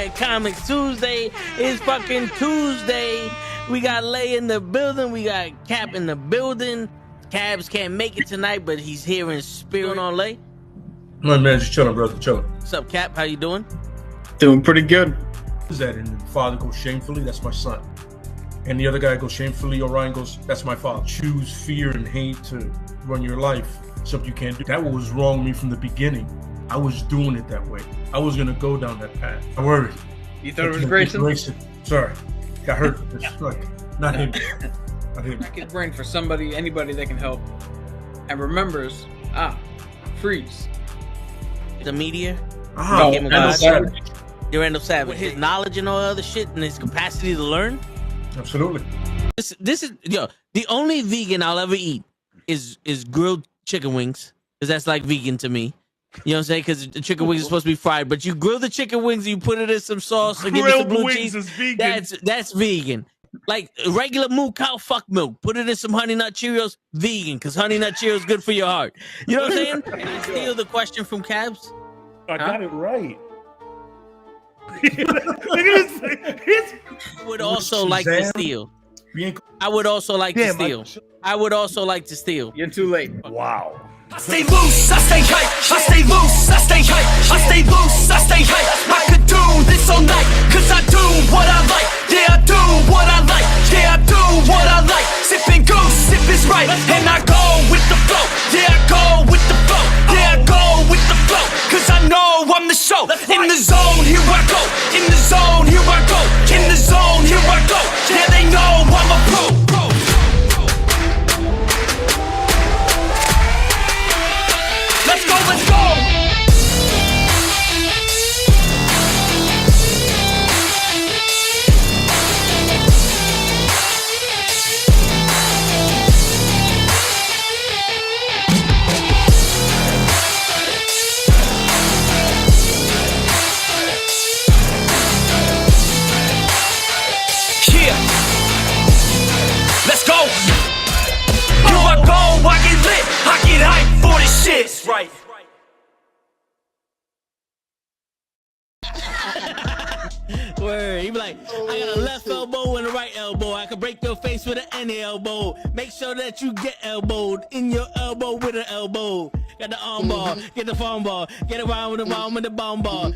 Knucklehead Comics Tuesday. It's fucking Tuesday. We got Lay in the building. We got Cap in the building. Cabs can't make it tonight, but he's here in spirit on Lay. My man, just chilling, brother, chilling. What's up, Cap? How you doing? Doing pretty good. Is that and the father goes shamefully? That's my son. And the other guy goes shamefully. Orion goes, that's my father. Choose fear and hate to run your life. Something you can't do. That was wrong with me from the beginning. I was doing it that way. I was gonna go down that path. I worried. You thought it was Grayson? Sorry, got hurt. Like, not him. Not him. Crack his brain for somebody, anybody that can help, and remembers. Freeze. The media. No, Randall Savage. Randall Savage. With his knowledge and all other shit and his capacity to learn. Absolutely. This is the only vegan I'll ever eat is grilled chicken wings, because that's like vegan to me. You know what I'm saying? Because the chicken wings are supposed to be fried, but you grill the chicken wings and you put it in some sauce and give it some blue cheese. Is vegan. That's vegan. Like regular moo cow fuck milk. Put it in some Honey Nut Cheerios. Vegan, because Honey Nut Cheerios is good for your heart. You know what I'm saying? Can I steal the question from Cabs? I got it right. I would also like to steal. I would also like to steal. I would also like to steal. You're too late. Wow. I stay loose, I stay hype, I stay loose, I stay hype, I stay loose, I stay hype. I could do this all night, cause I do what I like. Yeah, I do what I like, yeah, I do what I like. Sipping goose, sip is right, and I go with the flow. Yeah, I go with the flow, yeah, I go with the flow. Cause I know I'm the show. In the zone, here I go. In the zone, here I go. In the zone, here I go. Yeah, they know I'm a pro. Let's go, let's go! Yeah! Let's go! Here I go, I get lit, I get hyped for this shit! That's right. Word. He be like, I got a left elbow and a right elbow. I can break your face with an any elbow. Make sure that you get elbowed in your elbow with an elbow. Got the arm ball, get the phone ball, get around with the bomb with the bomb ball.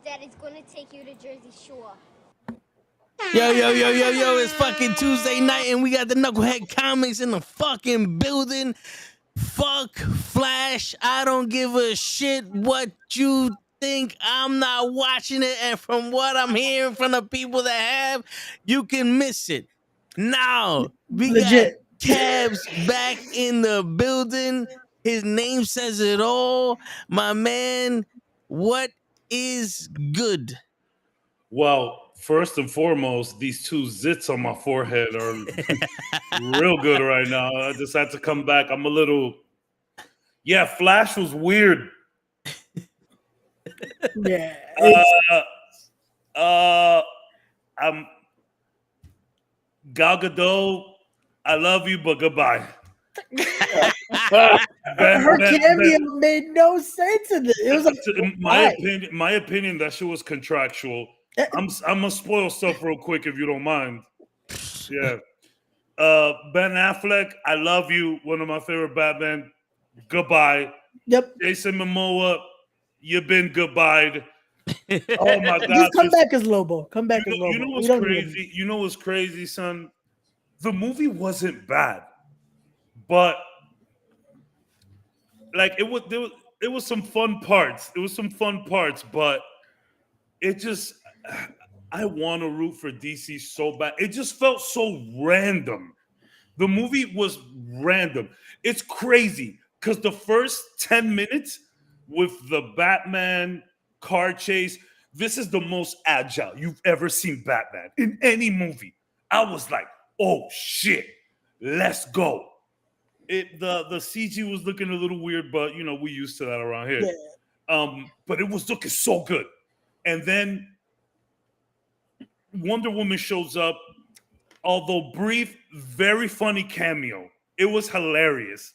Daddy's gonna take you to Jersey Shore. Yo, it's fucking Tuesday night and we got the Knucklehead Comics in the fucking building. Fuck Flash. I don't give a shit what you think. I'm not watching it, and from what I'm hearing from the people that have, you can miss it. Now, we got Cabs back in the building. His name says it all. My man, what is good? Well, first and foremost, these two zits on my forehead are real good right now. I just had to come back. I'm a little... Yeah, Flash was weird. Yeah. I'm Gal Gadot. I love you, but goodbye. Her cameo made no sense in it. It was like, my opinion, that shit was contractual. I'm gonna spoil stuff real quick if you don't mind. Yeah. Ben Affleck, I love you. One of my favorite Batman. Goodbye. Yep. Jason Momoa, you've been goodbye. Oh my God! Just come back as Lobo. Come back as Lobo. You know what's crazy? You know what's crazy, son? The movie wasn't bad, but like it was some fun parts. It was some fun parts, but it just I want to root for DC so bad. It just felt so random. The movie was random. It's crazy because the first 10 minutes with the Batman car chase, this is the most agile you've ever seen Batman in any movie. I was like, oh shit, let's go. The CG was looking a little weird, but you know, we used to that around here. Yeah. But it was looking so good. And then Wonder Woman shows up, although brief, very funny cameo. It was hilarious.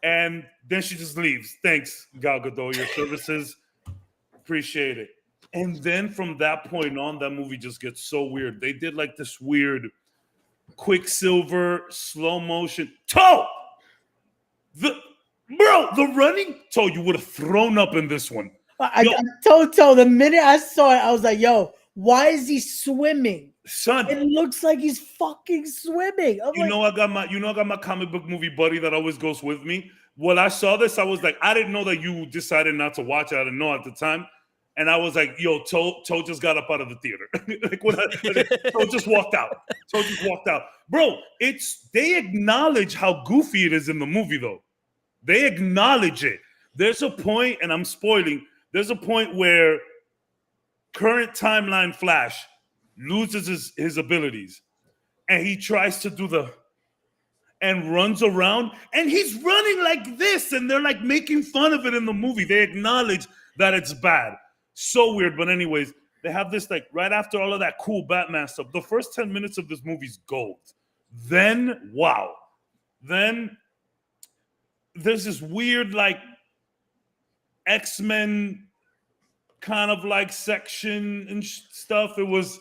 And then she just leaves. Thanks, Gal Gadot, your services. Appreciate it. And then from that point on, that movie just gets so weird. They did like this weird Quicksilver slow motion. The running toe, you would have thrown up in this one. I told the minute I saw it, I was like, yo, why is he swimming? Son, it looks like he's fucking swimming. I got my comic book movie buddy that always goes with me. When I saw this, I was like, I didn't know that you decided not to watch it. I didn't know at the time. And I was like, yo, Toe just got up out of the theater. Toe just walked out. Bro, they acknowledge how goofy it is in the movie, though. They acknowledge it. There's a point, and I'm spoiling, there's a point where current timeline Flash loses his abilities. And he tries to do and runs around. And he's running like this. And they're like making fun of it in the movie. They acknowledge that it's bad. So weird. But anyways, they have this like right after all of that cool Batman stuff. The first 10 minutes of this movie's gold. Then, wow. Then there's this weird like X-Men kind of like section and stuff. It was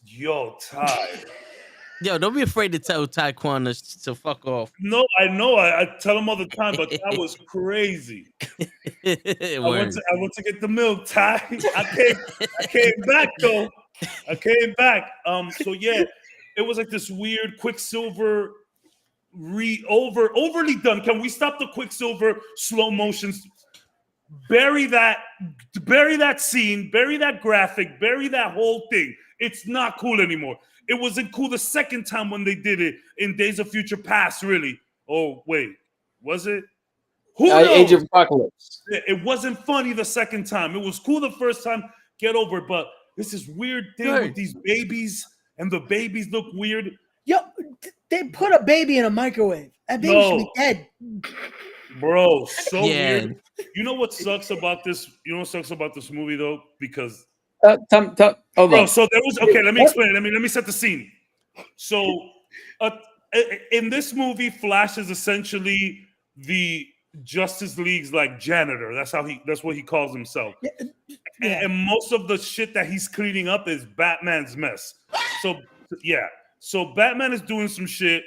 yo, Ty. Yo, don't be afraid to tell Taekwon to fuck off. No, I know. I tell him all the time, but that was crazy. I went to get the milk, Ty. I came back though. So yeah, it was like this weird Quicksilver overly done. Can we stop the Quicksilver slow motions? Bury that scene, bury that graphic, bury that whole thing. It's not cool anymore. It wasn't cool the second time when they did it in Days of Future Past, really. Oh, wait. Was it? Who knows? Age of Apocalypse. It wasn't funny the second time. It was cool the first time. Get over it. But this is weird thing with these babies, and the babies look weird. Yo, they put a baby in a microwave. That baby should be dead. Bro, so weird. You know what sucks about this? You know what sucks about this movie, though? Because... Bro, so there was let me explain it. Let me set the scene. So in this movie, Flash is essentially the Justice League's like janitor. That's what he calls himself. And most of the shit that he's cleaning up is Batman's mess. So Batman is doing some shit.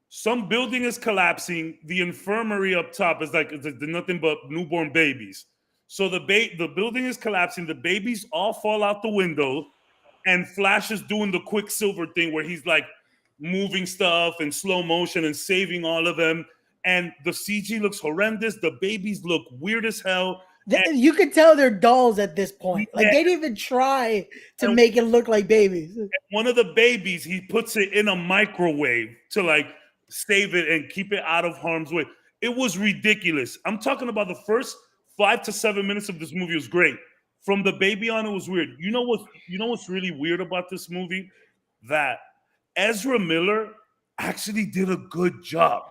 Some building is collapsing. The infirmary up top is like nothing but newborn babies. So the building is collapsing. The babies all fall out the window, and Flash is doing the Quicksilver thing where he's like moving stuff in slow motion and saving all of them. And the CG looks horrendous. The babies look weird as hell. You could tell they're dolls at this point. Like they didn't even try to make it look like babies. One of the babies, he puts it in a microwave to like save it and keep it out of harm's way. It was ridiculous. I'm talking about the first 5 to 7 minutes of this movie was great. From the baby on, it was weird. You know what's really weird about this movie? That Ezra Miller actually did a good job.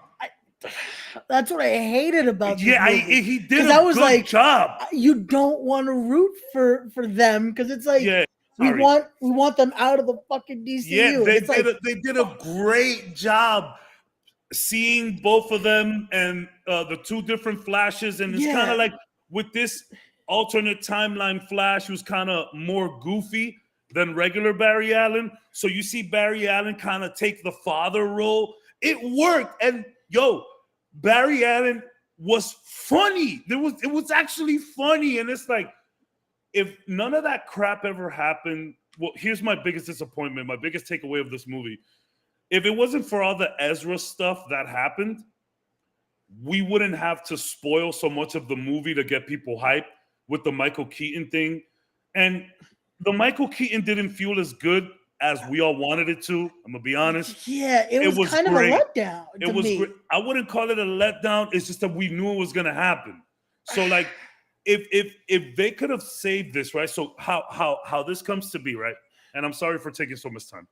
That's what I hated about this movie. He did a good job. You don't want to root for them because it's like we want them out of the fucking DCU. Yeah, they did a great job seeing both of them and the two different Flashes, and it's kind of like with this alternate timeline Flash who's kind of more goofy than regular Barry Allen. So you see Barry Allen kind of take the father role. It worked. And Barry Allen was funny. It was actually funny. And it's like, if none of that crap ever happened, well, here's my biggest disappointment, my biggest takeaway of this movie. If it wasn't for all the Ezra stuff that happened, we wouldn't have to spoil so much of the movie to get people hyped with the Michael Keaton thing. And the Michael Keaton didn't feel as good as we all wanted it to. I'm going to be honest. Yeah, it was kind great. of a letdown. It was great. I wouldn't call it a letdown. It's just that we knew it was going to happen. So like, if they could have saved this, right? So how this comes to be, right? And I'm sorry for taking so much time.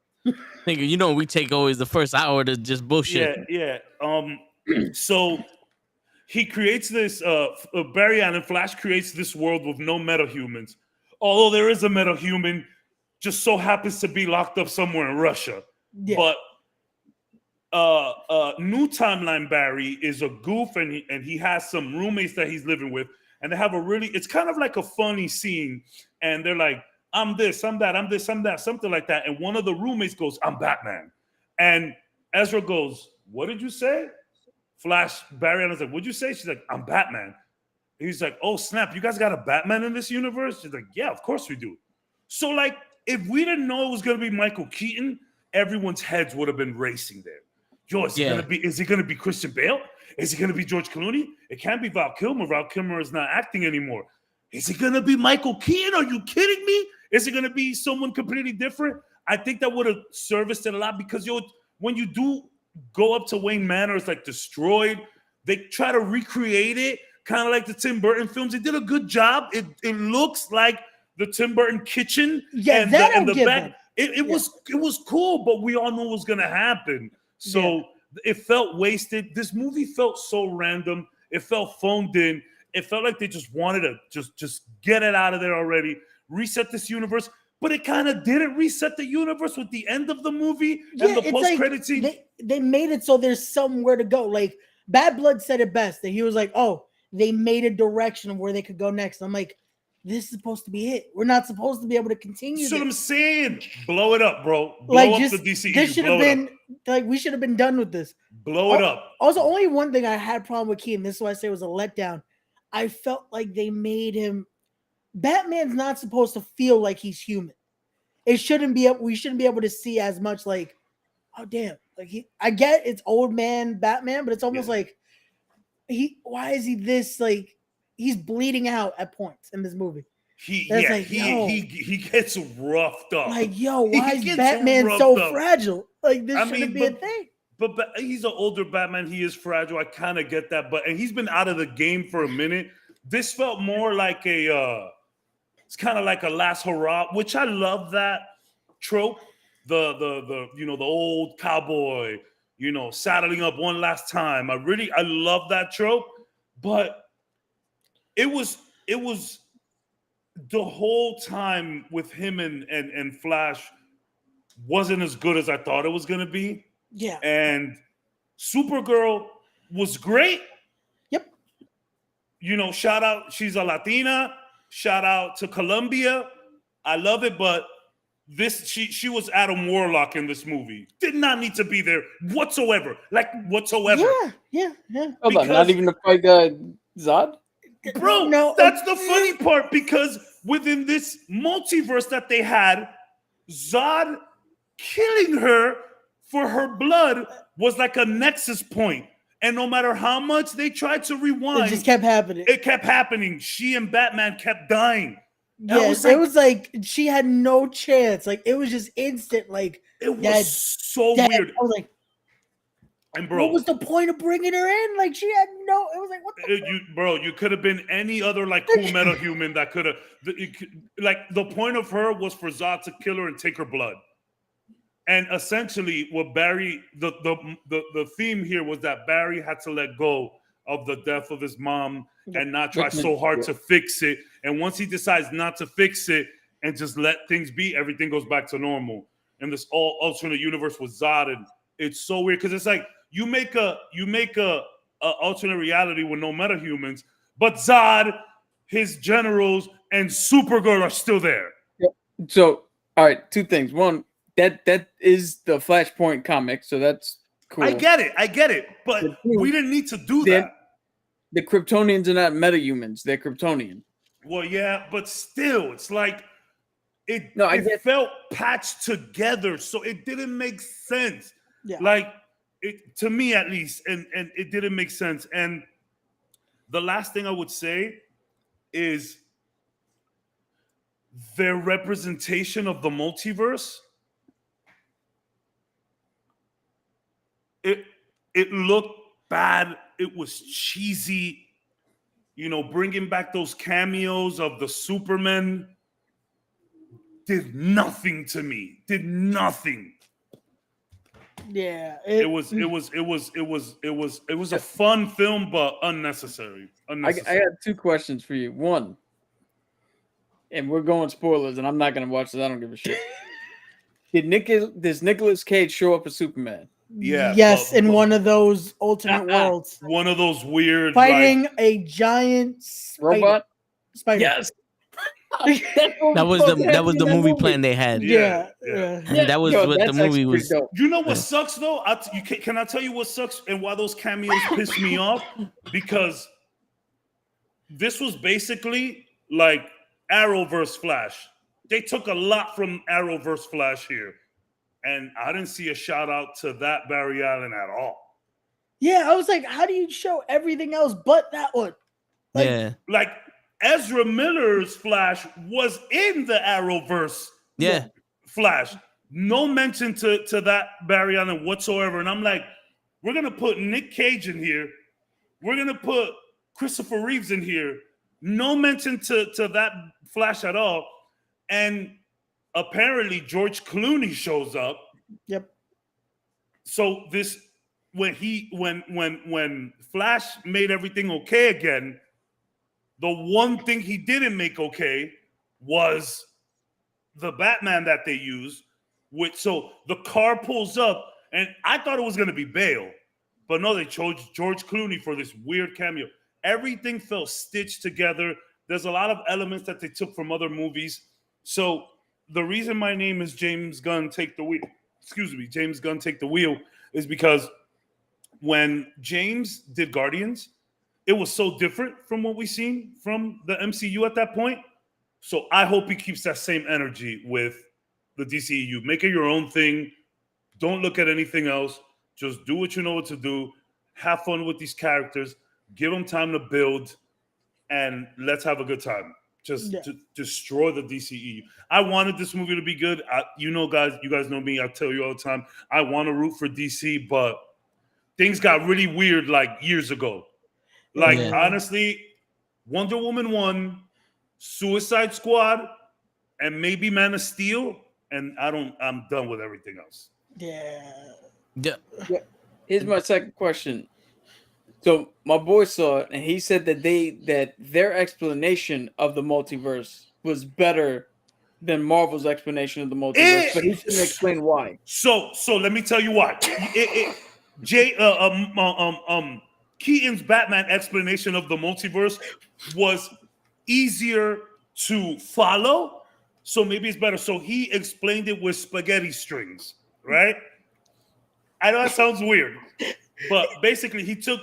Nigga, we take always the first hour to just bullshit. Yeah. So he creates this, Barry Allen, Flash creates this world with no metahumans. Although there is a metahuman, just so happens to be locked up somewhere in Russia. Yeah. But new timeline Barry is a goof, and he has some roommates that he's living with. and they have a really, it's kind of like a funny scene, and they're like, I'm this, I'm that, I'm this, I'm that, something like that. And one of the roommates goes, I'm Batman. And Ezra goes, what did you say? Flash, Barry Allen's like, what'd you say? She's like, I'm Batman. He's like, oh, snap, you guys got a Batman in this universe? She's like, yeah, of course we do. So, like, if we didn't know it was going to be Michael Keaton, everyone's heads would have been racing there. Yo, is it going to be Christian Bale? Is it going to be George Clooney? It can't be Val Kilmer. Val Kilmer is not acting anymore. Is it going to be Michael Keaton? Are you kidding me? Is it going to be someone completely different? I think that would have serviced it a lot because, yo, when you do go up to Wayne Manor, it's like destroyed. They try to recreate it, kind of like the Tim Burton films. They did a good job. It looks like the Tim Burton kitchen. Yeah, and that the back. It was cool, but we all know what was going to happen. So it felt wasted. This movie felt so random. It felt phoned in. It felt like they just wanted to just get it out of there already. Reset this universe, but it kind of didn't reset the universe with the end of the movie and the post-credit scene. They made it so there's somewhere to go. Like Bad Blood said it best, that he was like, "Oh, they made a direction of where they could go next." I'm like, "This is supposed to be it. We're not supposed to be able to continue." That's what I'm saying. Blow it up, bro. Blow up the DCEU. This should have been like we should have been done with this. Blow it up. Also, only one thing I had problem with Keaton. This is why I say it was a letdown. I felt like they made him. Batman's not supposed to feel like he's human. It shouldn't be. We shouldn't be able to see as much like, oh damn, like I get it's old man Batman, but it's almost like why is he this like? He's bleeding out at points in this movie. He gets roughed up. Like, yo, why is Batman so fragile? Like this shouldn't be a thing. But he's an older Batman. He is fragile. I kind of get that. And he's been out of the game for a minute. This felt more like it's kind of like a last hurrah, which I love that trope. The old cowboy, saddling up one last time. I love that trope. But it was the whole time with him and Flash wasn't as good as I thought it was going to be. Yeah. And Supergirl was great. Yep. Shout out, she's a Latina. Shout out to Colombia. I love it, but she was Adam Warlock in this movie. Did not need to be there whatsoever. Like whatsoever. Yeah. Hold on, not even to fight Zod? Bro, no, that's the funny part, because within this multiverse that they had, Zod killing her for her blood was like a nexus point. And no matter how much they tried to rewind, it just kept happening. It kept happening. She and Batman kept dying. Yes, it was like she had no chance. Like it was just instant. Like it was so weird. I was like, and bro, what was the point of bringing her in? Like she had no. It was like, what the you could have been any other like cool metahuman that could have. Like the point of her was for Zod to kill her and take her blood. And essentially, what Barry, the theme here was that Barry had to let go of the death of his mom and not try so hard to fix it. And once he decides not to fix it and just let things be, everything goes back to normal. And this all alternate universe with Zod, and it's so weird because it's like you make a alternate reality with no metahumans, but Zod, his generals, and Supergirl are still there. Yeah. So, all right, two things. One. That is the Flashpoint comic, so that's cool. I get it, but we didn't need to do that. The Kryptonians are not metahumans; they're Kryptonian. Well, yeah, but still, it's like it felt patched together, so it didn't make sense. Yeah. Like to me at least, and it didn't make sense. And the last thing I would say is their representation of the multiverse. It looked bad. It was cheesy. Bringing back those cameos of the Superman did nothing to me. Did nothing. Yeah. It was a fun film, but unnecessary. I got two questions for you. One, and we're going spoilers, and I'm not going to watch this. I don't give a shit. Does Nicolas Cage show up as Superman? Yeah, Yes, but- in but- one of those alternate worlds, one of those weird fighting a giant Robot. spider. Yes. That was the movie plan they had. Yeah, Yeah. yeah. That was what the movie was. You know what sucks though? Can I tell you what sucks and why those cameos piss me off? Because this was basically like Arrowverse Flash. They took a lot from Arrowverse Flash here, and I didn't see a shout out to that Barry Allen at all. Yeah, I was like, how do you show everything else but that one? Like, Yeah, Like Ezra Miller's Flash was in the Arrowverse yeah. Flash. No mention to that Barry Allen whatsoever. And I'm like, we're gonna put Nick Cage in here. We're gonna put Christopher Reeves in here. No mention to that Flash at all. And apparently George Clooney shows up. Yep. So this when Flash made everything okay again, the one thing he didn't make okay was the Batman that they used. So the car pulls up, and I thought it was going to be Bale, but no, they chose George Clooney for this weird cameo. Everything felt stitched together. There's a lot of elements that they took from other movies. So the reason my name is James Gunn Take the Wheel, James Gunn Take the Wheel, is because when James did Guardians, it was so different from what we've seen from the MCU at that point. So I hope he keeps that same energy with the DCEU. Make it your own thing. Don't look at anything else. Just do what you know what to do. Have fun with these characters. Give them time to build. And let's have a good time. Just to destroy the DCEU. I wanted this movie to be good. You guys know me. I tell you all the time. I want to root for DC, but things got really weird like years ago. Like, honestly, Wonder Woman 1, Suicide Squad, and maybe Man of Steel, and I'm done with everything else. Yeah. Here's my second question. So my boy saw it, and he said that their explanation of the multiverse was better than Marvel's explanation of the multiverse, but he couldn't explain why. So let me tell you why. Keaton's Batman explanation of the multiverse was easier to follow, so maybe it's better. So he explained it with spaghetti strings, right? I know that sounds weird, but basically he took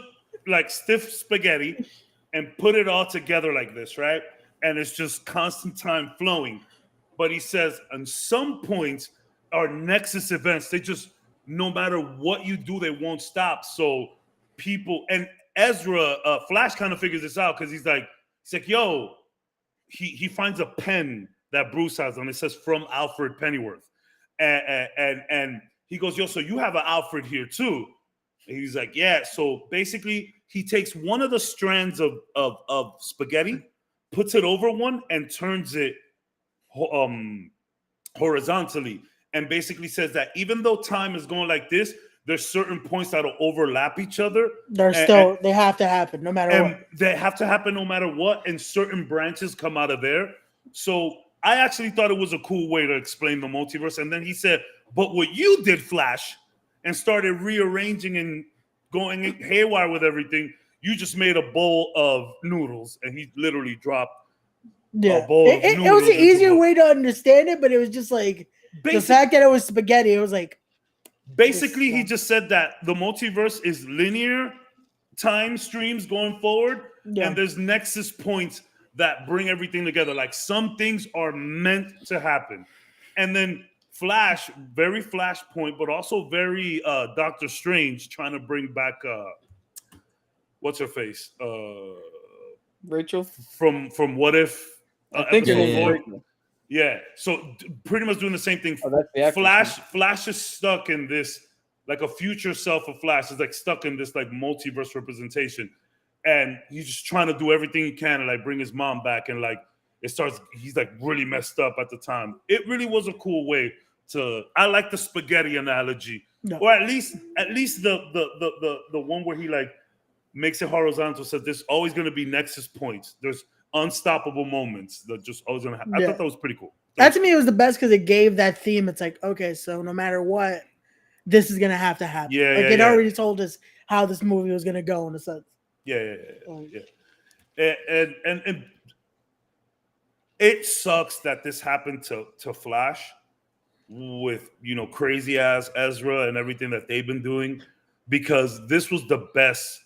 like stiff spaghetti and put it all together like this, right? And it's just constant time flowing. But he says, on some points, our Nexus events, they just, no matter what you do, they won't stop. So people, and Ezra, Flash kind of figures this out because he's like, yo, he finds a pen that Bruce has on it. Says from Alfred Pennyworth. And he goes, yo, so you have an Alfred here too. And he's like, yeah. So basically, he takes one of the strands of spaghetti, puts it over one, and turns it horizontally. And basically says that even though time is going like this, there's certain points that'll overlap each other. They have to happen no matter what. They have to happen no matter what, and certain branches come out of there. So I actually thought it was a cool way to explain the multiverse. And then he said, but what you did, Flash, and started rearranging and going haywire with everything, you just made a bowl of noodles. And he literally dropped a bowl of noodles. It was an easier way to understand it, but it was just like the fact that it was spaghetti, it was like. Basically, he just said that the multiverse is linear time streams going forward, and there's nexus points that bring everything together. Like some things are meant to happen. And then Flash, very Flashpoint, but also very Doctor Strange, trying to bring back what's her face? Rachel from What If? I think yeah. So pretty much doing the same thing. Oh, that's the actress. Flash is stuck in this, like a future self of Flash is like stuck in this like multiverse representation, and he's just trying to do everything he can and like bring his mom back, and like he's like really messed up at the time. It really was a cool way to. I like the spaghetti analogy, or at least the one where he like makes it horizontal. So there's always going to be nexus points. There's unstoppable moments that just always going to happen. I thought that was pretty cool. That to me was the best because it gave that theme. It's like, okay, so no matter what, this is gonna have to happen. Yeah, like yeah, it yeah. already told us how this movie was gonna go in a sense. Yeah. And it sucks that this happened to Flash with crazy ass Ezra and everything that they've been doing, because this was the best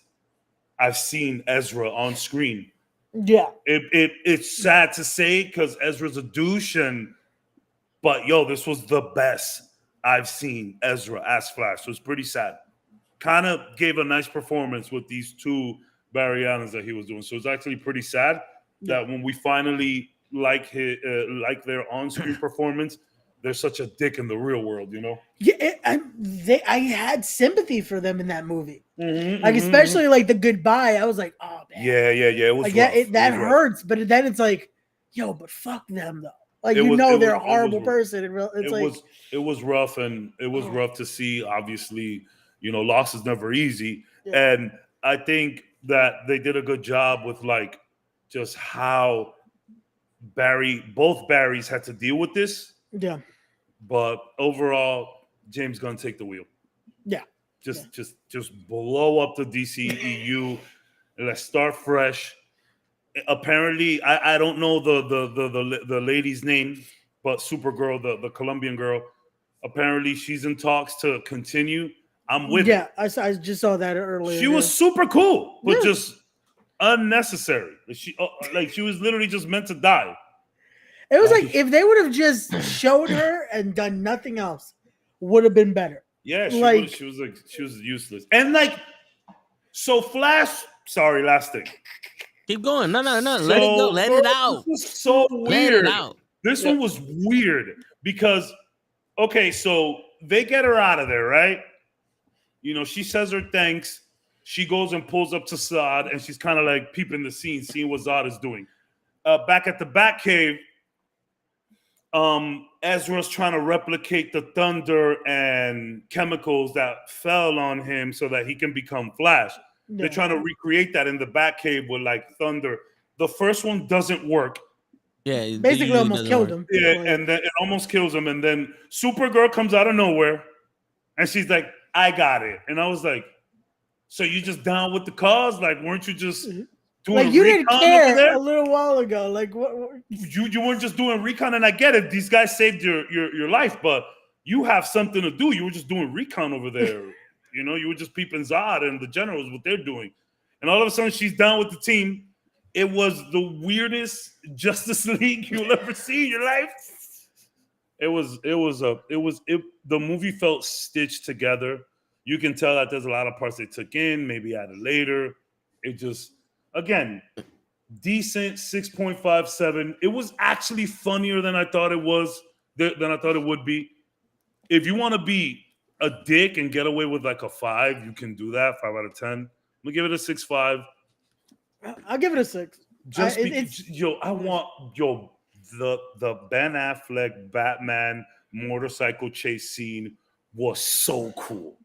I've seen Ezra on screen. Yeah. It's sad to say because Ezra's a douche, but this was the best I've seen Ezra as Flash. So it's pretty sad. Kind of gave a nice performance with these two Barryanas that he was doing. So it's actually pretty sad that when we finally like their on-screen performance, they're such a dick in the real world, Yeah, I had sympathy for them in that movie. Especially like the goodbye. I was like, oh man. Yeah. It was rough. That hurts, but then it's like, but fuck them though. Like they're a horrible person. It was rough, and it was rough to see. Obviously, loss is never easy, and I think that they did a good job with like just how both Barrys had to deal with this. Yeah. But overall, James Gunn take the wheel. Yeah. Just blow up the DCEU. And let's start fresh. Apparently, I don't know the lady's name, but Supergirl, the Colombian girl, apparently she's in talks to continue. I'm with it. I just saw that earlier. She was super cool, but just unnecessary. She was literally just meant to die. It was like if they would have just showed her and done nothing else, would have been better. Yeah, she was useless. And so Flash. Sorry, last thing. Keep going. No. Let it go. Let it out. This was so weird. Let it out. This one was weird because, okay, so they get her out of there, right? She says her thanks. She goes and pulls up to Zod, and she's kind of like peeping the scene, seeing what Zod is doing. Back at the Batcave, Ezra's trying to replicate the thunder and chemicals that fell on him so that he can become Flash. They're trying to recreate that in the Batcave with like thunder. The first one doesn't work. Yeah, basically almost killed him. Yeah, and then it almost kills him. And then Supergirl comes out of nowhere, and she's like, "I got it." And I was like, "So you just down with the cause? Like, weren't you just doing like you didn't care a little while ago? Like what? You weren't just doing recon?" And I get it; these guys saved your life, but you have something to do. You were just doing recon over there. You were just peeping Zod and the generals, what they're doing. And all of a sudden, she's down with the team. It was the weirdest Justice League you'll ever see in your life. The movie felt stitched together. You can tell that there's a lot of parts they took in, maybe added later. It just, again, decent 6.57. It was actually funnier than I thought it was, than I thought it would be. If you want to be a dick and get away with like a 5, you can do that. 5 out of 10. I'm gonna give it a 6.5. I'll give it a 6. I want the Ben Affleck Batman motorcycle chase scene was so cool.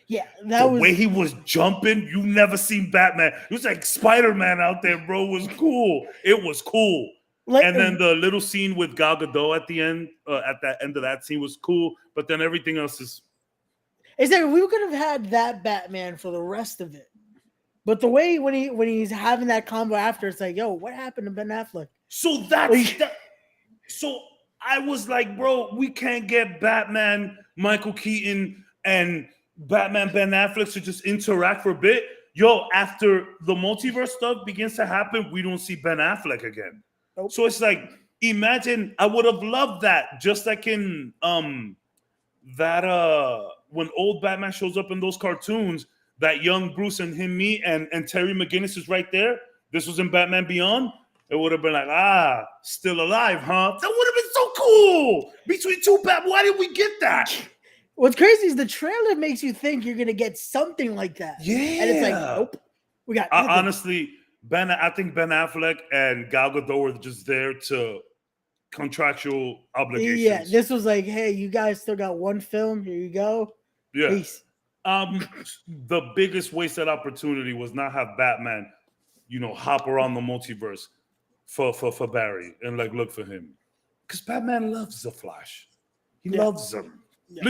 Yeah, the way he was jumping, you never seen Batman. It was like Spider-Man out there, bro. It was cool. It was cool. And then the little scene with Gal Gadot at the end, at that end of that scene was cool. But then everything else is. It's like we could have had that Batman for the rest of it. But the way when he's having that combo after, it's like, yo, what happened to Ben Affleck? So so I was like, bro, we can't get Batman, Michael Keaton, and Batman Ben Affleck to just interact for a bit. Yo, after the multiverse stuff begins to happen, we don't see Ben Affleck again. Nope. So it's like, imagine, I would have loved that, just like in when old Batman shows up in those cartoons, that young Bruce and him meet, and Terry McGinnis is right there. This was in Batman Beyond. It would have been like, still alive, huh? That would have been so cool. Between two Batman, why did we get that? What's crazy is the trailer makes you think you're gonna get something like that. Yeah. And it's like, nope. We got honestly, I think Ben Affleck and Gal Gadot were just there to contractual obligations. Yeah, this was like, hey, you guys still got one film. Here you go. Yeah. Peace. The biggest wasted opportunity was not have Batman, hop around the multiverse for Barry and like look for him. Because Batman loves the Flash. He loves him. Yeah.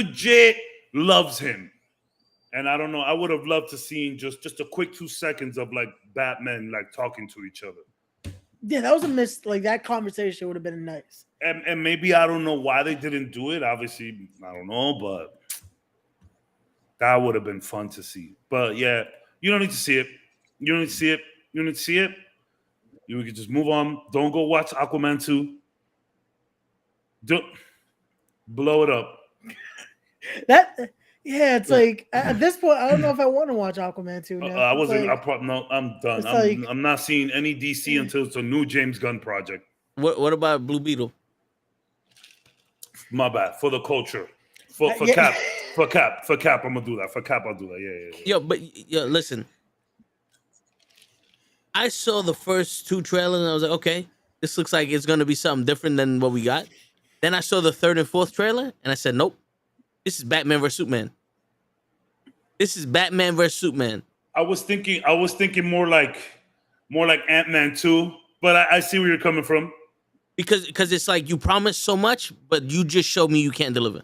loves him. And I don't know. I would have loved to see just a quick 2 seconds of like Batman like talking to each other. Yeah, that was a miss. Like that conversation would have been nice. And maybe I don't know why they didn't do it. Obviously, I don't know, but that would have been fun to see. But yeah, you don't need to see it. You don't need to see it. You don't need to see it. You can just move on. Don't go watch Aquaman 2. Don't blow it up. It's like at this point, I don't know if I want to watch Aquaman 2 now. I wasn't. Like, No, I'm done. it's I'm not seeing any DC until it's a new James Gunn project. What about Blue Beetle? My bad. For the culture. For yeah. Cap. For Cap, I'm gonna do that. For Cap, I'll do that. Yeah. Yo, listen. I saw the first 2 trailers and I was like, okay, this looks like it's gonna be something different than what we got. Then I saw the 3rd and 4th trailer and I said, nope, this is Batman vs Superman. This is Batman vs Superman. I was thinking more like Ant-Man 2, but I see where you're coming from. Because it's like you promised so much, but you just showed me you can't deliver.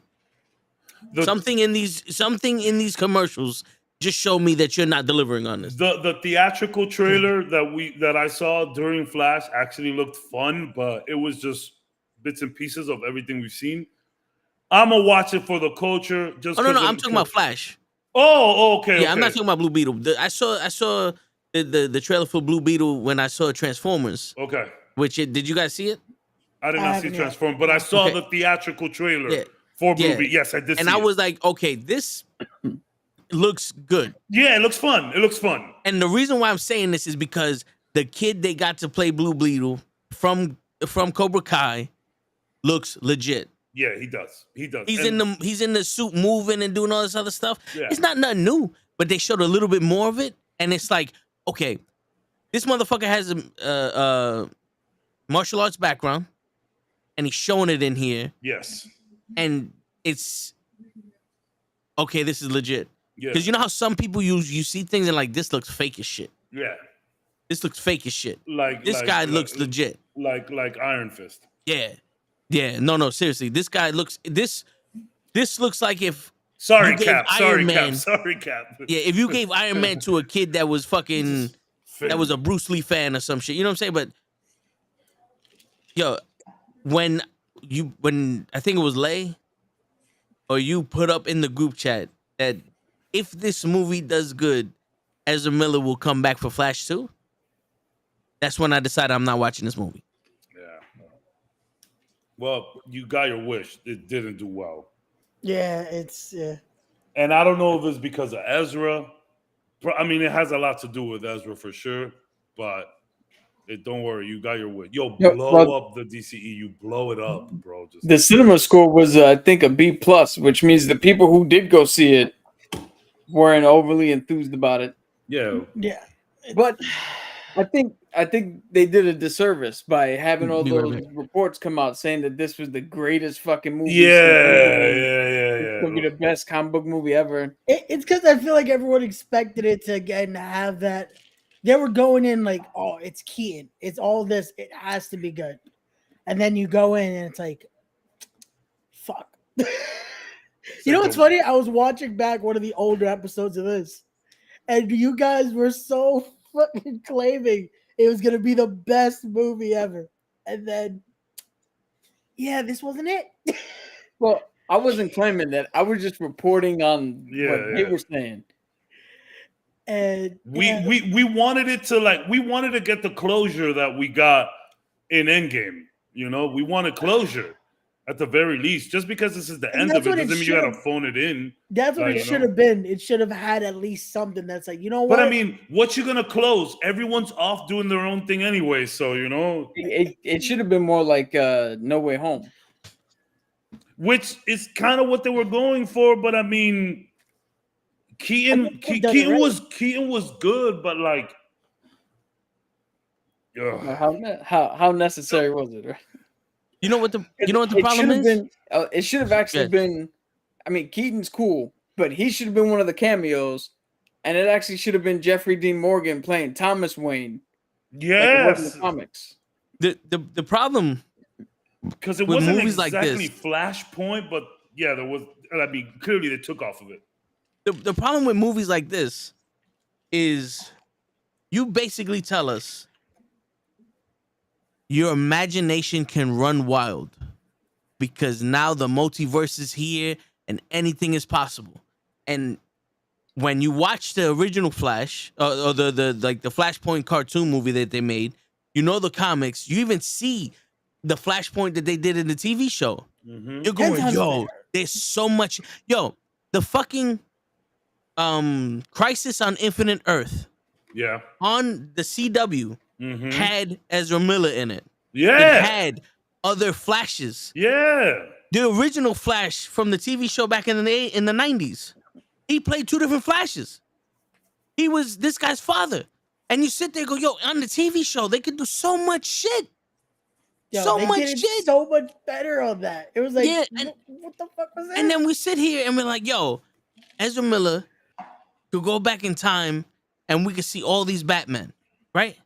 Something in these commercials just showed me that you're not delivering on this. The theatrical trailer that I saw during Flash actually looked fun, but it was just bits and pieces of everything we've seen. I'm gonna watch it for the culture. Just no, I'm talking about Flash. Oh, okay. Yeah, I'm not talking about Blue Beetle. I saw the trailer for Blue Beetle when I saw Transformers. Okay. Did you guys see it? I did not see Transformers, but I saw the theatrical trailer for Blue Beetle. Yes, I did. And I was like, okay, this looks good. Yeah, it looks fun. And the reason why I'm saying this is because the kid they got to play Blue Beetle from Cobra Kai looks legit. Yeah, he does. He's in the suit moving and doing all this other stuff. Yeah. It's not nothing new, but they showed a little bit more of it, and it's like, okay, this motherfucker has a martial arts background, and he's showing it in here. Yes. And it's okay. This is legit. Yeah. Because you know how some people you see things and like this looks fake as shit. Yeah. This looks fake as shit. This guy guy looks legit. Like Iron Fist. Yeah. Yeah. No, seriously. This guy looks this looks like if Sorry, you gave Cap. Iron Man, Sorry, Cap. Yeah, if you gave Iron Man to a kid that was fucking that was a Bruce Lee fan or some shit. You know what I'm saying? But yo, when I think it was Lay or you put up in the group chat that if this movie does good, Ezra Miller will come back for Flash 2. That's when I decided I'm not watching this movie. Yeah. Well, you got your wish. It didn't do well. Yeah, And I don't know if it's because of Ezra. I mean, it has a lot to do with Ezra for sure. But don't worry, you got your wish. Yo, blow up the DCE. You blow it up, bro. The cinema score was, I think, a B+, which means the people who did go see it weren't overly enthused about it. Yeah. Yeah. But I think they did a disservice by having all those reports come out saying that this was the greatest fucking movie. Yeah. It's gonna be the best comic book movie ever. It's because I feel like everyone expected it to again have that. They were going in like, oh, it's Keaton. It's all this. It has to be good. And then you go in and it's like, fuck. You know what's funny? I was watching back one of the older episodes of this, and you guys were so fucking claiming it was gonna be the best movie ever, and then, yeah, this wasn't it. Well, I wasn't claiming that. I was just reporting on what they were saying. And we wanted it to we wanted to get the closure that we got in Endgame. You know, we wanted closure at the very least. Just because this is the end of it doesn't mean you got to phone it in. That's what it should have been. It should have had at least something that's like, you know what? But I mean, what you gonna close? Everyone's off doing their own thing anyway, so you know. It should have been more like No Way Home, which is kind of what they were going for. But I mean, Keaton was good, but like, how necessary was it? Right? You know what the problem is? It should have actually been. I mean, Keaton's cool, but he should have been one of the cameos, and it actually should have been Jeffrey Dean Morgan playing Thomas Wayne. Yes, like the comics. The problem because it with wasn't movies exactly like this, Flashpoint, but yeah, there was. I mean, clearly they took off of it. The problem with movies like this is you basically tell us your imagination can run wild because now the multiverse is here and anything is possible. And when you watch the original Flash or the like the Flashpoint cartoon movie that they made, you know the comics, you even see the Flashpoint that they did in the TV show. Mm-hmm. You're going, times yo, better. there's so much. Yo, the fucking Crisis on Infinite Earth Yeah. on the CW Mm-hmm. had Ezra Miller in it. It Yeah. had other Flashes. Yeah. The original Flash from the TV show back in the 90s, he played two different Flashes. He was this guy's father. And you sit there and go, yo, on the TV show, they could do so much shit. Yo, So they much did shit. so much better on that. It was like, Yeah, and- what the fuck was that? And then we sit here and we're like, yo, Ezra Miller could go back in time and we could see all these Batmen, right?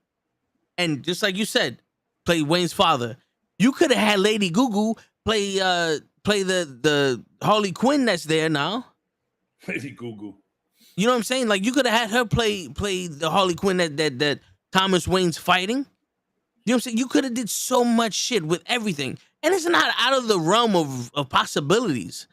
And just like you said, play Wayne's father. You could have had Lady Gugu play the Harley Quinn that's there now. Lady Gugu. You know what I'm saying? Like you could have had her play the Harley Quinn that Thomas Wayne's fighting. You know what I'm saying? You could have did so much shit with everything. And it's not out of the realm of possibilities.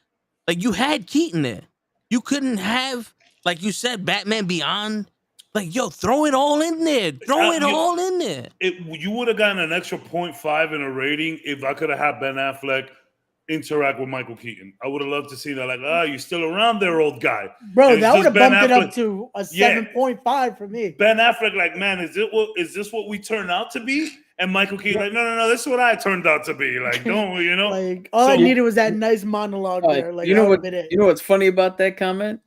Like you had Keaton there. You couldn't have, like you said, Batman Beyond. Like, yo, throw it all in there. Throw it all in there. You would have gotten an extra 0.5 in a rating if I could have had Ben Affleck interact with Michael Keaton. I would have loved to see that. Like, you're still around there, old guy. Bro, And it's that would just have Ben bumped it up Affleck. to a Yeah. 7.5 for me. Ben Affleck, like, man, is this what we turned out to be? And Michael Keaton, like, no, this is what I turned out to be. Like, don't you know? Like all I So- needed was that nice monologue there. Like you know that what? would've been it. You know what's funny about that comment?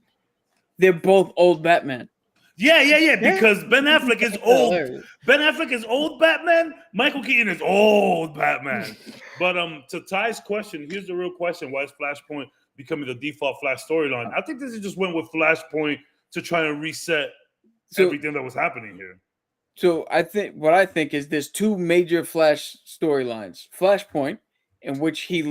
They're both old Batman. Yeah. Because Ben Affleck is old. Hilarious. Ben Affleck is old Batman. Michael Keaton is old Batman. But to Ty's question, here's the real question: why is Flashpoint becoming the default Flash storyline? I think this is just went with Flashpoint to try and reset everything that was happening here. So I think is there's two major Flash storylines. Flashpoint, in which he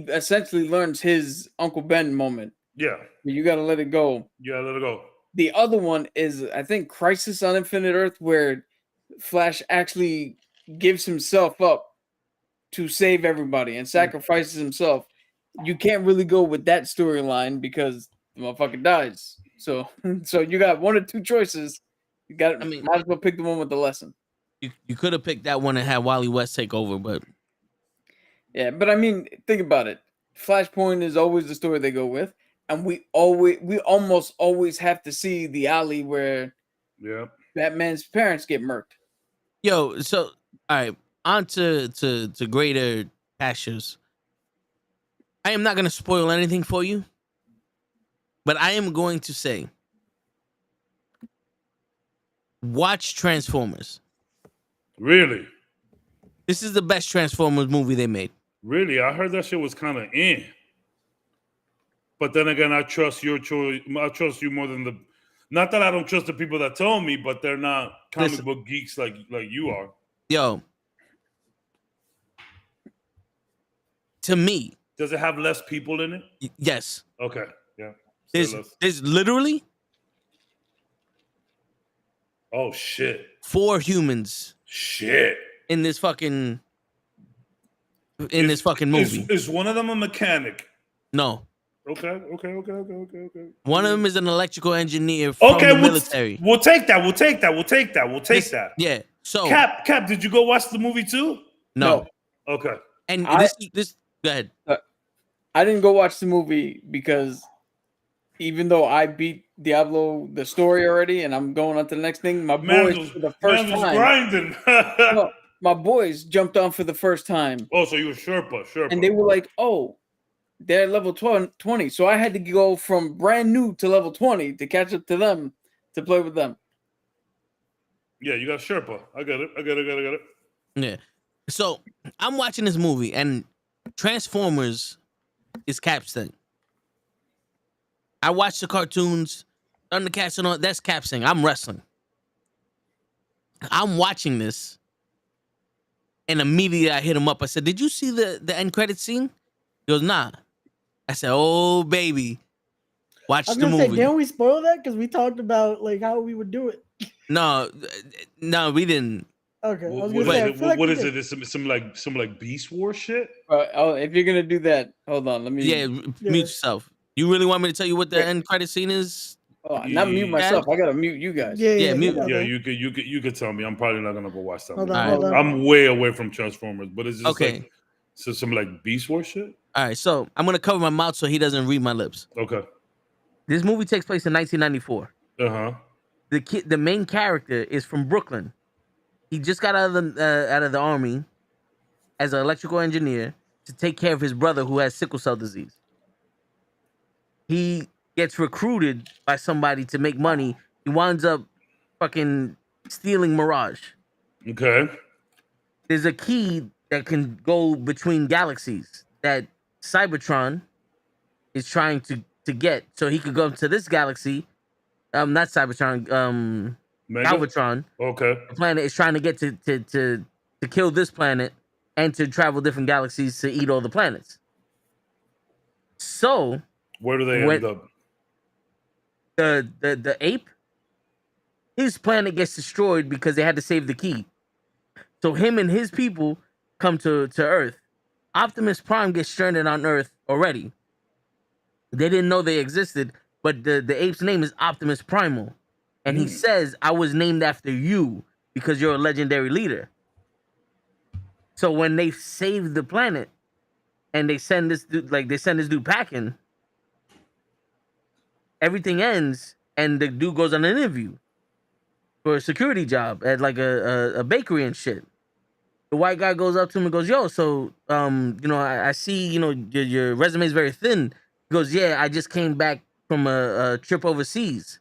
essentially learns his Uncle Ben moment. Yeah, You got to let it go. let it go. The other one is, I think, Crisis on Infinite Earth, where Flash actually gives himself up to save everybody and sacrifices himself. You can't really go with that storyline because the motherfucker dies. So you got one or two choices. You got. Might as well pick the one with the lesson. You could have picked that one and had Wally West take over, but yeah. But I mean, think about it. Flashpoint is always the story they go with, and we almost always have to see the alley where Batman's parents get murked. yo, so all right, on to greater pastures. I am not gonna spoil anything for you, but I am going to say watch Transformers. Really? This is the best Transformers movie they made. Really? I heard that shit was kind of in. But then again, I trust your choice. I trust you more than the. Not that I don't trust the people that told me, but they're not comic book geeks like you are. Yo, to me, does it have less people in it? Yes. Okay. Yeah. There's literally. Oh shit. 4 humans. Shit. In this fucking movie. Is one of them a mechanic? No. Okay. One of them is an electrical engineer from the military. We'll take that. Yeah. So Cap, did you go watch the movie too? No. Okay. And this go ahead. I didn't go watch the movie because even though I beat Diablo the story already and I'm going on to the next thing, my boys for the first time grinding. no, my boys jumped on for the first time. Oh, so you were Sherpa. And they were like, oh, they're level 20. So I had to go from brand new to level 20 to catch up to them to play with them. Yeah, you got Sherpa. I got it. Yeah. So I'm watching this movie and Transformers is Cap's thing. I watch the cartoons, Thundercats and all. That's Cap's thing. I'm wrestling. I'm watching this, and immediately I hit him up. I said, "Did you see the end credit scene?" He goes, nah. I said, oh baby, watch I was the gonna say, movie. didn't we spoil that? Because we talked about like how we would do it. No, we didn't. Okay, I was What gonna say, is I it? feel like What we is did. it? Is some like Beast War shit? Oh, if you're gonna do that, hold on. Let me. Yeah, mute yourself. You really want me to tell you what the Wait. end credit scene is? Oh, not mute myself. I gotta mute you guys. Yeah, mute. hold Yeah, on. you could tell me. I'm probably not gonna go watch that. Hold movie. on, All hold right. on. I'm way away from Transformers, but it's just Okay. like some like Beast War shit. All right, so I'm gonna cover my mouth so he doesn't read my lips. Okay. This movie takes place in 1994. Uh-huh. The main character is from Brooklyn. He just got out of the army as an electrical engineer to take care of his brother who has sickle cell disease. He gets recruited by somebody to make money. He winds up fucking stealing Mirage. Okay. There's a key that can go between galaxies that Cybertron is trying to get, so he could go to this galaxy. Not Cybertron. Mega? Galvatron. Okay. The planet is trying to get to kill this planet and to travel different galaxies to eat all the planets. So Where do they end up? The ape, his planet gets destroyed because they had to save the key. So him and his people come to Earth. Optimus Prime gets stranded on Earth already. They didn't know they existed, but the ape's name is Optimus Primal. And he says, I was named after you because you're a legendary leader. So when they save the planet and they send this dude packing, everything ends and the dude goes on an interview for a security job at like a bakery and shit. The white guy goes up to him and goes, yo, so I see, your resume is very thin. He goes, yeah, I just came back from a trip overseas.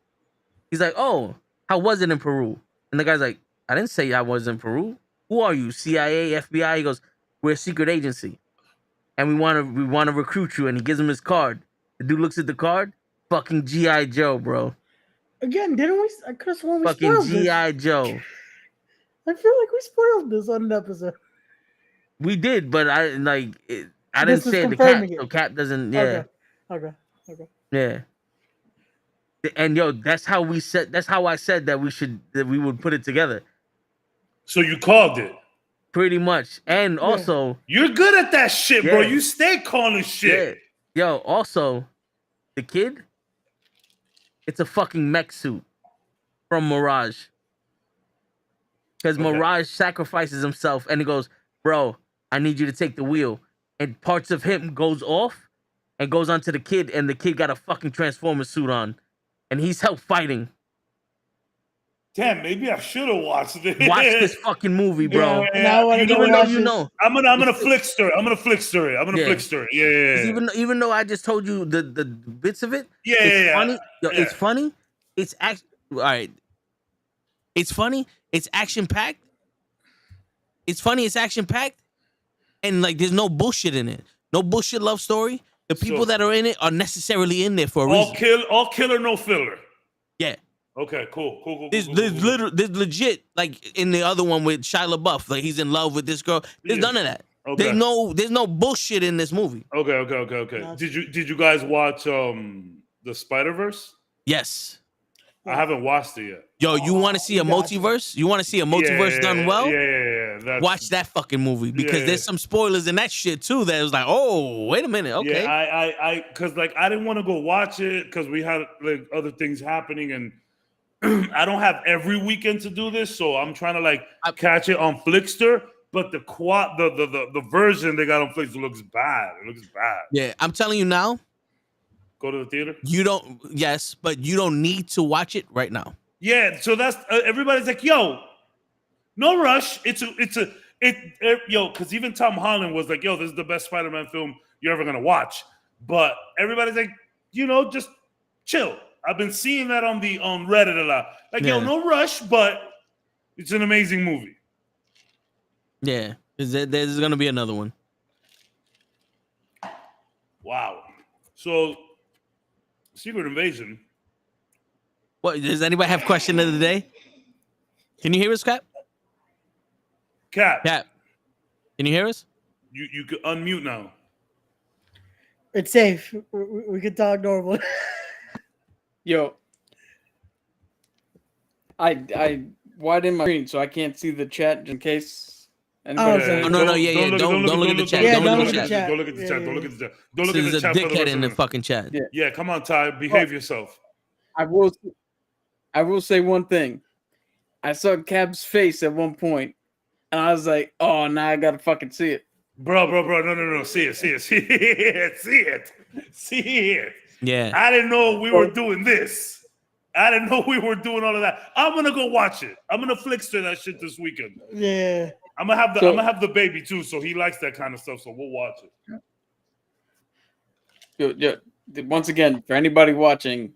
He's like, oh, how was it in Peru? And the guy's like, I didn't say I was in Peru. Who are you? CIA, FBI? He goes, we're a secret agency, and we want to recruit you. And he gives him his card. The dude looks at the card. Fucking GI Joe, bro. Again, didn't we? I could have sworn we Fucking spoiled this. GI Joe. I feel like we spoiled this on an episode. We did, but I didn't This is say the Cap. confirming it. So Cap doesn't. Yeah. Okay. Yeah. And yo, that's how I said that we would put it together. So you called it. Pretty much. And also, You're good at that shit, bro. Yeah. You stay calling shit. yeah. Yo, also, the kid, it's a fucking mech suit from Mirage. Because Mirage sacrifices himself and he goes, bro, I need you to take the wheel. And parts of him goes off and goes onto the kid, and the kid got a fucking Transformer suit on. And he's help fighting. Damn, maybe I should have watched it. Watch this fucking movie, bro. Now I You wanna know, watch you this. know. I'm gonna flick stir. I'm gonna flick stir it. Yeah. Even though I just told you the bits of it, Yeah, it's yeah, funny. Yo, yeah. It's funny. It's all right. It's funny. It's action packed. It's funny. It's action packed, and like there's no bullshit in it. No bullshit love story. The people that are in it are necessarily in there for a reason. All killer, no filler. Yeah. Okay, cool. There's legit, like in the other one with Shia LaBeouf, like he's in love with this girl. There's none of that. Okay. There's no bullshit in this movie. Okay. Did you guys watch the Spider-Verse? Yes. I haven't watched it yet. Yo, you want to see a multiverse? You want to see a multiverse done well? Yeah. Watch that fucking movie because Yeah. there's some spoilers in that shit too. That was like, oh, wait a minute, okay. Yeah, because like I didn't want to go watch it because we had like other things happening and I don't have every weekend to do this, so I'm trying to like catch it on Flickster. But the version they got on Flickster looks bad. It looks bad. Yeah, I'm telling you now. Go to the theater. You don't. Yes, but you don't need to watch it right now. Yeah, so that's everybody's like, yo, no rush. Yo, because even Tom Holland was like, yo, this is the best Spider-Man film you're ever gonna watch. But everybody's like, just chill. I've been seeing that on Reddit a lot. Like, yo, no rush, but it's an amazing movie. Yeah, there's gonna be another one. Wow. So, Secret Invasion. What does anybody have question of the day? Can you hear us, Cap? Cap. Can you hear us? You could unmute now. It's safe. We can talk normal. Yo, I widened my screen so I can't see the chat in case anybody. okay. Oh, no, don't look at the chat. Yeah, Don't look at the chat. Don't look at the chat. Don't look at the chat. Don't look So at there's the a chat for the dickhead rest in of the them. fucking chat. Yeah. Yeah, come on, Ty. Behave yourself. I will say one thing. I saw Cab's face at one point, and I was like, "Oh, now I gotta fucking see it." Bro. No. See it. Yeah. I didn't know we were doing this. I didn't know we were doing all of that. I'm gonna go watch it. I'm gonna flickster that shit this weekend. Yeah. I'm gonna have the baby too, so he likes that kind of stuff. So we'll watch it. Yo, once again, for anybody watching,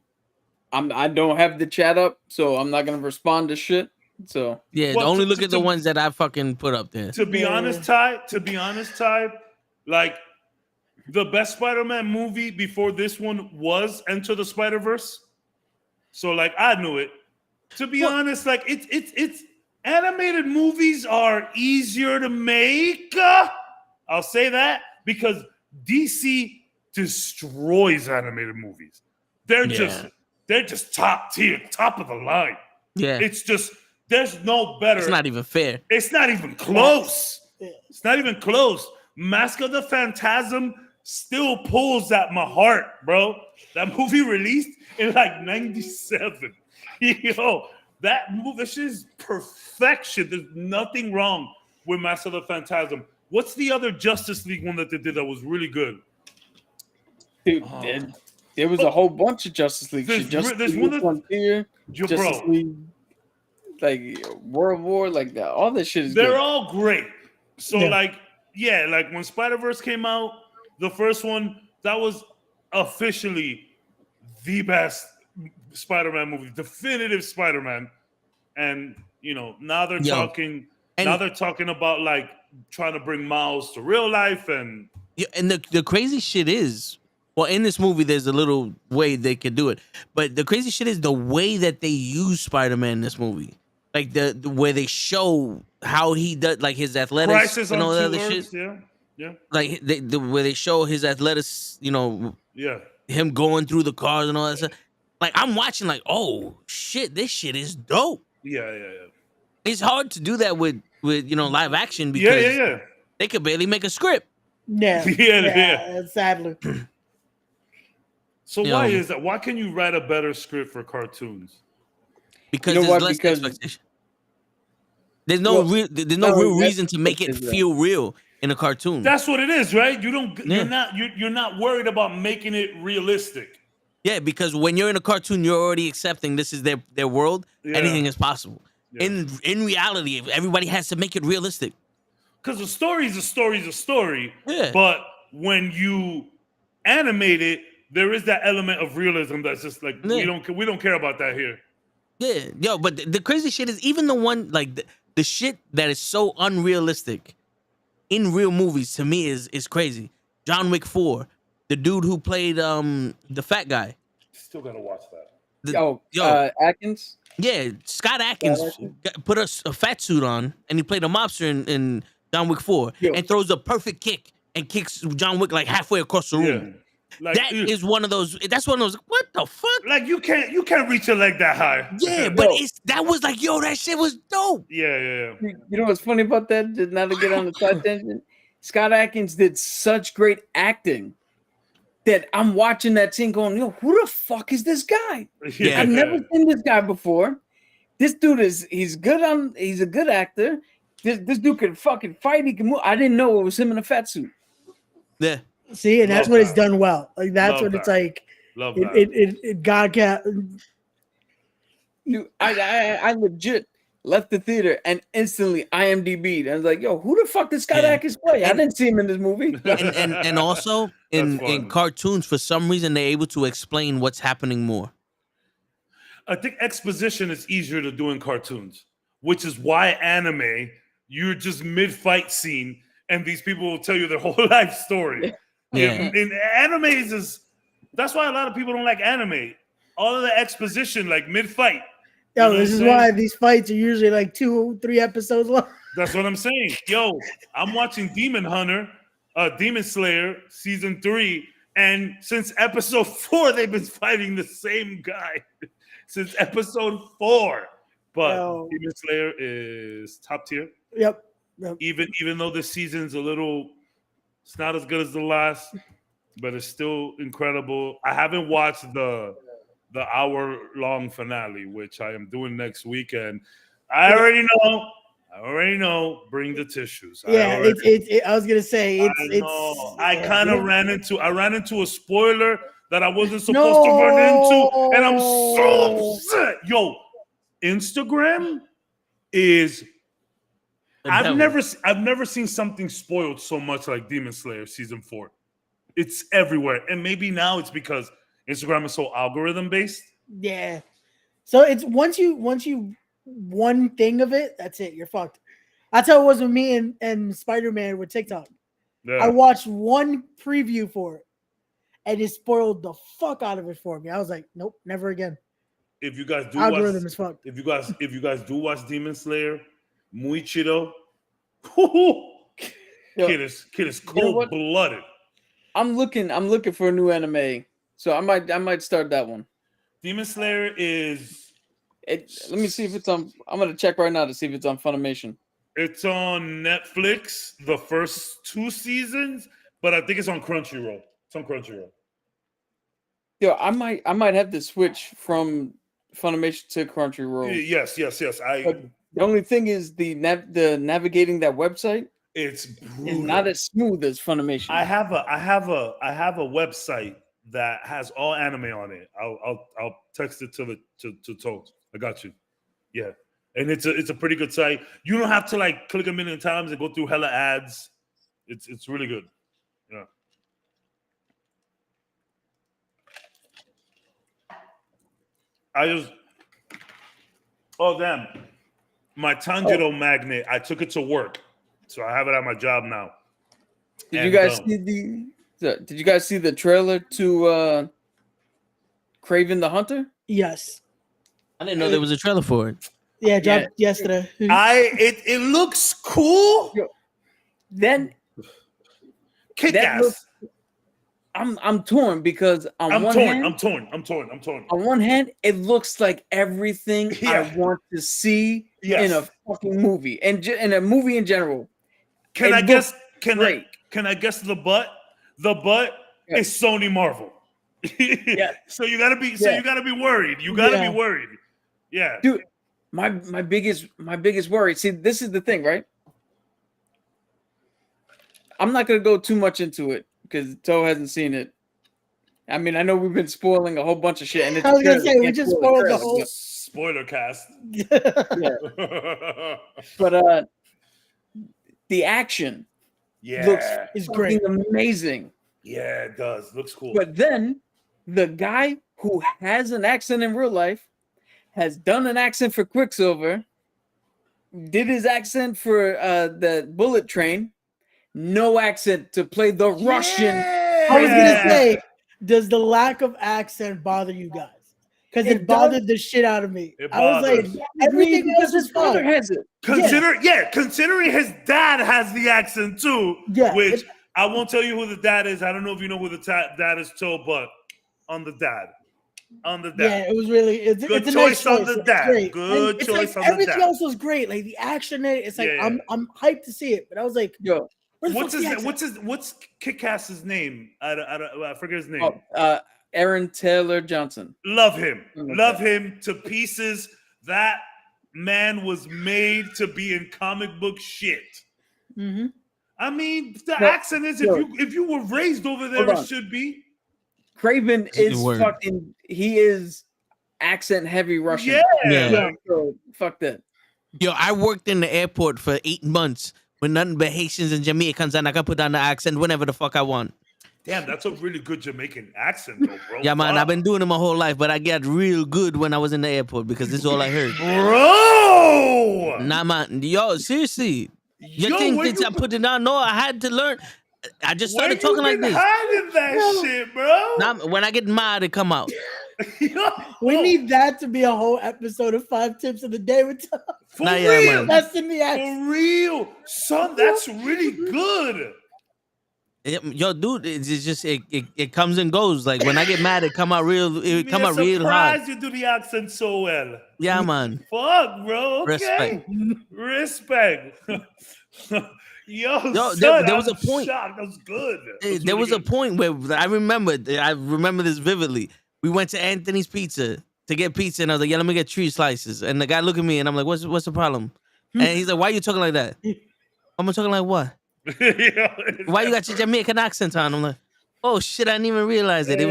I don't have the chat up, so I'm not gonna respond to shit. So Yeah, Well, only to- look to- at the to- ones that I fucking put up there. To be honest, Ty, like the best Spider-Man movie before this one was Enter the Spider-Verse. So like I knew it. To be honest, like it's animated movies are easier to make. I'll say that because DC destroys animated movies. They're just top tier, top of the line. Yeah. It's just there's no better. It's not even fair. It's not even close. It's not even close. Mask of the Phantasm still pulls at my heart, bro. That movie released in like 97. Yo, that movie, this is perfection. There's nothing wrong with Mask of the Phantasm. What's the other Justice League one that they did that was really good? dude, there was a whole bunch of Justice League. There's one that, Frontier, Justice bro. League, like World War, like that. All this shit is They're good. all great. So like when Spider-Verse came out, the first one, that was officially the best Spider-Man movie, definitive Spider-Man. And now they're talking about like trying to bring Miles to real life and the crazy shit is, well, in this movie there's a little way they could do it, but the crazy shit is the way that they use Spider-Man in this movie. Like the where they show how he does, like his athletics Crisis and all on that Two other Earths, shit. Yeah. Like the where they show his athletics, him going through the cars and all that stuff. Like I'm watching, like, oh shit, this shit is dope. Yeah. It's hard to do that with live action because they could barely make a script. Yeah. Sadly. So why is that? Why can you write a better script for cartoons? Because there's less expectation. There's no real reason to make it feel real in a cartoon. That's what it is, right? You're not worried about making it realistic. Yeah, because when you're in a cartoon, you're already accepting this is their world. Yeah. Anything is possible. Yeah. In reality, everybody has to make it realistic. Because a story is a story is a story. Yeah. But when you animate it, there is that element of realism that's just like we don't care about that here. Yeah, but the crazy shit is even the one like the shit that is so unrealistic in real movies to me is crazy. John Wick 4, the dude who played the fat guy. Still gotta watch that. Atkins. Yeah, Scott Atkins put a fat suit on and he played a mobster in John Wick 4 and throws a perfect kick and kicks John Wick like halfway across the room. Like, that is one of those. That's one of those. What the fuck? Like you can't reach your leg that high. Yeah, but that was like, yo, that shit was dope. Yeah. You know what's funny about that? Just not to get on the side tangent. Scott Atkins did such great acting that I'm watching that scene going, yo, who the fuck is this guy? Yeah. I've never seen this guy before. This dude he's a good actor. This dude can fucking fight. He can move. I didn't know it was him in a fat suit. Yeah. See, and that's when it's done well. Like that's when it's like it God can't. Dude, I legit left the theater and instantly IMDb'd. I was like, yo, who the fuck did Scott Atkins play? I didn't see him in this movie. and also in cartoons, for some reason they're able to explain what's happening more. I think exposition is easier to do in cartoons, which is why anime, you're just mid-fight scene and these people will tell you their whole life story. Yeah. In animes that's why a lot of people don't like anime. All of the exposition, like mid-fight. Yo, this is why these fights are usually like 2-3 episodes long. That's what I'm saying. Yo, I'm watching Demon Slayer season 3, And since episode 4, they've been fighting the same guy since episode 4. But Yo. Demon Slayer is top tier. Yep. Even though this season's a little, it's not as good as the last, but it's still incredible. I haven't watched the hour-long finale, which I am doing next weekend. I already know. Bring the tissues. Yeah, I was gonna say I kind of ran into a spoiler that I wasn't supposed to run into, and I'm so upset. Yo, Instagram is. I've never seen something spoiled so much like Demon Slayer season 4. It's everywhere, and maybe now it's because Instagram is so algorithm based. Yeah. So it's once you one thing of it, that's it. You're fucked. That's how it was with me and Spider-Man with TikTok. Yeah. I watched one preview for it, and it spoiled the fuck out of it for me. I was like, nope, never again. If you guys do algorithm is fucked. If you guys do watch Demon Slayer, muy chido. Kid is cold blooded. I'm looking for a new anime, so I might start that one. Demon Slayer is. Let me see if it's on. I'm gonna check right now to see if it's on Funimation. It's on Netflix, the first 2 seasons, but I think it's on Crunchyroll. It's on Crunchyroll. Yo, I might have to switch from Funimation to Crunchyroll. Yes. But the only thing is the navigating that website. It's is not as smooth as Funimation. I have a website that has all anime on it. I'll text it to Toad. I got you. Yeah. And it's a pretty good site. You don't have to like click a million times and go through hella ads. It's really good. Yeah. Oh damn. My Tanjiro magnet, I took it to work. So I have it at my job now. Did you guys see the trailer to Kraven the Hunter? Yes. I didn't know there was a trailer for it. Yeah, dropped yesterday. It looks cool. Then kick ass. I'm torn because I'm torn. On one hand, it looks like everything I want to see in a fucking movie and in a movie in general. Can I guess the butt? The butt is Sony Marvel. Yeah. So you gotta be worried. You gotta be worried. Yeah. Dude, my biggest worry. See, this is the thing, right? I'm not gonna go too much into it because Toe hasn't seen it. I mean, I know we've been spoiling a whole bunch of shit, and I was gonna say we just spoiled the whole spoiler cast. But the action is great, amazing. Yeah, it does. Looks cool. But then the guy who has an accent in real life has done an accent for Quicksilver, did his accent for the Bullet Train, no accent to play the Russian. I was gonna say, does the lack of accent bother you guys? Because it bothered the shit out of me. I was like, everything else is fine. Has it. Considering his dad has the accent too. Yeah. Which I won't tell you who the dad is. I don't know if you know who the dad is, Toe, but on the dad. Yeah, it was really it's good a choice nice on the dad. Good choice on the dad. Everything else was great. Like the action in it, it's like I'm hyped to see it. But I was like, yo, what's Kick-Ass's name? I forget his name. Aaron Taylor Johnson. Love him. Love him to pieces. That man was made to be in comic book shit. Mm-hmm. I mean, the accent is if you were raised over there, it should be. Kraven is fucking. He is accent heavy Russian. Yeah. So, fuck that. Yo, I worked in the airport for 8 months with nothing but Haitians and Jamaicans, and I can put on the accent whenever the fuck I want. Damn, that's a really good Jamaican accent, though, bro. Yeah, man, I've been doing it my whole life, but I got real good when I was in the airport because this is all I heard. Bro! Nah, man. Yo, seriously. You think that I put it on? No, I had to learn. I just started talking like this. Hiding that shit, bro. Now, when I get mad, it come out. We need that to be a whole episode of 5 Tips of the Day with Tom. For real. That's in the accent. For real. Son, that's really good. Yo, dude, it's just it comes and goes. Like when I get mad, it come out real. It Me come out real hard. surprised you do the accent so well. Yeah, man. Fuck, bro. Okay. Respect. Yo, Yo, son, there was I'm a point. shocked. That was good. That There really was a good. point where I remember this vividly. We went to Anthony's Pizza to get pizza, and I was like, "Yeah, let me get 3 slices." And the guy looked at me, and I'm like, "What's the problem?" And he's like, "Why are you talking like that?" I'm talking like what? Why you got your Jamaican accent on? I'm like, "Oh shit, I didn't even realize it." It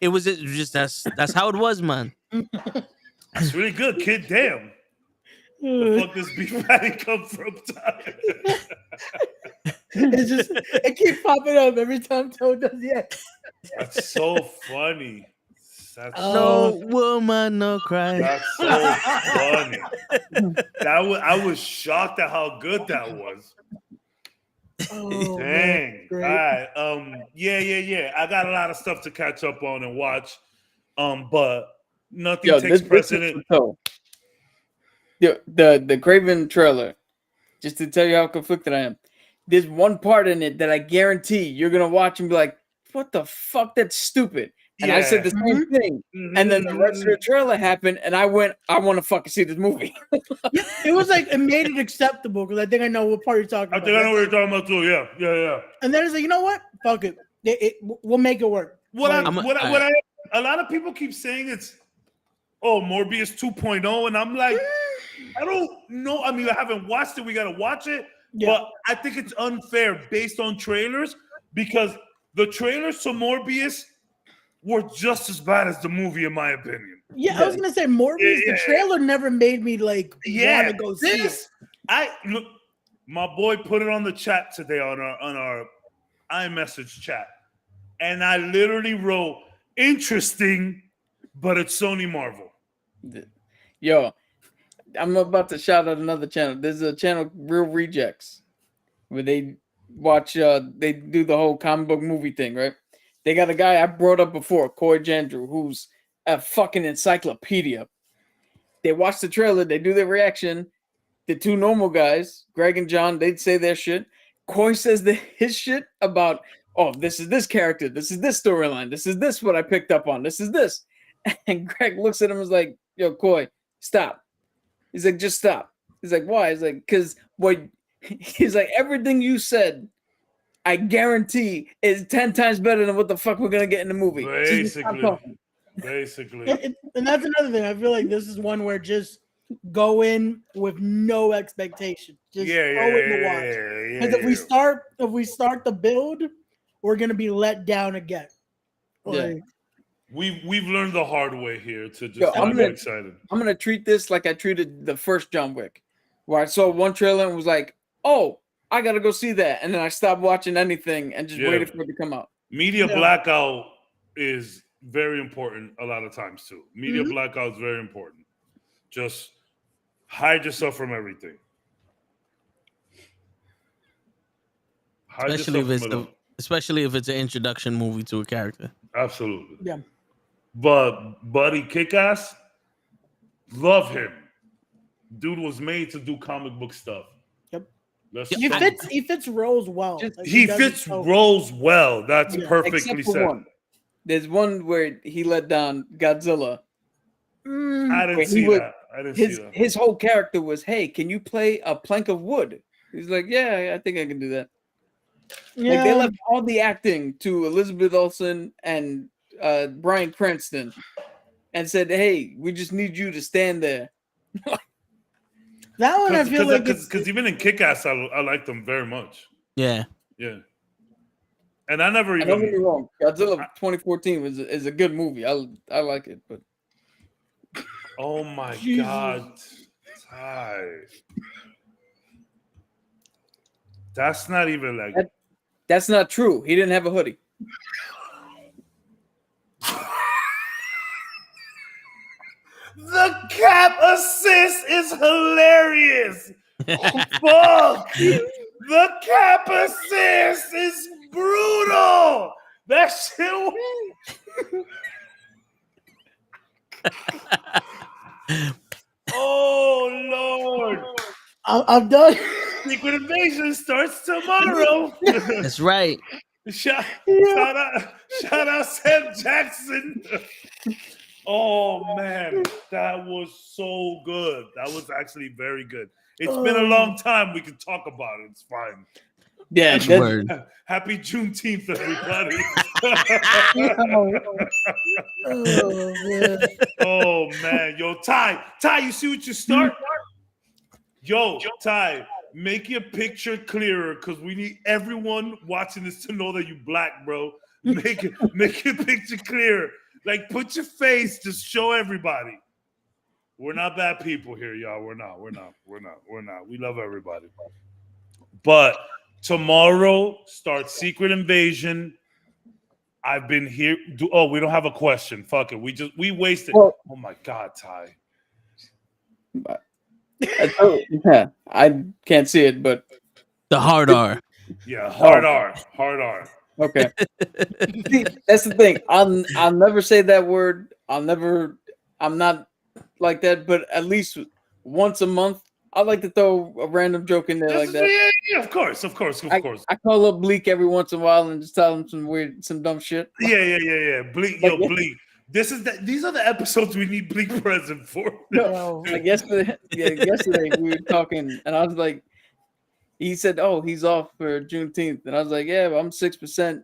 was just that's how it was, man. It's really good, kid. Damn. The fuck this beef patty come from? It's just it keeps popping up every time Toad does it. That's so funny. That's No woman, no cry. That's so funny. I was shocked at how good that was. Oh, Dang. man, All great. right. Yeah. I got a lot of stuff to catch up on and watch. But nothing takes precedent. The Craven trailer, just to tell you how conflicted I am. There's one part in it that I guarantee you're gonna watch and be like, "What the fuck? That's stupid." And I said the same thing. And then the rest of the trailer happened, and I went, "I want to fucking see this movie." Yeah, it was like it made it acceptable because I think I know what part you're talking about. I think I know what you're talking about too. Yeah. And then it's like, you know what? Fuck it. We'll make it work. A lot of people keep saying it's Morbius 2.0, and I'm like, I don't know. I mean, I haven't watched it. We gotta watch it. Yeah. But I think it's unfair based on trailers because the trailers to Morbius were just as bad as the movie, in my opinion. Yeah, I was gonna say Morbius. The trailer never made me like want to go see it. Look, my boy put it on the chat today on our iMessage chat, and I literally wrote interesting, but it's Sony Marvel. Yo, I'm about to shout out another channel. There's a channel, Real Rejects, where they watch. They do the whole comic book movie thing, right? They got a guy I brought up before, Corey Jandrew, who's a fucking encyclopedia. They watch the trailer, they do their reaction. The 2 normal guys, Greg and John, they'd say their shit. Corey says his shit about, this is this character, this is this storyline, this is this what I picked up on, this is this. And Greg looks at him and is like, "Yo, Corey, stop." He's like, "Just stop." He's like, "Why?" He's like, "Because he's like, everything you said, I guarantee is 10 times better than what the fuck we're gonna get in the movie." Basically. And that's another thing. I feel like this is one where just go in with no expectation. Just throw it in the watch. Because if we start the build, we're gonna be let down again. Like, We've learned the hard way here to just not be excited. I'm gonna treat this like I treated the first John Wick, where I saw one trailer and was like, "Oh, I gotta go see that," and then I stopped watching anything and just waited for it to come out. Media blackout is very important a lot of times too. Media blackout is very important. Just hide yourself from everything. Especially if it's an introduction movie to a character. Absolutely. Yeah. But Buddy Kick-Ass, love him. Dude was made to do comic book stuff. Yep. He fits roles well. He fits roles well. That's perfectly Except for said. one. There's one where he let down Godzilla. I didn't see that. His whole character was, "Hey, can you play a plank of wood?" He's like, "Yeah, I think I can do that." Yeah. Like they left all the acting to Elizabeth Olsen and Bryan Cranston and said, "Hey, we just need you to stand there." That one I feel like because even in Kick-Ass, I liked them very much. Yeah. And I never even. Don't get me wrong, Godzilla 2014 is a good movie. I like it, but oh my God, Ty. That's not even like. That's not true. He didn't have a hoodie. The cap assist is hilarious. Fuck. The cap assist is brutal. That shit. Oh Lord. I'm done. Secret Invasion starts tomorrow. That's right. Shout out Sam Jackson. Oh man, that was so good. That was actually very good. It's been a long time. We can talk about it. It's fine. Yeah, That's word. Happy Juneteenth, everybody. Oh man, yo, Ty, you see what you start? Yo, Ty, make your picture clearer because we need everyone watching this to know that you black, bro. Make your picture clearer. Like, put your face, just show everybody. We're not bad people here, y'all. We're not. We love everybody. But tomorrow starts Secret Invasion. I've been here. We don't have a question. Fuck it. We wasted. Well, oh my God, Ty. Yeah, I can't see it, but The hard R. Yeah, hard R. Okay. See, that's the thing. I'll never say that word. I'm not like that, but at least once a month, I like to throw a random joke in there like that. Yeah, of course. I call up Bleak every once in a while and just tell him some dumb shit. Yeah. Bleak, Bleak. These are the episodes we need Bleak present for. No, like yesterday we were talking, and I was like, he said, "Oh, he's off for Juneteenth," and I was like, "Yeah, well, I'm 6%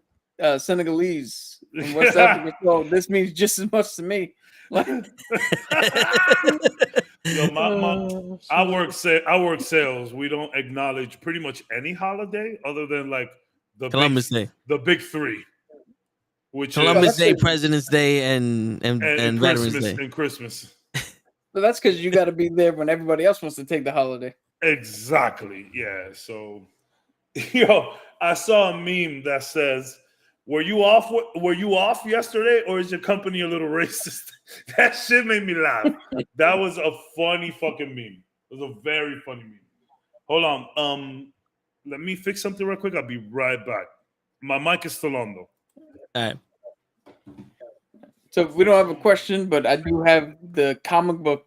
Senegalese in West Africa, so this means just as much to me." Like, yo, I work sales. We don't acknowledge pretty much any holiday other than like Columbus Day, the big three, which Columbus Day, President's Day, and Veterans Day, and Christmas. but that's because you got to be there when everybody else wants to take the holiday. Exactly. Yeah. So, yo, I saw a meme that says, Were you off yesterday, or is your company a little racist?" That shit made me laugh. That was a funny fucking meme. It was a very funny meme. Hold on. Let me fix something real quick. I'll be right back. My mic is still on though. All right. So we don't have a question, but I do have the comic book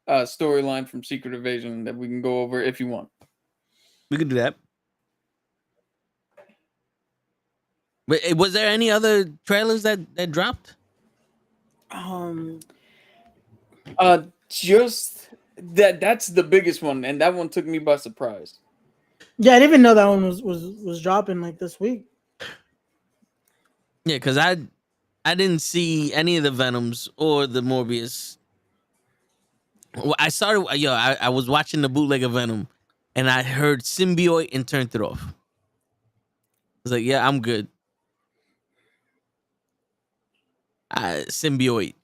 storyline from Secret Invasion that we can go over if you want. We can do that. But was there any other trailers that dropped? Just that's the biggest one, and that one took me by surprise. Yeah, I didn't even know that one was dropping like this week. Yeah, because I didn't see any of the Venoms or the Morbius. Well, I was watching the bootleg of Venom, and I heard symbiote and turned it off. I was like, yeah, I'm good. Symbiote.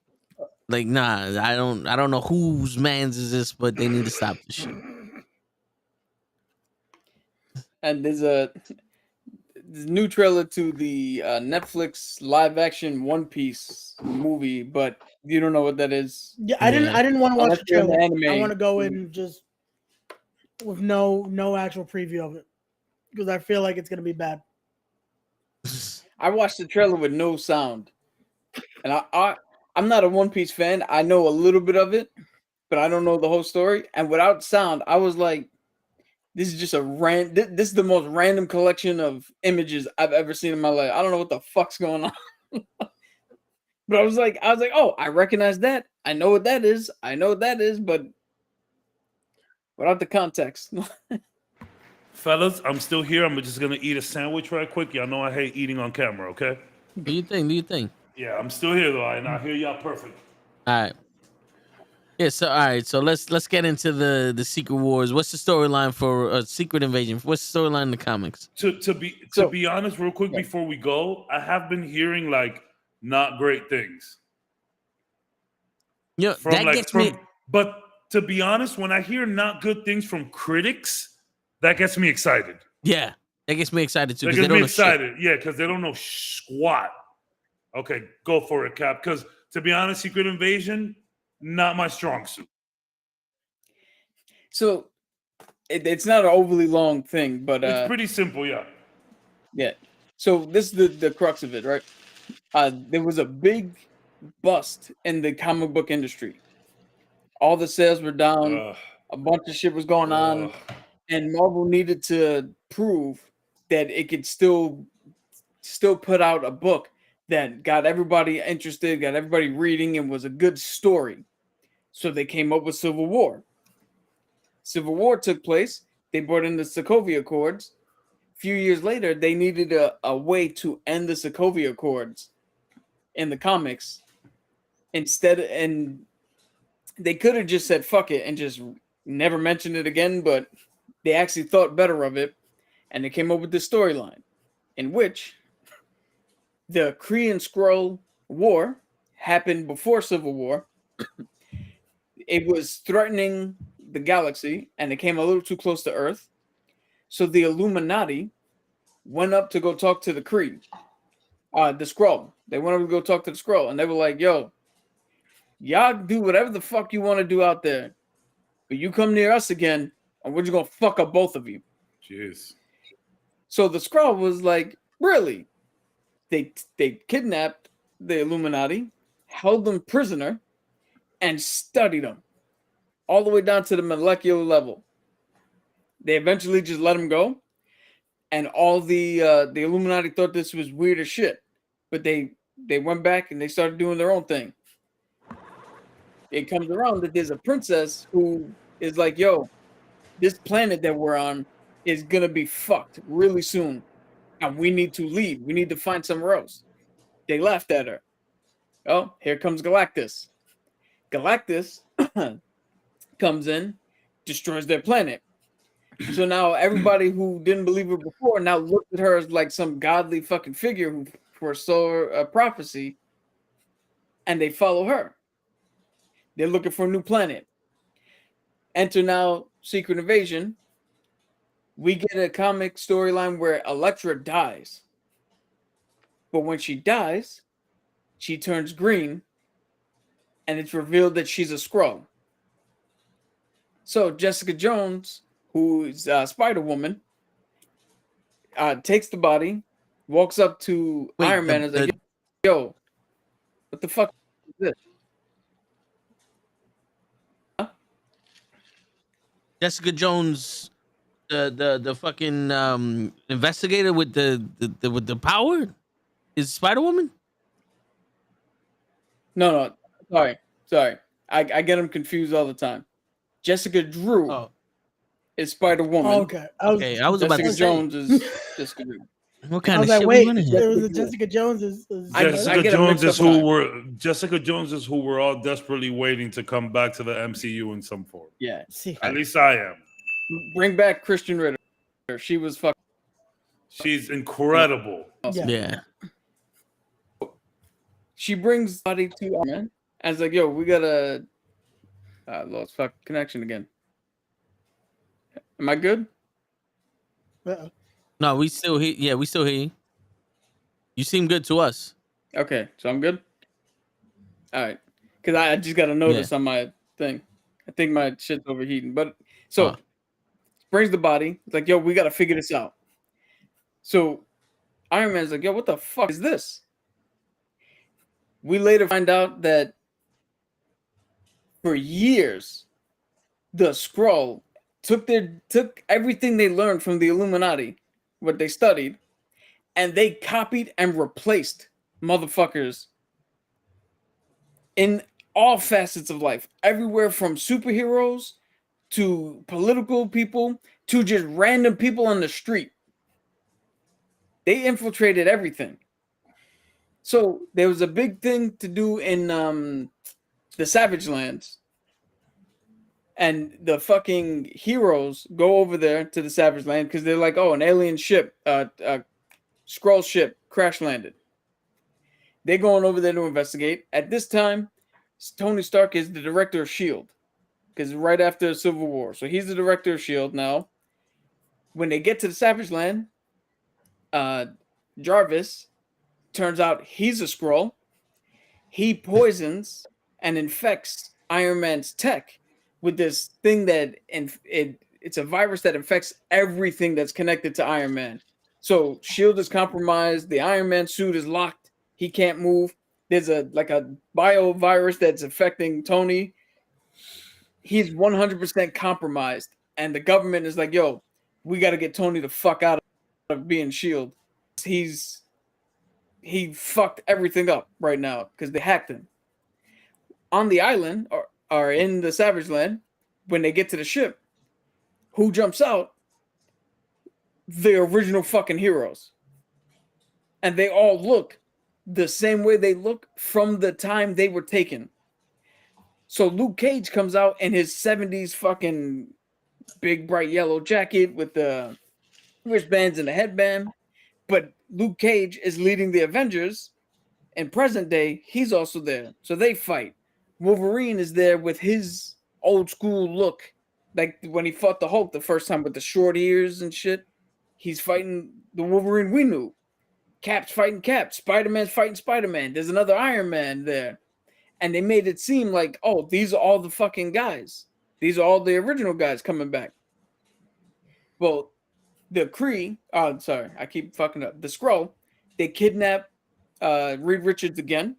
Like, nah, I don't know whose man's is this, but they need to stop this shit. And there's a new trailer to the Netflix live action One Piece movie, but you don't know what that is. Yeah, I didn't want to watch the trailer. Anime. I want to go in just with no actual preview of it because I feel like it's gonna be bad. I watched the trailer with no sound, and I'm not a One Piece fan. I know a little bit of it, but I don't know the whole story. And without sound, I was like, "This is just this is the most random collection of images I've ever seen in my life. I don't know what the fuck's going on." But I was like, "Oh, I recognize that. I know what that is. But without the context." Fellas, I'm still here. I'm just gonna eat a sandwich right quick. Y'all know I hate eating on camera. Okay. Do you think? Yeah, I'm still here though, and I hear y'all perfect. All right. Yeah, so all right, so let's get into the Secret Wars. What's the storyline for Secret Invasion? What's the storyline in the comics? To be honest, real quick before we go, I have been hearing like not great things. Yeah, But to be honest, when I hear not good things from critics, that gets me excited. Yeah, that gets me excited too. That gets me excited. Yeah, because they don't know squat. Okay, go for it, Cap. Because to be honest, Secret Invasion, not my strong suit. So it's not an overly long thing, but it's pretty simple, yeah. Yeah. So this is the crux of it, right? There was a big bust in the comic book industry. All the sales were down. A bunch of shit was going on, and Marvel needed to prove that it could still put out a book that got everybody interested, got everybody reading, and was a good story. So they came up with Civil War. Civil War took place. They brought in the Sokovia Accords. A few years later, they needed a way to end the Sokovia Accords in the comics. And they could have just said fuck it and just never mentioned it again, but they actually thought better of it, and they came up with this storyline in which the Kree and Skrull War happened before Civil War. It was threatening the galaxy, and it came a little too close to Earth. So the Illuminati went up to go talk to the Kree, the Skrull. They went up to go talk to the Skrull, and they were like, yo, y'all do whatever the fuck you want to do out there, but you come near us again, and we're just going to fuck up both of you. Jeez. So the Skrull was like, really? They kidnapped the Illuminati, held them prisoner, and studied them all the way down to the molecular level. They eventually just let them go, and all the Illuminati thought this was weird as shit, but they went back and they started doing their own thing. It comes around that there's a princess who is like, yo, this planet that we're on is gonna be fucked really soon, and we need to leave. We need to find somewhere else. They laughed at her. Oh, here comes Galactus. Galactus comes in, destroys their planet. So now everybody who didn't believe her before now looked at her as like some godly fucking figure who foresaw a prophecy, and they follow her. They're looking for a new planet. Enter now Secret Invasion. We get a comic storyline where Elektra dies. But when she dies, she turns green, and it's revealed that she's a Skrull. So Jessica Jones, who's Spider-Woman, takes the body, walks up to Iron Man and is like, yo, what the fuck is this? Jessica Jones, the fucking investigator with the power, is Spider-Woman? No, sorry. I get them confused all the time. Jessica Drew is Spider-Woman. Okay. I was about to Jessica say. Jones is Jessica Drew. What I kind was of like, shit wait, we running there here? was a Jessica Jones. I Jessica get 'em Jones mixed is up a lot. Jessica Jones is who we're all desperately waiting to come back to the MCU in some form. Yeah. At least I am. Bring back Christian Ritter. She was fucking. She's incredible. Yeah. She brings body to Iron Man. And it's like, yo, we gotta lost fuck connection again. Am I good? Uh-oh. No, we still hear. Yeah, we still hear you. You seem good to us. Okay, so I'm good. All right, because I just got a notice on my thing. I think my shit's overheating. But so brings the body. It's like, yo, we gotta figure this out. So Iron Man's like, yo, what the fuck is this? We later find out that for years, the Skrull took everything they learned from the Illuminati, what they studied, and they copied and replaced motherfuckers in all facets of life, everywhere from superheroes to political people to just random people on the street. They infiltrated everything. So there was a big thing to do in the Savage Lands. And the fucking heroes go over there to the Savage Land because they're like, oh, an alien ship, Skrull ship crash landed. They're going over there to investigate. At this time, Tony Stark is the director of S.H.I.E.L.D. because right after Civil War. So he's the director of S.H.I.E.L.D. now. When they get to the Savage Land, Jarvis turns out he's a Skrull. He poisons and infects Iron Man's tech with this thing that it's a virus that infects everything that's connected to Iron Man. So S.H.I.E.L.D. is compromised. The Iron Man suit is locked. He can't move. There's a bio virus that's affecting Tony. He's 100% compromised. and the government is like, "Yo, we got to get Tony the fuck out of being Shield. He fucked everything up right now because they hacked him." On the island or in the Savage Land, when they get to the ship, who jumps out? The original fucking heroes. And they all look the same way they look from the time they were taken. So Luke Cage comes out in his 70s fucking big bright yellow jacket with the wristbands and the headband. But Luke Cage is leading the Avengers. In present day, he's also there. So they fight. Wolverine is there with his old school look. Like when he fought the Hulk the first time with the short ears and shit. He's fighting the Wolverine we knew. Cap's fighting Cap. Spider-Man's fighting Spider-Man. There's another Iron Man there. And they made it seem like, oh, these are all the fucking guys. These are all the original guys coming back. Well, the Kree, sorry, I keep fucking up. The Skrull, they kidnap Reed Richards again.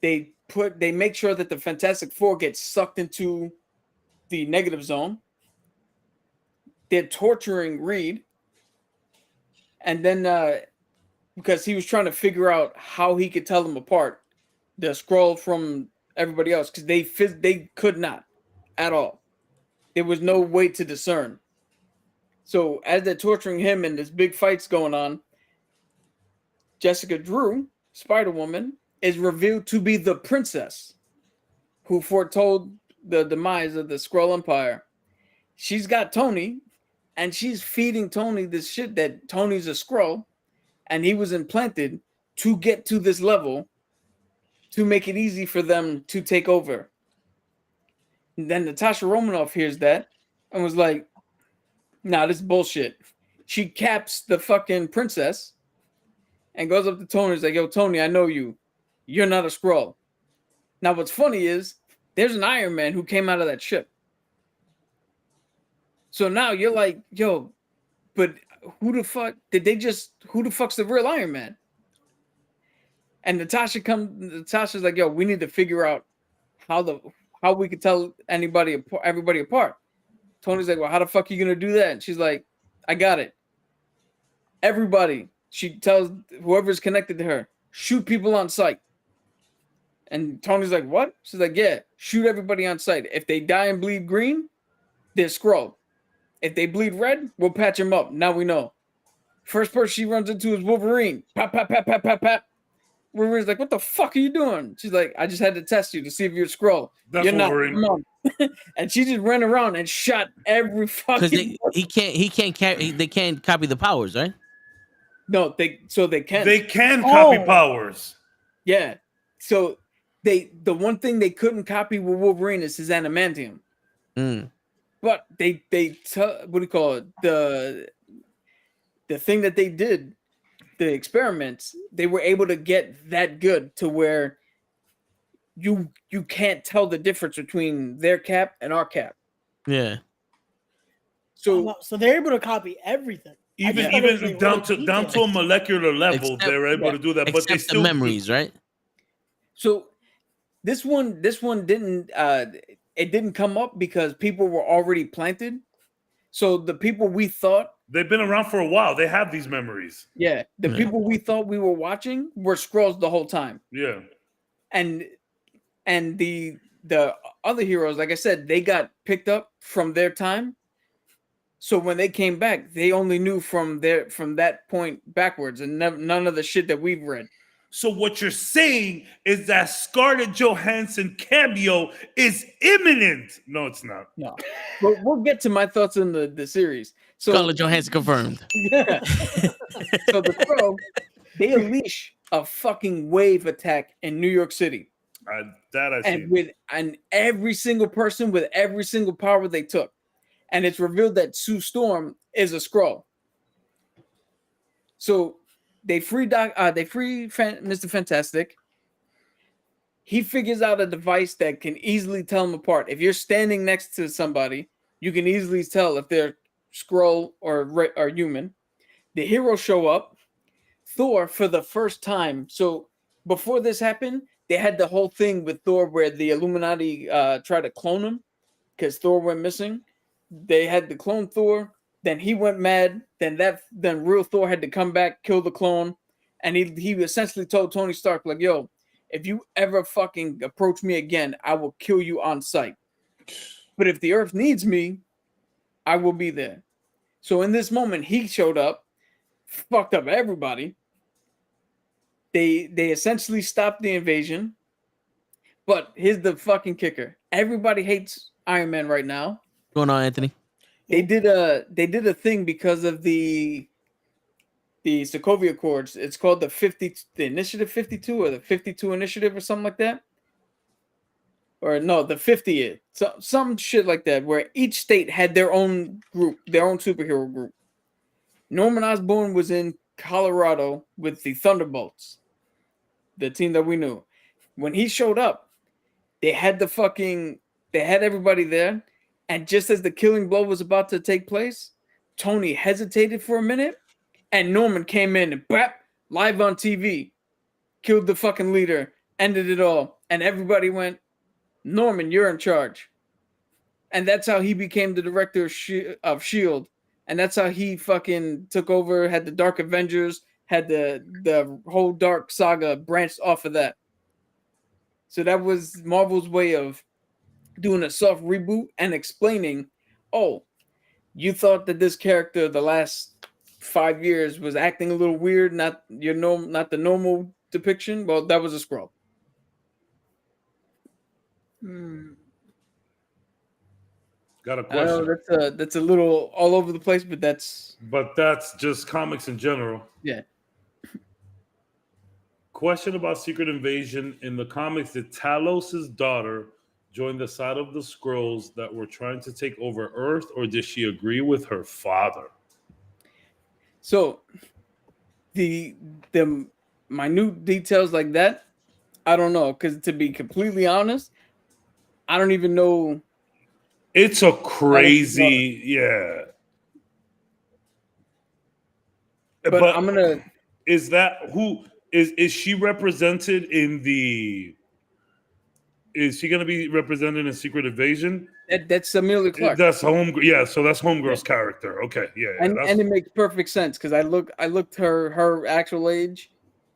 They make sure that the Fantastic Four gets sucked into the negative zone. They're torturing Reed. And then because he was trying to figure out how he could tell them apart, the Skrull from everybody else, because they could not at all. There was no way to discern. So as they're torturing him and this big fight's going on, Jessica Drew, Spider-Woman, is revealed to be the princess who foretold the demise of the Skrull Empire. She's got Tony, and she's feeding Tony this shit that Tony's a Skrull, and he was implanted to get to this level to make it easy for them to take over. And then Natasha Romanoff hears that and was like, nah, this is bullshit. She caps the fucking princess and goes up to Tony and is like, yo, Tony, I know you. You're not a Skrull. Now, what's funny is there's an Iron Man who came out of that ship. So now you're like, yo, but who the fuck's the real Iron Man? And Natasha's like, yo, we need to figure out how we could tell everybody apart. Tony's like, well, how the fuck are you gonna do that? And she's like, I got it. Everybody, she tells whoever's connected to her, shoot people on sight. And Tony's like, what? She's like, yeah, shoot everybody on sight. If they die and bleed green, they're Skrull. If they bleed red, we'll patch them up. Now we know. First person she runs into is Wolverine. Pop, pop, pop, pop, pop, pop. Wolverine's like, what the fuck are you doing? She's like, I just had to test you to see if you're a Skrull. That's you're Wolverine. Not. And she just ran around and shot every fucking. Because they can't copy the powers, right? No, they can. They can copy powers. Yeah. So the one thing they couldn't copy with Wolverine is his adamantium. But they what do you call it? The thing that they did, the experiments, they were able to get that good to where you can't tell the difference between their cap and our cap. Yeah. So they're able to copy everything. Even down to a molecular level, they're able to do that. But they still the memories, right? So this one didn't it didn't come up because people were already planted. So the people we thought they've been around for a while. They have these memories. Yeah, the people we thought we were watching were Skrulls the whole time. Yeah, and the other heroes, like I said, they got picked up from their time. So when they came back, they only knew from that point backwards, and none of the shit that we've read. So what you're saying is that Scarlett Johansson cameo is imminent. No, it's not. No, but we'll get to my thoughts on the series. So Scarlett Johansson confirmed. Yeah. So the Crow, they unleash a fucking wave attack in New York City. And every single person with every single power they took, and it's revealed that Sue Storm is a Skrull. So they free Mr. Fantastic. He figures out a device that can easily tell them apart. If you're standing next to somebody, you can easily tell if they're Skrull or human. The heroes show up. Thor, for the first time. So before this happened, they had the whole thing with Thor where the Illuminati tried to clone him because Thor went missing. they had the clone Thor. Then he went mad. Then real Thor had to come back, kill the clone, and he essentially told Tony Stark like, "Yo, if you ever fucking approach me again, I will kill you on sight. But if the Earth needs me, I will be there." So in this moment, he showed up, fucked up everybody. They essentially stopped the invasion. But here's the fucking kicker: everybody hates Iron Man right now. What's going on, Anthony? They did a thing because of the Sokovia Accords. It's called the Initiative 52 or the 52 Initiative or something like that. Or no, the 50th. Some shit like that, where each state had their own group, their own superhero group. Norman Osborn was in Colorado with the Thunderbolts, the team that we knew. When he showed up, they had everybody there, and just as the killing blow was about to take place, Tony hesitated for a minute, and Norman came in and bap, live on TV, killed the fucking leader, ended it all, and everybody went, "Norman, you're in charge." And that's how he became the director of S.H.I.E.L.D. And that's how he fucking took over, had the Dark Avengers, had the whole Dark Saga branched off of that. So that was Marvel's way of doing a soft reboot and explaining, oh, you thought that this character the last 5 years was acting a little weird, not the normal depiction. Well, that was a Skrull. Got a I know question. that's a little all over the place, but that's just comics in general. yeah. Question about Secret Invasion. In the comics, did Talos' daughter join the side of the Skrulls that were trying to take over Earth, or did she agree with her father? So the minute details like that, I don't know, because to be completely honest, I don't even know. It's a crazy, yeah. But I'm gonna. Is that who is she represented in the? Is she going to be represented in Secret Invasion? That's Amelia Clark. That's yeah. So that's Homegirl's character. Okay, yeah. And it makes perfect sense because I looked her actual age,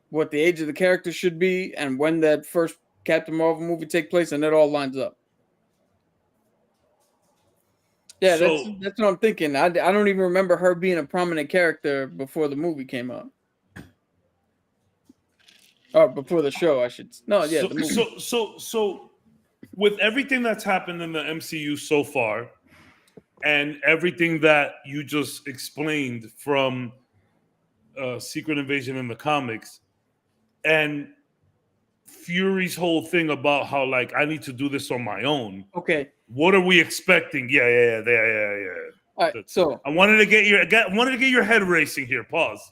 what the age of the character should be, and when that first Captain Marvel movie take place, and it all lines up. Yeah, So, that's what I'm thinking. I don't even remember her being a prominent character before the movie came out. Or before the show, I should. No, yeah. The movie. So with everything that's happened in the MCU so far, and everything that you just explained from Secret Invasion in the comics, and Fury's whole thing about how like I need to do this on my own. Okay. What are we expecting? Yeah. All right. So I wanted to get your head racing here. Pause.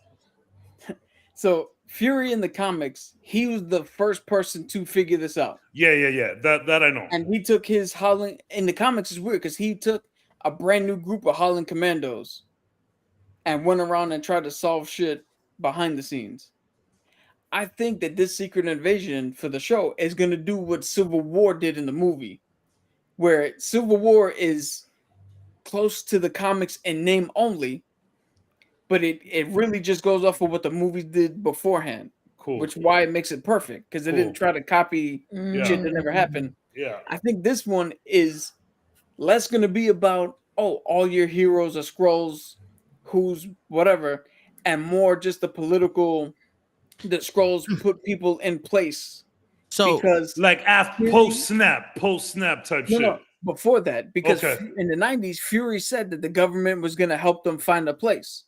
So Fury in the comics, he was the first person to figure this out. Yeah. That I know. And he took his Holland in the comics is weird because he took a brand new group of Holland commandos and went around and tried to solve shit behind the scenes. I think that this Secret Invasion for the show is going to do what Civil War did in the movie, where Civil War is close to the comics in name only, but it really just goes off of what the movies did beforehand. Cool. Which why it makes it perfect because it didn't try to copy shit that never happened. Yeah. I think this one is less going to be about all your heroes are Skrulls, who's whatever, and more just the political. The Skrulls put people in place. So because like after post snap type shit. No, before that, because in the 90s, Fury said that the government was going to help them find a place,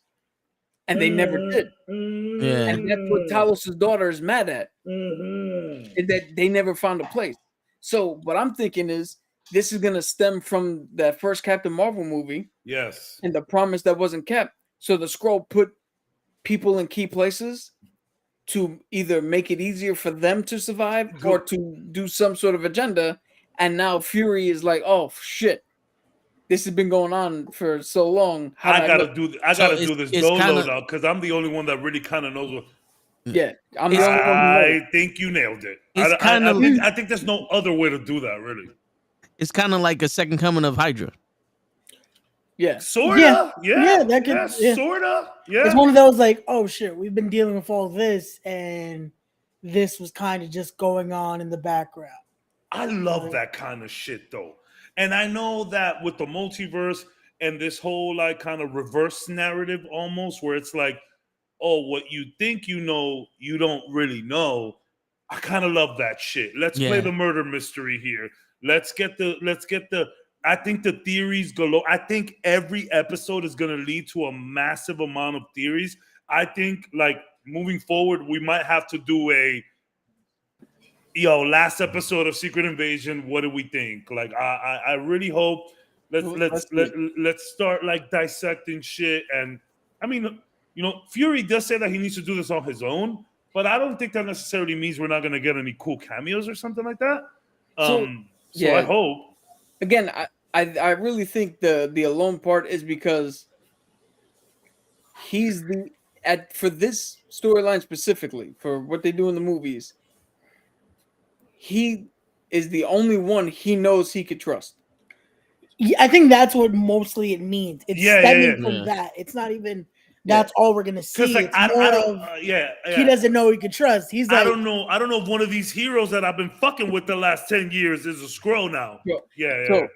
and they never did. Yeah. And that's what Talos' daughter is mad at, is that they never found a place. So what I'm thinking is this is going to stem from that first Captain Marvel movie. Yes. And the promise that wasn't kept. So the Skrull put people in key places to either make it easier for them to survive or to do some sort of agenda. And now Fury is like, oh shit, this has been going on for so long. I gotta do this dolo now because I'm the only one that really kind of knows what. Yeah, I think you nailed it. I think there's no other way to do that. Really, it's kind of like a second coming of Hydra. Yeah. Sorta. Yeah. that could. Yeah. Sorta. It's Yeah. one of those like, oh shit, we've been dealing with all this, and this was kind of just going on in the background. I love that kind of shit though. And I know that with the multiverse and this whole like kind of reverse narrative almost where it's like, oh, what you think you know, you don't really know. I kind of love that shit. Let's play the murder mystery here. Let's get the I think the theories galore. I think every episode is going to lead to a massive amount of theories. I think like moving forward, we might have to do a last episode of Secret Invasion. What do we think? Like, I really hope let's start like dissecting shit. And I mean, Fury does say that he needs to do this on his own, but I don't think that necessarily means we're not going to get any cool cameos or something like that. So I hope. Again, I really think the alone part is because he's for this storyline specifically, for what they do in the movies, he is the only one he knows he could trust. Yeah, I think that's what mostly it means. It's stemming from that. It's not even that's all we're gonna see. Like, it's he doesn't know he can trust. He's like, I don't know if one of these heroes that I've been fucking with the last 10 years is a Skrull now. So,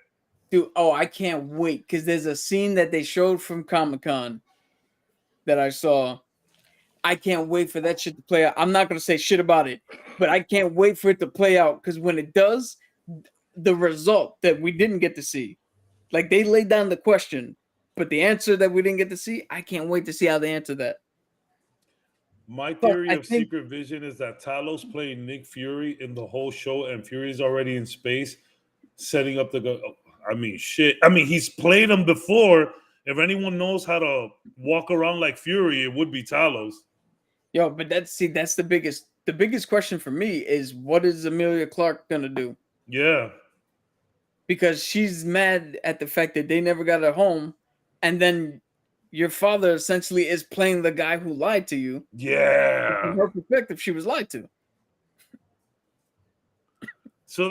dude, I can't wait because there's a scene that they showed from Comic-Con that I saw. I can't wait for that shit to play out. I'm not gonna say shit about it, but I can't wait for it to play out because when it does, the result that we didn't get to see, like they laid down the question, but the answer that we didn't get to see, I can't wait to see how they answer that. My theory of Secret Vision is that Talos playing Nick Fury in the whole show, and Fury's already in space, setting up he's played him before. If anyone knows how to walk around like Fury, it would be Talos. Yo, but that's the biggest question for me is what is Emilia Clarke gonna do? Yeah. Because she's mad at the fact that they never got her home, and then your father essentially is playing the guy who lied to you. Yeah. From her perspective, she was lied to. So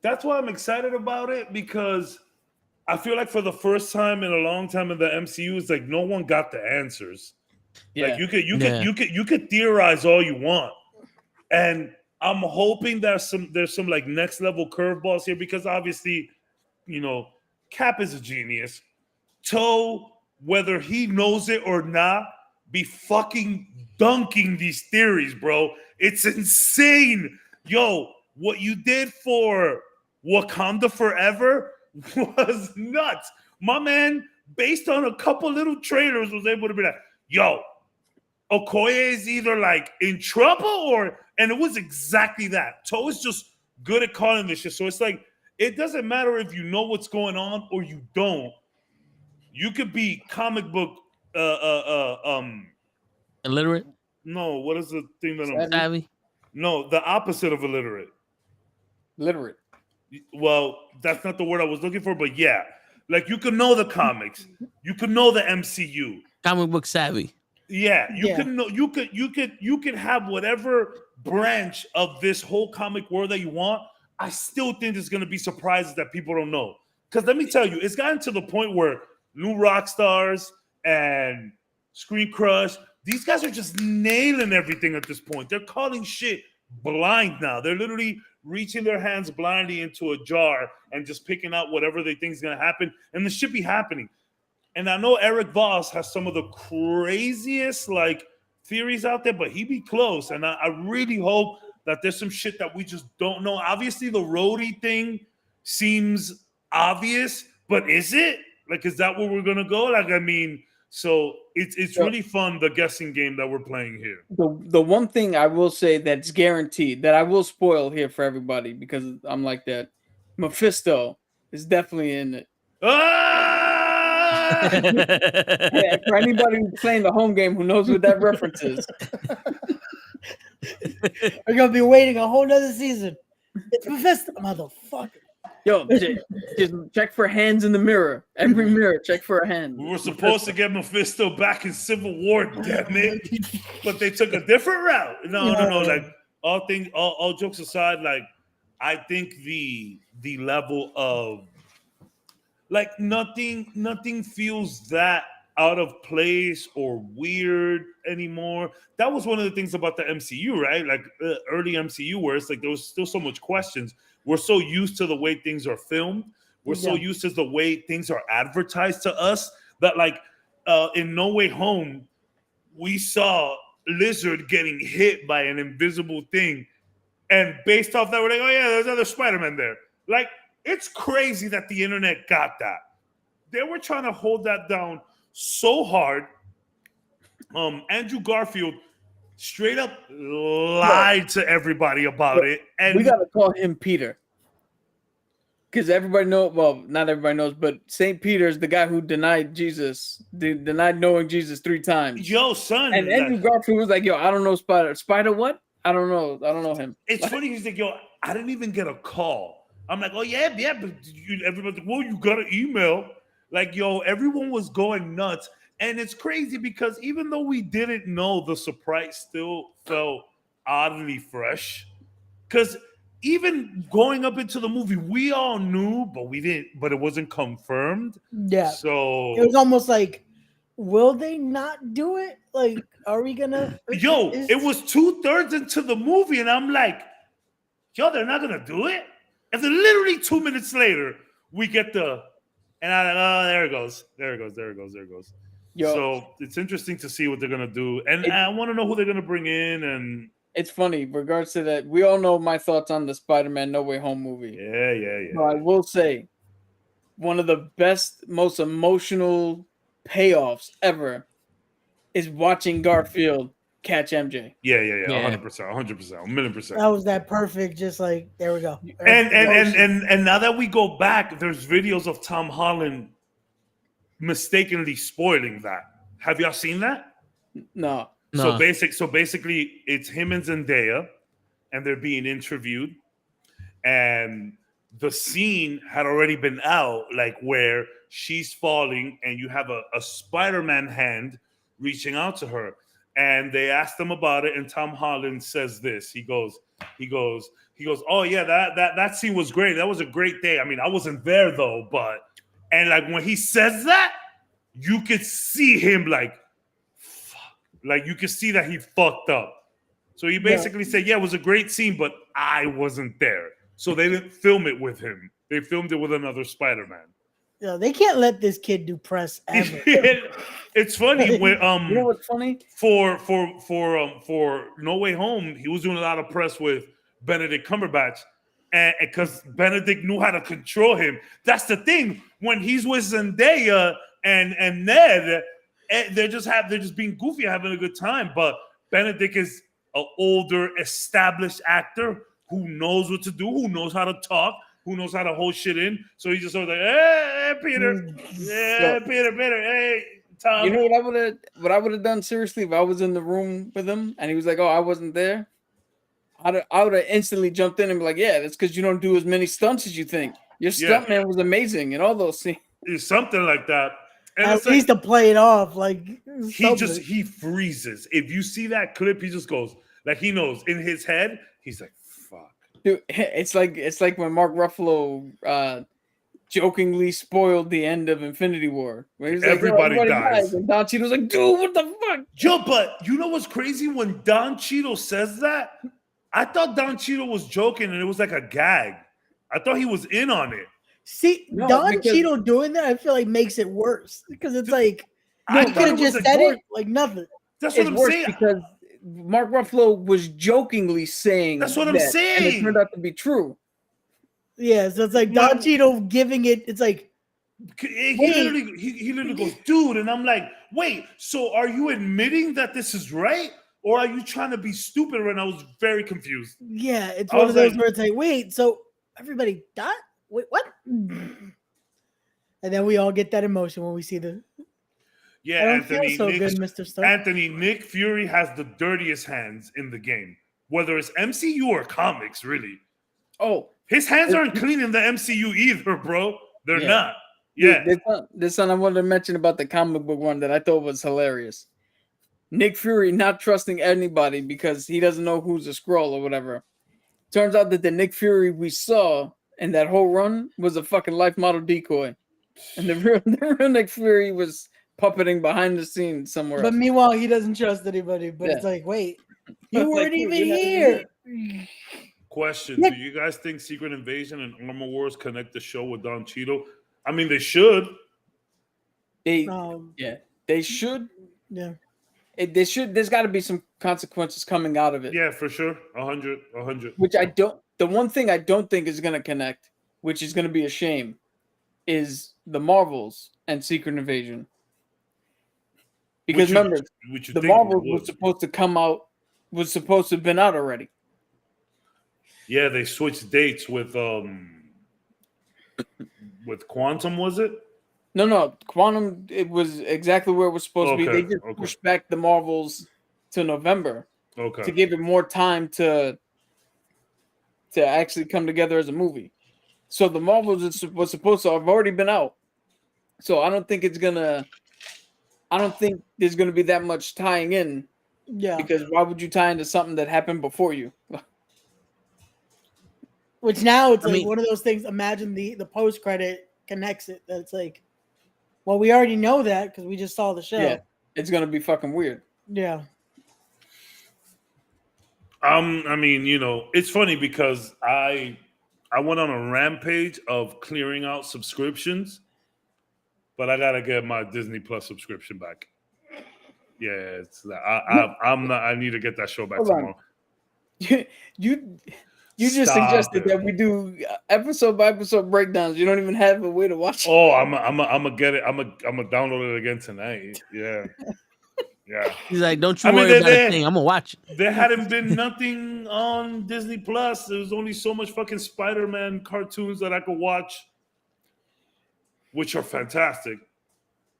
that's why I'm excited about it, because I feel like for the first time in a long time in the MCU, it's like no one got the answers. Yeah. Like you could theorize all you want, and I'm hoping there's some like next level curveballs here, because obviously, Cap is a genius. Toe, whether he knows it or not, be fucking dunking these theories, bro. It's insane. Yo, what you did for Wakanda Forever was nuts. My man, based on a couple little trailers, was able to be like, yo, Okoye is either like in trouble and it was exactly that. Toe is just good at calling this shit. So it's like, it doesn't matter if you know what's going on or you don't. You could be comic book illiterate. No, what is the thing that I'm savvy? No, the opposite of illiterate. Literate. Well, that's not the word I was looking for, but yeah. Like you can know the comics. You can know the MCU. Comic book savvy. Yeah, can know you could have whatever branch of this whole comic world that you want. I still think there's gonna be surprises that people don't know. Because let me tell you, it's gotten to the point where New Rockstars and Screen Crush, these guys are just nailing everything at this point. They're calling shit blind now. They're literally reaching their hands blindly into a jar and just picking out whatever they think is gonna happen, and the shit be happening. And I know Eric Voss has some of the craziest like theories out there, but he be close. And I really hope that there's some shit that we just don't know. Obviously, the Rhodey thing seems obvious, but is it? Like, is that where we're gonna go? Like, I mean, so it's really fun, the guessing game that we're playing here. The one thing I will say that's guaranteed, that I will spoil here for everybody because I'm like that, Mephisto is definitely in it. Yeah, for anybody who's playing the home game who knows what that reference is. We're gonna be waiting a whole nother season. It's Mephisto, motherfucker. Yo, just check for hands in the mirror. Every mirror, check for a hand. We were supposed to get Mephisto back in Civil War, damn it, but they took a different route. No. Like all jokes aside, like I think the level of Like nothing feels that out of place or weird anymore. That was one of the things about the MCU, right? Like early MCU, where it's like there was still so much questions. We're so used to the way things are filmed. We're so Yeah. used to the way things are advertised to us that, like, in No Way Home, we saw Lizard getting hit by an invisible thing, and based off that, we're like, oh yeah, there's other Spider-Man there. Like, it's crazy that the internet got that. They were trying to hold that down so hard. Andrew Garfield straight up lied to everybody about it, and We gotta call him Peter. Because everybody knows, well, not everybody knows, but St. Peter's the guy who denied Jesus, denied knowing Jesus 3 times. yo, son, And Andrew Garfield was like, yo, I don't know Spider what? I don't know him. it's funny. He's like, yo, I didn't even get a call. I'm like, oh yeah, but everybody's like, well, you got an email. Like, yo, everyone was going nuts. And it's crazy because even though we didn't know, the surprise still felt oddly fresh. Because even going up into the movie, we all knew, but we didn't, but it wasn't confirmed. Yeah. So It was almost like, will they not do it? Like, are we gonna? yo, it was 2/3 into the movie, and I'm like, yo, they're not gonna do it. And then literally 2 minutes later, we get the, and I'm like, oh, there it goes. Yo, So it's interesting to see what they're gonna do, and I want to know who they're gonna bring in. And it's funny, regards to that, we all know my thoughts on the Spider-Man No Way Home movie. yeah. So I will say, one of the best, most emotional payoffs ever is watching Garfield catch MJ. Yeah, 100%, 1,000,000%. That was that perfect. Just like, there we go. And now that we go back, there's videos of Tom Holland mistakenly spoiling that. Have y'all seen that? No. No. So basically, it's him and Zendaya, and they're being interviewed, and the scene had already been out, like where she's falling, and you have a Spider-Man hand reaching out to her, and they asked him about it, and Tom Holland says this. He goes, oh yeah, that scene was great. That was a great day. I mean, I wasn't there though, but. And like when he says that, you could see him like, fuck. Like you could see that he fucked up. So he basically said, yeah, it was a great scene, but I wasn't there. So they didn't film it with him. They filmed it with another Spider-Man. Yeah, they can't let this kid do press ever. It's funny when You know what's funny? for No Way Home, he was doing a lot of press with Benedict Cumberbatch. And because Benedict knew how to control him. That's the thing. When he's with Zendaya and Ned, they're just being goofy, having a good time. But Benedict is an older, established actor who knows what to do, who knows how to talk, who knows how to hold shit in. So he just sort of like, hey, Peter, yeah, Peter, hey, Tom. You know what I would have done seriously if I was in the room with him and he was like, oh, I wasn't there. I would have instantly jumped in and be like, yeah, that's because you don't do as many stunts as you think. Your stuntman was amazing in all those scenes. It's something like that. And At least to play it off, like he freezes. If you see that clip, he just goes like he knows in his head. He's like, "Fuck." Dude, it's like when Mark Ruffalo jokingly spoiled the end of Infinity War. Where he's everybody like, dies. And Don Cheadle's like, dude, what the fuck? Yo, but you know what's crazy? When Don Cheadle says that, I thought Don Cheadle was joking and it was like a gag. I thought he was in on it. See, Don Cheadle doing that, I feel like makes it worse because it's like I he could have just said it like nothing. That's what I'm saying. Because Mark Ruffalo was jokingly saying that's what I'm saying. And it turned out to be true. Yeah, so it's like Don Cheadle giving it. It's like he literally goes, dude, and I'm like, wait. So are you admitting that this is right, or are you trying to be stupid? And I was very confused. Yeah, it's one of those where it's like, wait, so everybody died? Wait, what? And then we all get that emotion when we see the. Yeah, I don't Anthony, feel so good, Mr. Stark. Anthony, Nick Fury has the dirtiest hands in the game, whether it's MCU or comics, really. Oh, his hands aren't clean in the MCU either, bro. They're not. Yeah. This one I wanted to mention about the comic book one that I thought was hilarious. Nick Fury not trusting anybody because he doesn't know who's a Skrull or whatever. Turns out that the Nick Fury we saw in that whole run was a fucking life model decoy. And the real Nick Fury was puppeting behind the scenes somewhere But else. meanwhile, he doesn't trust anybody. But it's Yeah. like, wait, you Like, weren't you're even not even here. Question: do you guys think Secret Invasion and Armor Wars connect the show with Don Cheadle? I mean, they should. They they should. Yeah. They should. There's got to be some consequences coming out of it. Yeah, for sure. 100. Which I don't. The one thing I don't think is going to connect, which is going to be a shame, is the Marvels and Secret Invasion. Because remember, the Marvels was supposed to come out, was supposed to have been out already. Yeah, they switched dates with Quantum, was it? No, Quantum. It was exactly where it was supposed to be. They just pushed back the Marvels to November. To give it more time to actually come together as a movie. So the Marvels was supposed to have already been out. So I don't think there's gonna be that much tying in. Yeah. Because why would you tie into something that happened before you? Which now it's one of those things. Imagine the post credit connects it. That's like, well, we already know that because we just saw the show. Yeah, it's gonna be fucking weird. Yeah. I mean, it's funny because I went on a rampage of clearing out subscriptions, but I gotta get my Disney Plus subscription back. Yeah, it's I'm not. I need to get that show back tomorrow. You just suggested that we do episode by episode breakdowns. You don't even have a way to watch it. Oh, I'm gonna get it. I'm gonna download it again tonight. Yeah. Yeah. He's like, don't you worry about a thing. I'm gonna watch it. There hadn't been nothing on Disney Plus. There was only so much fucking Spider-Man cartoons that I could watch, which are fantastic.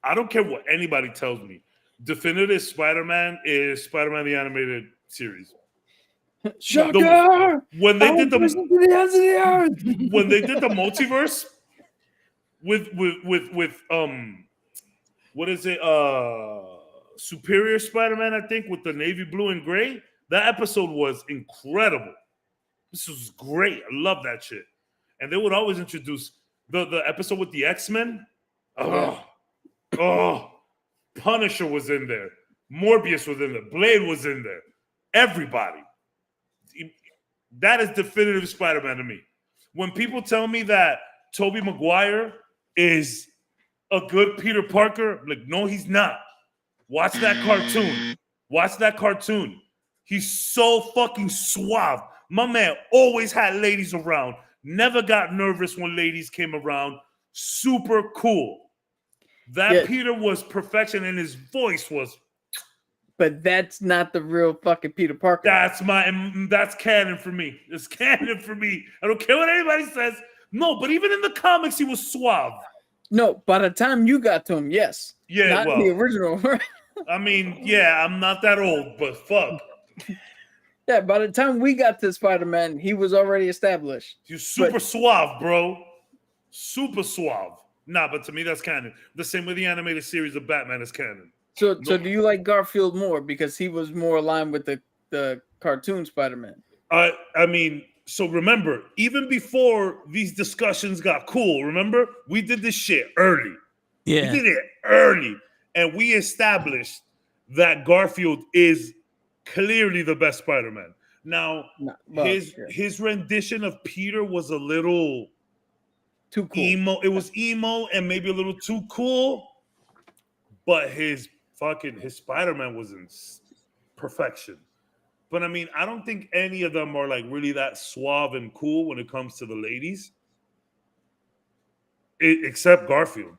I don't care what anybody tells me. Definitive Spider-Man is Spider-Man the Animated Series. Shocker! When they did to the ends of the earth. when they did the multiverse with what is it? Superior Spider-Man, I think, with the navy blue and gray. That episode was incredible. This was great. I love that shit. And they would always introduce the episode with the X-Men. Punisher was in there. Morbius was in there. Blade was in there. Everybody. That is definitive Spider-Man to me. When people tell me that Tobey Maguire is a good Peter Parker, I'm like, no, he's not. Watch that cartoon. Watch that cartoon. He's so fucking suave. My man always had ladies around. Never got nervous when ladies came around. Super cool. That Peter was perfection, and his voice was. But that's not the real fucking Peter Parker. That's canon for me. It's canon for me. I don't care what anybody says. No, but even in the comics, he was suave. No, by the time you got to him, yes. Yeah, not the original. I mean, yeah, I'm not that old, but fuck. Yeah, by the time we got to Spider-Man, he was already established. He was super suave, bro. Super suave. Nah, but to me, that's canon. The same with the animated series of Batman is canon. So do you like Garfield more because he was more aligned with the cartoon Spider-Man? I mean, so remember, even before these discussions got cool, remember? We did this shit early. Yeah. We did it early. And we established that Garfield is clearly the best Spider-Man. Now, his rendition of Peter was a little too cool. Emo. It was emo and maybe a little too cool. But his Spider-Man was in perfection. But I mean, I don't think any of them are like really that suave and cool when it comes to the ladies. Except Garfield.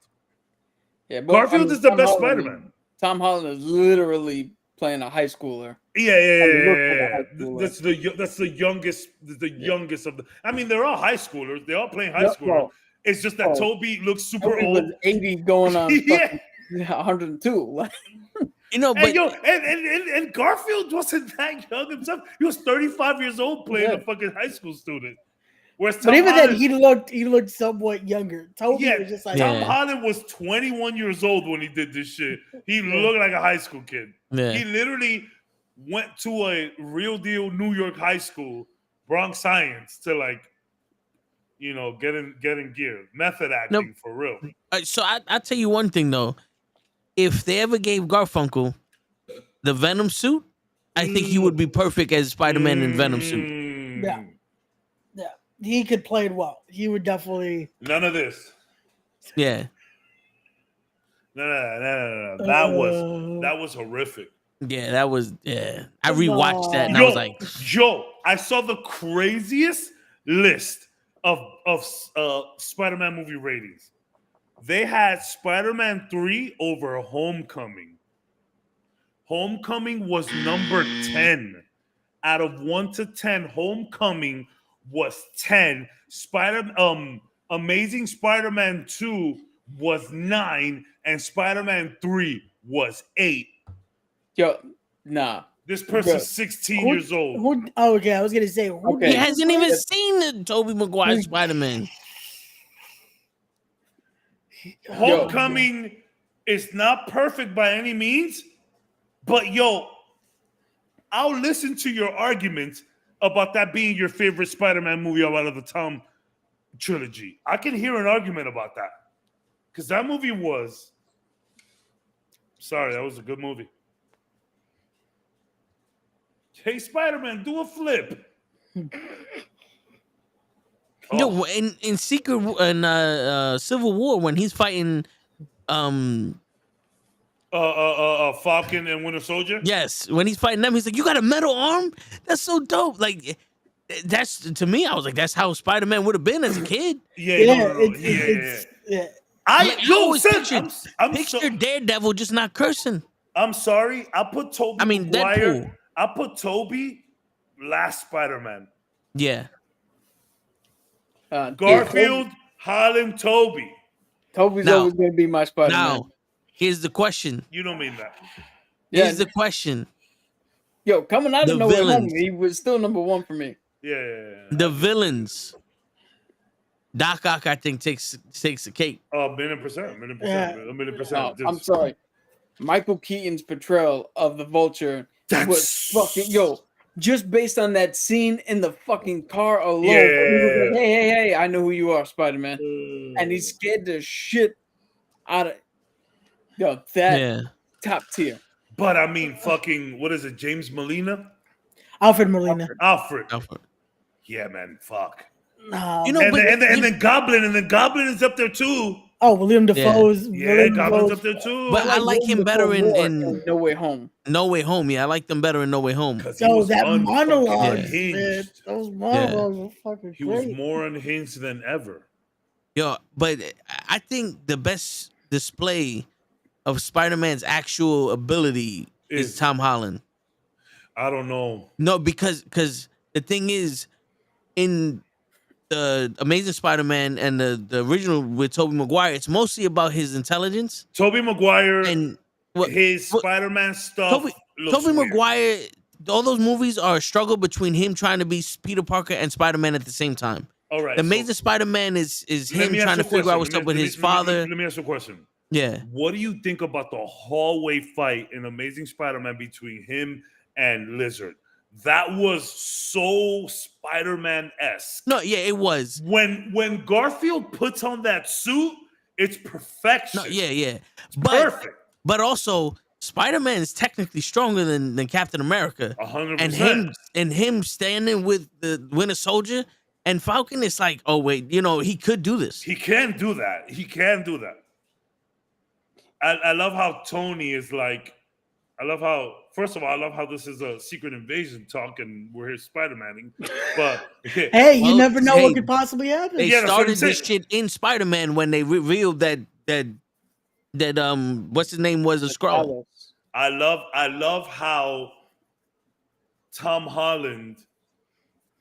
Yeah, Garfield is the best Spider-Man. Tom Holland is literally playing a high schooler. Yeah. That's the youngest. The youngest of the. I mean, they're all high schoolers. They're all playing high schooler. Well, it's just that Toby looks super old. Was 80 going on. 102. You know, but and Garfield wasn't that young himself. He was 35 years old playing a fucking high school student. Whereas Tom Holland, then he looked somewhat younger. Toby was just like Tom Holland was 21 years old when he did this shit. He looked like a high school kid. Yeah. He literally went to a real deal New York high school, Bronx Science, to like you know, getting gear, method No. acting for real. So I'll tell you one thing though. If they ever gave Garfunkel the Venom suit, I think he would be perfect as Spider-Man in Venom suit. Mm. Yeah. Yeah, he could play it well. He would definitely. None of this. Yeah. No. That was horrific. Yeah, that was I rewatched that and I Yo, was like, I saw the craziest list of Spider-Man movie ratings. They had Spider-Man 3 over Homecoming. Homecoming was number 10. Out of 1 to 10, Homecoming was 10. Amazing Spider-Man 2 was 9, and Spider-Man 3 was 8. Yo, nah. This person's 16 years old. Okay, I was gonna say he hasn't even seen the Tobey Maguire Spider-Man. Homecoming is not perfect by any means, but yo, I'll listen to your arguments about that being your favorite Spider-Man movie out of the Tom trilogy. I can hear an argument about that. Because that movie was... Sorry, that was a good movie. Hey, Spider-Man, do a flip. No, in Secret in Civil War when he's fighting Falcon and Winter Soldier? yes, when he's fighting them, he's like, "You got a metal arm? That's so dope!" Like, that's to me, I was like, "That's how Spider-Man would have been as a kid." Yeah. I always picture picture Daredevil just not cursing. I'm sorry. I put Tobey Maguire. Deadpool. I put Tobey last Spider-Man. Yeah. Garfield, Holland, Tobey. Toby's always going to be my Spider-Man. Now, here's the question. You don't mean that. Here's the question. Yo, coming out The of nowhere, villains. he was still number 1 for me. Yeah. The villains. Doc Ock, I think, takes the cake. Oh, million percent. I'm sorry. Michael Keaton's portrayal of the Vulture was fucking just based on that scene in the fucking car alone. Yeah. He was like, hey, I know who you are, Spider-Man. And he scared the shit out of top tier. But I mean, fucking, what is it? James Molina? Alfred Molina. Alfred. Yeah, man. Fuck. You know, and then Goblin is up there too. Oh, William Dafoe's. Yeah, Goblin's up there too. But I like him better in No Way Home. No Way Home. Yeah, I like them better in No Way Home. Yo, that monologue, unhinged. man. Those monologues were fucking He great. was more unhinged than ever. Yo, but I think the best display of Spider-Man's actual ability is Tom Holland. I don't know. No, because the thing is, in the Amazing Spider-Man and the original with Tobey Maguire, it's mostly about his intelligence. Tobey Maguire and his Spider-Man stuff. Tobey Maguire, all those movies are a struggle between him trying to be Peter Parker and Spider-Man at the same time. All right. The Amazing Spider-Man is him trying to figure out what's up with his father. Let me ask you a question. Yeah. What do you think about the hallway fight in Amazing Spider-Man between him and Lizard? That was so Spider-Man-esque. No, yeah, it was. When Garfield puts on that suit, it's perfection. No, yeah. Perfect. But also, Spider-Man is technically stronger than Captain America. 100%. And him standing with the Winter Soldier and Falcon, it's like, oh wait, he could do this. He can do that. I love how Tony is like. First of all, I love how this is a Secret Invasion talk and we're here Spider-Maning. But hey, you never know what could possibly happen. They started this shit in Spider-Man when they revealed that what's his name was a Skrull. I love how Tom Holland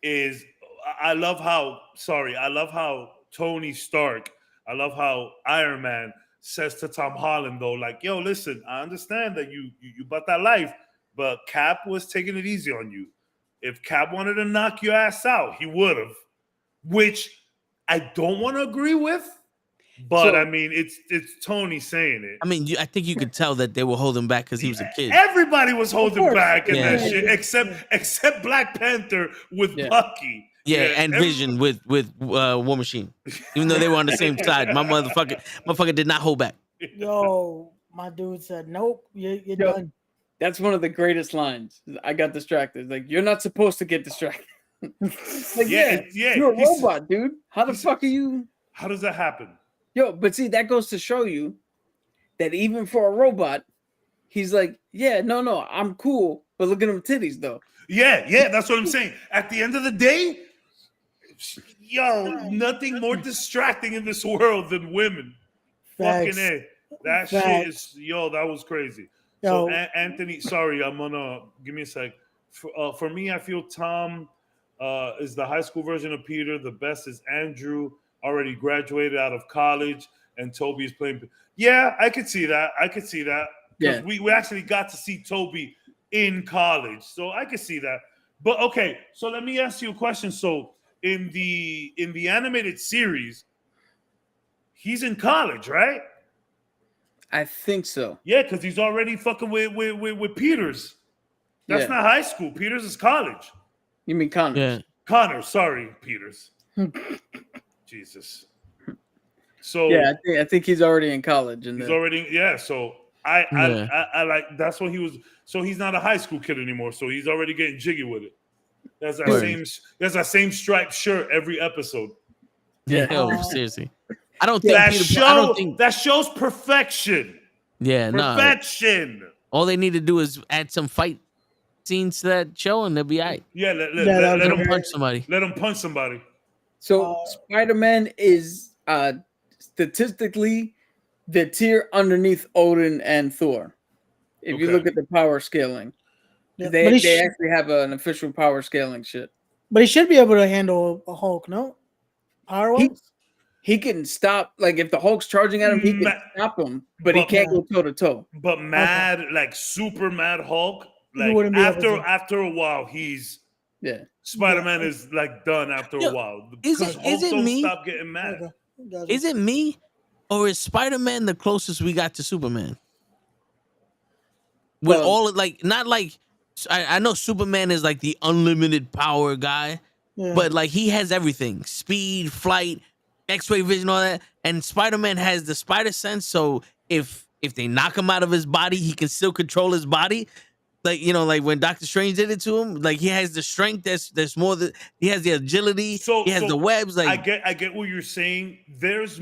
is. I love how Tony Stark. I love how Iron Man says to Tom Holland, though, like, yo, listen, I understand that you bought that life, but Cap was taking it easy on you. If Cap wanted to knock your ass out, he would have, which I don't want to agree with, but I mean, it's Tony saying it. I mean, I think you could tell that they were holding back because he was a kid. Everybody was holding back in that shit, except Black Panther with Bucky. Yeah, Yeah, and every- Vision with War Machine. Even though they were on the same side, my motherfucker did not hold back. Yo, my dude said, "Nope, you're Yo. done." That's one of the greatest lines. I got distracted. Like, you're not supposed to get distracted. Like, Yeah, yeah. you're a he said- robot, dude. How the he fuck are said- you? How does that happen? Yo, but see, that goes to show you that even for a robot, he's like, yeah, no, I'm cool, but look at them titties, though. Yeah, that's what I'm saying. At the end of the day, yo, nothing more distracting in this world than women. Facts. Fucking A. That shit Facts. is, yo, that was crazy. Yo. So, Anthony, sorry, I'm gonna, give me a sec. For me, I feel Tom is the high school version of Peter. The best is Andrew, already graduated out of college, and Toby is playing. Yeah, I could see that. Because Yeah. we actually got to see Toby in college. So I could see that. But okay, so let me ask you a question. So in the animated series, he's in college, right? I think so. Yeah, because he's already fucking with Peters. That's Yeah. not high school. Peters is college. You mean Connor? Yeah. Connor, sorry, Peters. Jesus. So Yeah, I think he's already in college. And he's already So I like, that's what he was. So he's not a high school kid anymore. So he's already getting jiggy with it. That's that Word. same striped shirt every episode. Yeah. Yo, seriously. I don't think That Peter, I don't show think. that shows perfection. Yeah, no. Perfection. All they need to do is add some fight scenes to that show, and they'll be all right. Yeah, that let Let was him him punch somebody. let him punch somebody. So Spider-Man is statistically the tier underneath Odin and Thor. If you Okay. look at the power scaling, Yeah, they but he actually have an official power scaling shit. but he should be able to handle a Hulk, no? Power wise? He can stop, like if the Hulk's charging at him, he can stop him, but he But- can't go toe to toe. But mad, like super mad Hulk, He like wouldn't be able to. after a while, he's Yeah, Spider-Man is like done after Yo, a while. is Because it- Hulk is it don't me? stop getting mad. Okay. Gotcha. Is it me, or is Spider-Man the closest we got to Superman? With Well- all of, like, not like, I know Superman is like the unlimited power guy, Yeah. but like he has everything: speed, flight, X-ray vision, all that. And Spider-Man has the spider sense, so if they knock him out of his body, he can still control his body. Like, you know, like when Doctor Strange did it to him, like he has the strength. There's more. He has the agility. He has the webs. Like, I get what you're saying. There's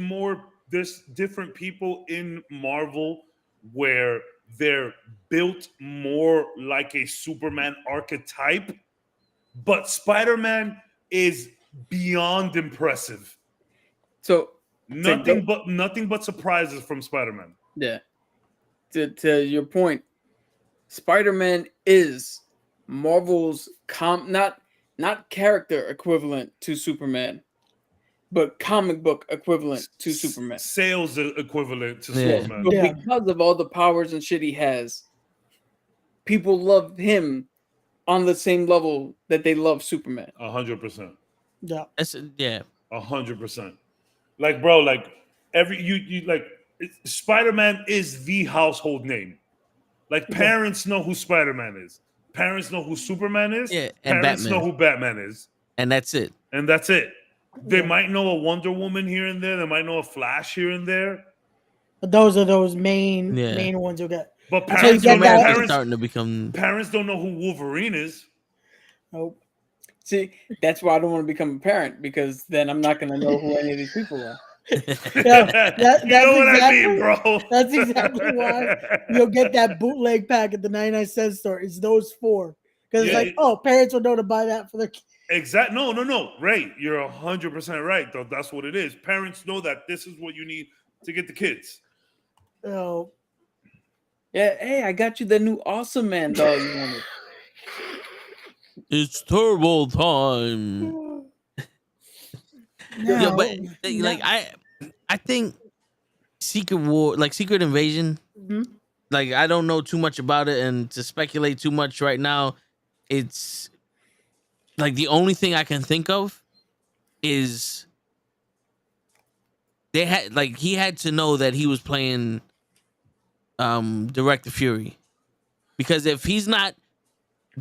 different people in Marvel where they're built more like a Superman archetype, but Spider-Man is beyond impressive. so Nothing but surprises from Spider-Man. yeah. To your point, Spider-Man is Marvel's not character equivalent to Superman, but comic book equivalent to Superman. Sales equivalent to Yeah. Superman. But Yeah. because of all the powers and shit he has, people love him on the same level that they love Superman. 100%. Yeah. that's, yeah. 100%. Like, bro, like you like Spider-Man is the household name. Like, parents know who Spider-Man is. Parents know who Superman is. Yeah, and Parents Batman. know who Batman is. And that's it. And that's it. They Yeah. might know a Wonder Woman here and there. They might know a Flash here and there. But those are those main Yeah. ones you'll get. But Until you parents get don't know. that- Superman's starting to become. Parents don't know who Wolverine is. Nope. See, that's why I don't want to become a parent, because then I'm not going to know who any of these people are. Yeah, You know what I mean, exactly- bro? That's exactly why you'll get that bootleg pack at the 99-cent store. It's those four. Because Yeah, it's like, oh, parents will know to buy that for their kids. Exactly. No. Right. You're 100% right, though. That's what it is. Parents know that this is what you need to get the kids. Oh, Yeah, hey, I got you the new Awesome Man doll you wanted. It's turbo time. Yeah, but like I think Secret War, like Secret Invasion, Mhm. like I don't know too much about it, and to speculate too much right now, it's like the only thing I can think of is they had like he had to know that he was playing Director Fury, because if he's not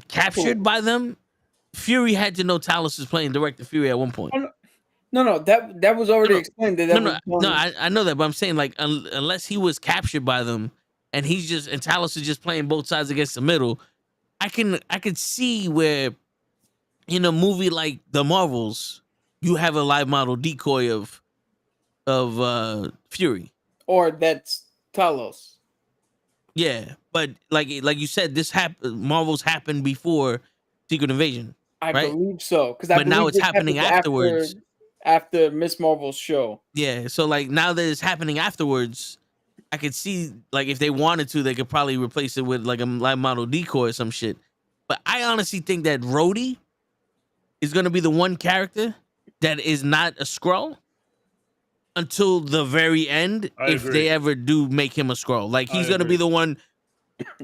captured by them, Fury had to know Talos was playing Director Fury at one point. No, that was already No, explained. That No, was I know that, but I'm saying like unless he was captured by them and Talos is just playing both sides against the middle, I could see where in a movie like the Marvels, you have a live model decoy of Fury. or that's Talos. Yeah, but like you said, Marvels happened before Secret Invasion. I Right? believe so, because But now it's happening afterwards. after Miss Marvel's show. Yeah, so like now that it's happening afterwards, I could see like if they wanted to, they could probably replace it with like a live model decoy or some shit. But I honestly think that Rhodey is gonna be the one character that is not a Skrull until the very end, if agree. they ever do make him a Skrull. Like he's gonna be the one.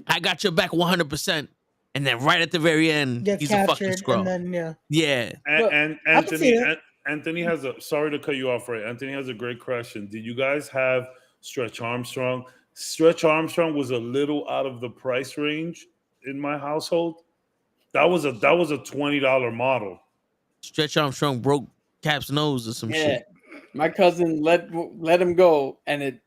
I got your back 100%, and then right at the very end, Gets he's a fucking captured, Skrull. and then Yeah. And I can see it. Anthony has a sorry to cut you off, right? Anthony has a great question. Did you guys have Stretch Armstrong? Stretch Armstrong was a little out of the price range in my household. That was a $20 model. Stretch Armstrong broke Cap's nose or some shit. My cousin let him go, and it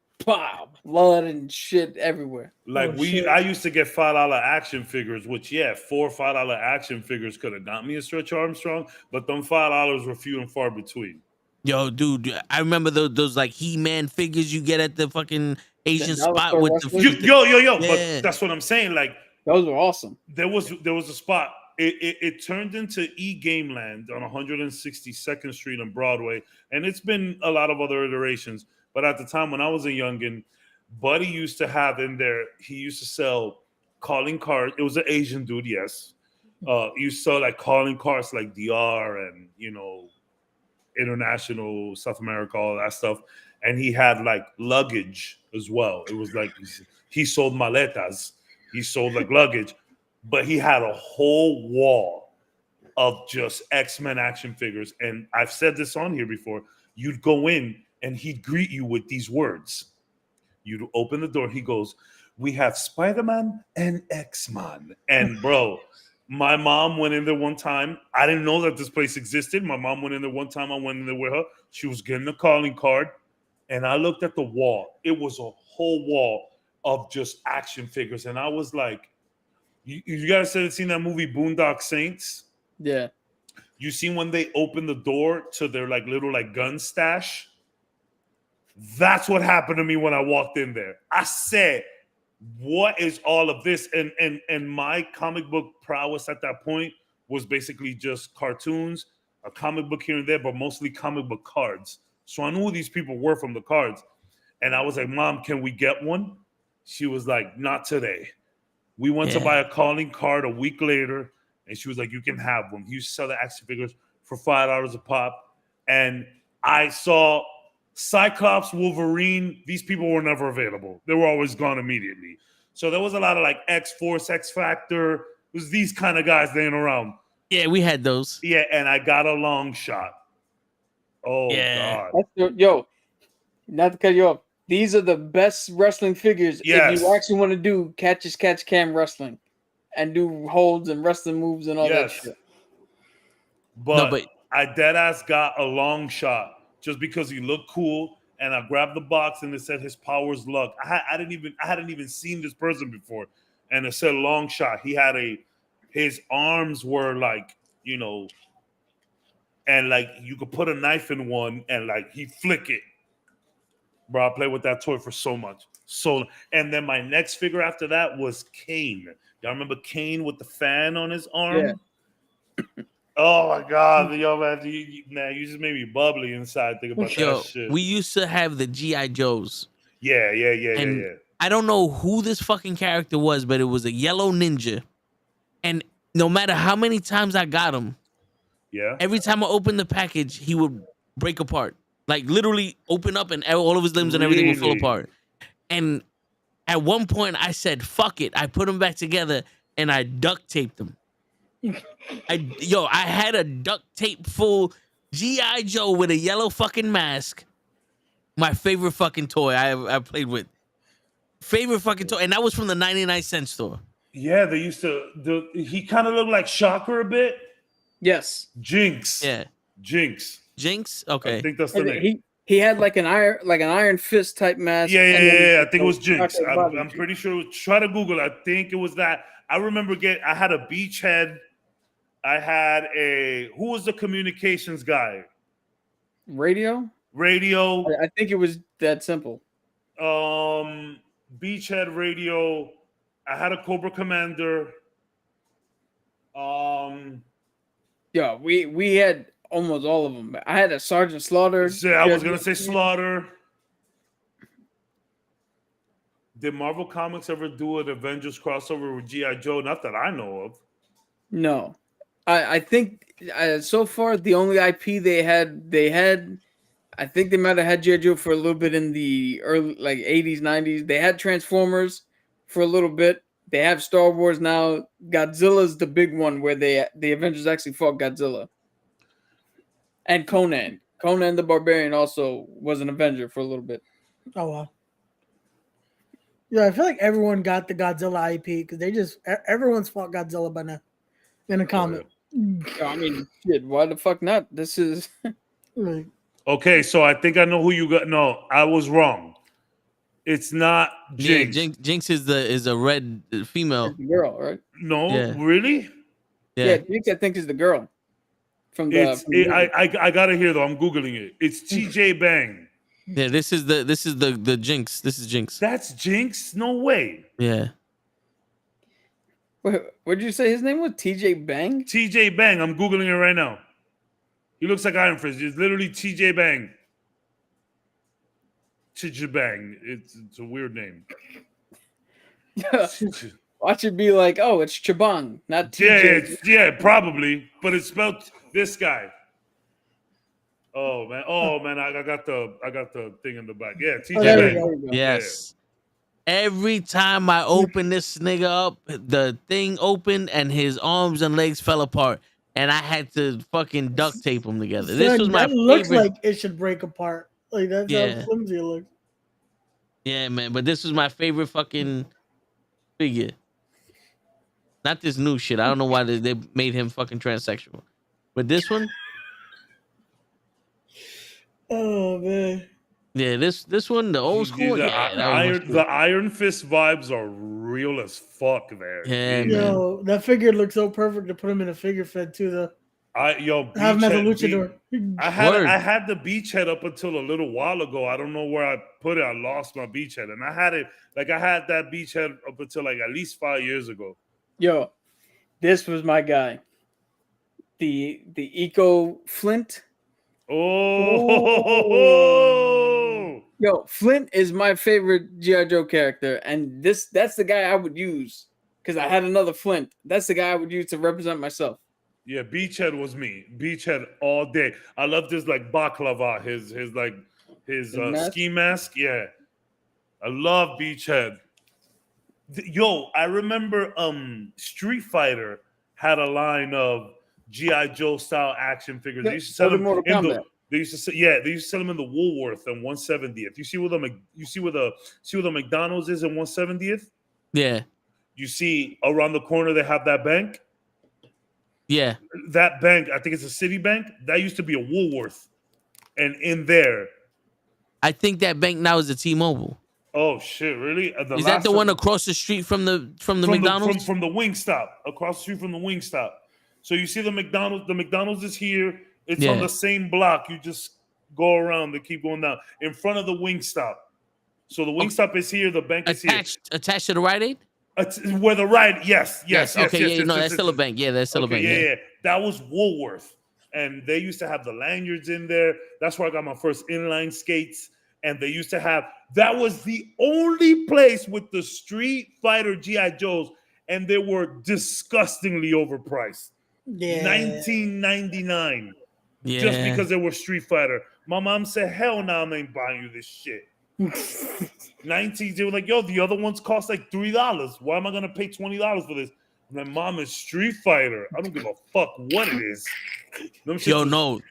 blood and shit everywhere. Like I used to get $5 action figures, which $4 or $5 action figures could have got me a Stretch Armstrong, but them $5 were few and far between. Yo, dude, I remember those like He-Man figures you get at the fucking Asian spot with the yo. Yeah. But that's what I'm saying. Like those were awesome. There was a spot. It turned into E-Game Land on 162nd Street and Broadway, and it's been a lot of other iterations. But at the time when I was a youngin', Buddy used to have in there, he used to sell calling cards. It was an Asian dude, yes. You saw like calling cards like DR and, international, South America, all that stuff. And he had like luggage as well. It was like he sold maletas. He sold like luggage. But he had a whole wall of just X-Men action figures. And I've said this on here before. You'd go in and he'd greet you with these words. You'd open the door. He goes, "We have Spider-Man and X-Man." And bro, my mom went in there one time. I didn't know that this place existed. My mom went in there one time. I went in there with her. She was getting a calling card. And I looked at the wall. It was a whole wall of just action figures. And I was like, you guys have seen that movie Boondock Saints? Yeah. You seen when they open the door to their like little like gun stash? That's what happened to me when I walked in there. I said, what is all of this? And my comic book prowess at that point was basically just cartoons, a comic book here and there, but mostly comic book cards. So I knew who these people were from the cards. And I was like, "Mom, can we get one?" She was like, "Not today." We went to buy a calling card a week later, and she was like, "You can have one." He used to sell the action figures for $5 a pop. And I saw Cyclops, Wolverine. These people were never available. They were always gone immediately. So there was a lot of like X-Force, X-Factor. It was these kind of guys laying around. Yeah, we had those. Yeah, and I got a long shot. Oh, yeah. God. Yo, not to cut you off. These are the best wrestling figures if you actually want to do catch cam wrestling and do holds and wrestling moves and all that shit. But I deadass got a long shot just because he looked cool, and I grabbed the box and it said his power's luck. I hadn't even seen this person before, and it said long shot. He had his arms were like, and like you could put a knife in one and like he flick it. Bro, I played with that toy for so much. And then my next figure after that was Kane. Y'all remember Kane with the fan on his arm? Yeah. Oh my God, yo, man, you just made me bubbly inside thinking about that shit. We used to have the G.I. Joes. Yeah. I don't know who this fucking character was, but it was a yellow ninja. And no matter how many times I got him, every time I opened the package, he would break apart. Like literally open up and all of his limbs and everything would fall apart. And at one point I said, "Fuck it." I put them back together and I duct taped them. I had a duct tape full G.I. Joe with a yellow fucking mask. My favorite fucking toy I played with. Favorite fucking toy. And that was from the 99-cent store. Yeah, they used to. He kind of looked like Shocker a bit. Yes. Jinx. Yeah. Jinx. Jinx. I Okay. think that's the name. He had like an iron fist type mask. Yeah, and then I think it was Jinx. Nukkle's body. I'm pretty sure. Try to Google it. I think it was that. I remember I had a beachhead. I had who was the communications guy? Radio. I think it was that simple. Beachhead radio. I had a Cobra Commander. Yeah, we had almost all of them. I had a Sergeant Slaughter. I was gonna say Slaughter. Did Marvel Comics ever do an Avengers crossover with G.I. Joe? Not that I know of. No, I think so far the only IP they had. I think they might have had G.I. Joe for a little bit in the early 80s, 90s. They had Transformers for a little bit. They have Star Wars now. Godzilla's the big one where the Avengers actually fought Godzilla. And Conan. Conan the Barbarian also was an Avenger for a little bit. Oh wow. Yeah, I feel like everyone got the Godzilla IP because everyone's fought Godzilla by now in a comic. I mean, shit, why the fuck not? This is okay. So I think I know who you got. No, I was wrong. It's not Jinx. Yeah, Jinx is a red female. The girl, right? No, really? Yeah, Jinx I think is the girl. I got it here though. I'm googling it. It's TJ Bang. Yeah, this is the Jinx. This is Jinx. That's Jinx? No way. Yeah. What did you say his name was? TJ Bang? TJ Bang. I'm googling it right now. He looks like Iron Fist. It's literally TJ Bang. TJ Bang. It's a weird name. Watch it be like, oh, it's Chabang, not TJ. Yeah, probably, but it's spelled this guy. Oh man, I got the thing in the back. Yeah, TJ Bang. Yes. Yeah. Every time I open this nigga up, the thing opened and his arms and legs fell apart, and I had to fucking duct tape them together. Son, this was my favorite. Looks like it should break apart. Like that's how flimsy it looks. Yeah, man, but this was my favorite fucking figure. Not this new shit. I don't know why they made him fucking transsexual. But this one. Oh man. Yeah, this one, the old school. The Iron Fist vibes are real as fuck there. Yeah, yo, man. That figure looks so perfect to put him in a figure fed too, though. Have him as a luchador. I had the beachhead up until a little while ago. I don't know where I put it. I lost my beachhead, and I had that beachhead up until like at least 5 years ago. Yo, this was my guy. The Eco Flint. Oh. Yo, Flint is my favorite G.I. Joe character, and that's the guy I would use because I had another Flint. That's the guy I would use to represent myself. Yeah, Beachhead was me. Beachhead all day. I love this like baklava, his ski mask. Yeah, I love Beachhead. Yo, I remember Street Fighter had a line of G.I. Joe style action figures. They used to sell them in the. They used to sell them in the Woolworth and 170th. You see where the McDonald's is in 170th? Yeah. You see around the corner they have that bank. Yeah. That bank, I think it's a Citibank. That used to be a Woolworth, and in there, I think that bank now is a T-Mobile. Oh shit! Really? Is that the one across the street from the McDonald's? From the Wingstop, across the street from the Wingstop. So you see the McDonald's. The McDonald's is here. It's on the same block. You just go around. They keep going down in front of the Wingstop. So the Wingstop is here. The bank is here. Attached to the Rite Aid. Where the Rite? Yes. Okay. That's still a bank. Yeah, that's still a bank. Yeah. That was Woolworth, and they used to have the lanyards in there. That's where I got my first inline skates. And they used to have, that was the only place with the Street Fighter G.I. Joes, and they were disgustingly overpriced. Yeah. $19.99. Yeah. Just because they were Street Fighter. My mom said, hell no, I ain't buying you this shit. They were like, yo, the other ones cost like $3. Why am I going to pay $20 for this? My mom is Street Fighter. I don't give a fuck what it is.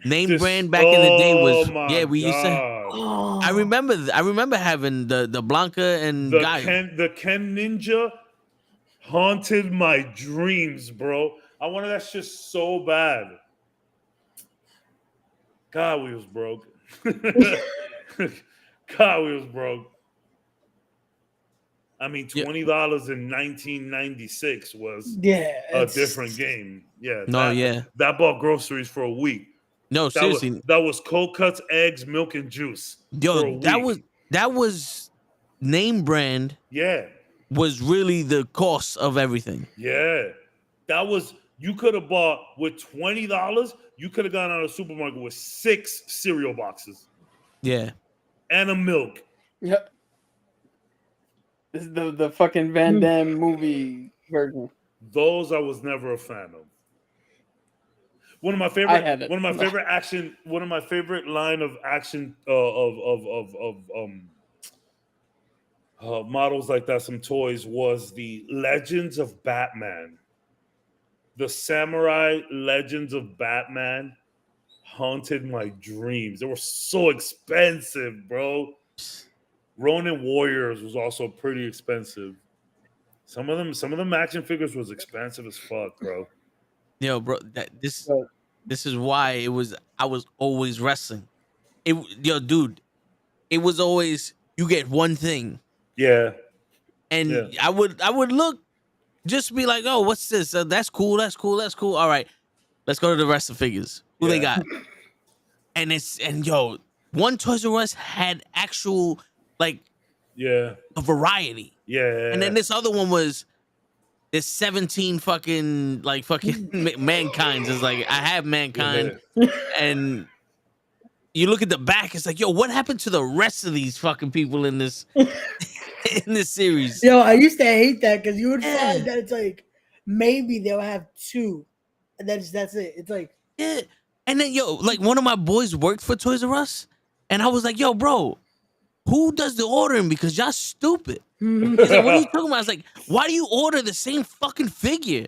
Name brand back in the day was we used to. Oh. I remember having the Blanca and the Ken Ninja haunted my dreams, bro. I wanted that shit so bad. God, we was broke. God, we was broke. I mean, $20 in 1996 was a different game. Yeah, that bought groceries for a week. No, seriously. That was cold cuts, eggs, milk, and juice for a Yo, week. that was name brand. Yeah. Was really the cost of everything. Yeah. That was, you could have bought with $20, you could have gone out of the supermarket with 6 cereal boxes. Yeah. And a milk. Yep. This is the fucking Van Damme movie version. Those I was never a fan of. One of my favorite line of action models like that, some toys, was the Legends of Batman. The Samurai Legends of Batman haunted my dreams. They were so expensive, bro. Ronin Warriors was also pretty expensive. Some of them action figures was expensive as fuck, bro. Yo, bro, this is why I was always wrestling. Dude, it was always you get one thing. Yeah. And I would look, just be like, oh, what's this? That's cool. All right, let's go to the rest of the figures. Who they got? And one Toys R Us had actual a variety. Yeah. And then this other one was this 17 fucking Mankind's. It's like, I have Mankind. And you look at the back, it's like, yo, what happened to the rest of these fucking people in this in this series? Yo, I used to hate that because you would find that it's like maybe they'll have 2. And that's it. It's like, yeah. And then one of my boys worked for Toys R Us, and I was like, yo, bro, who does the ordering? Because y'all stupid. He's like, what are you talking about? I was like, why do you order the same fucking figure?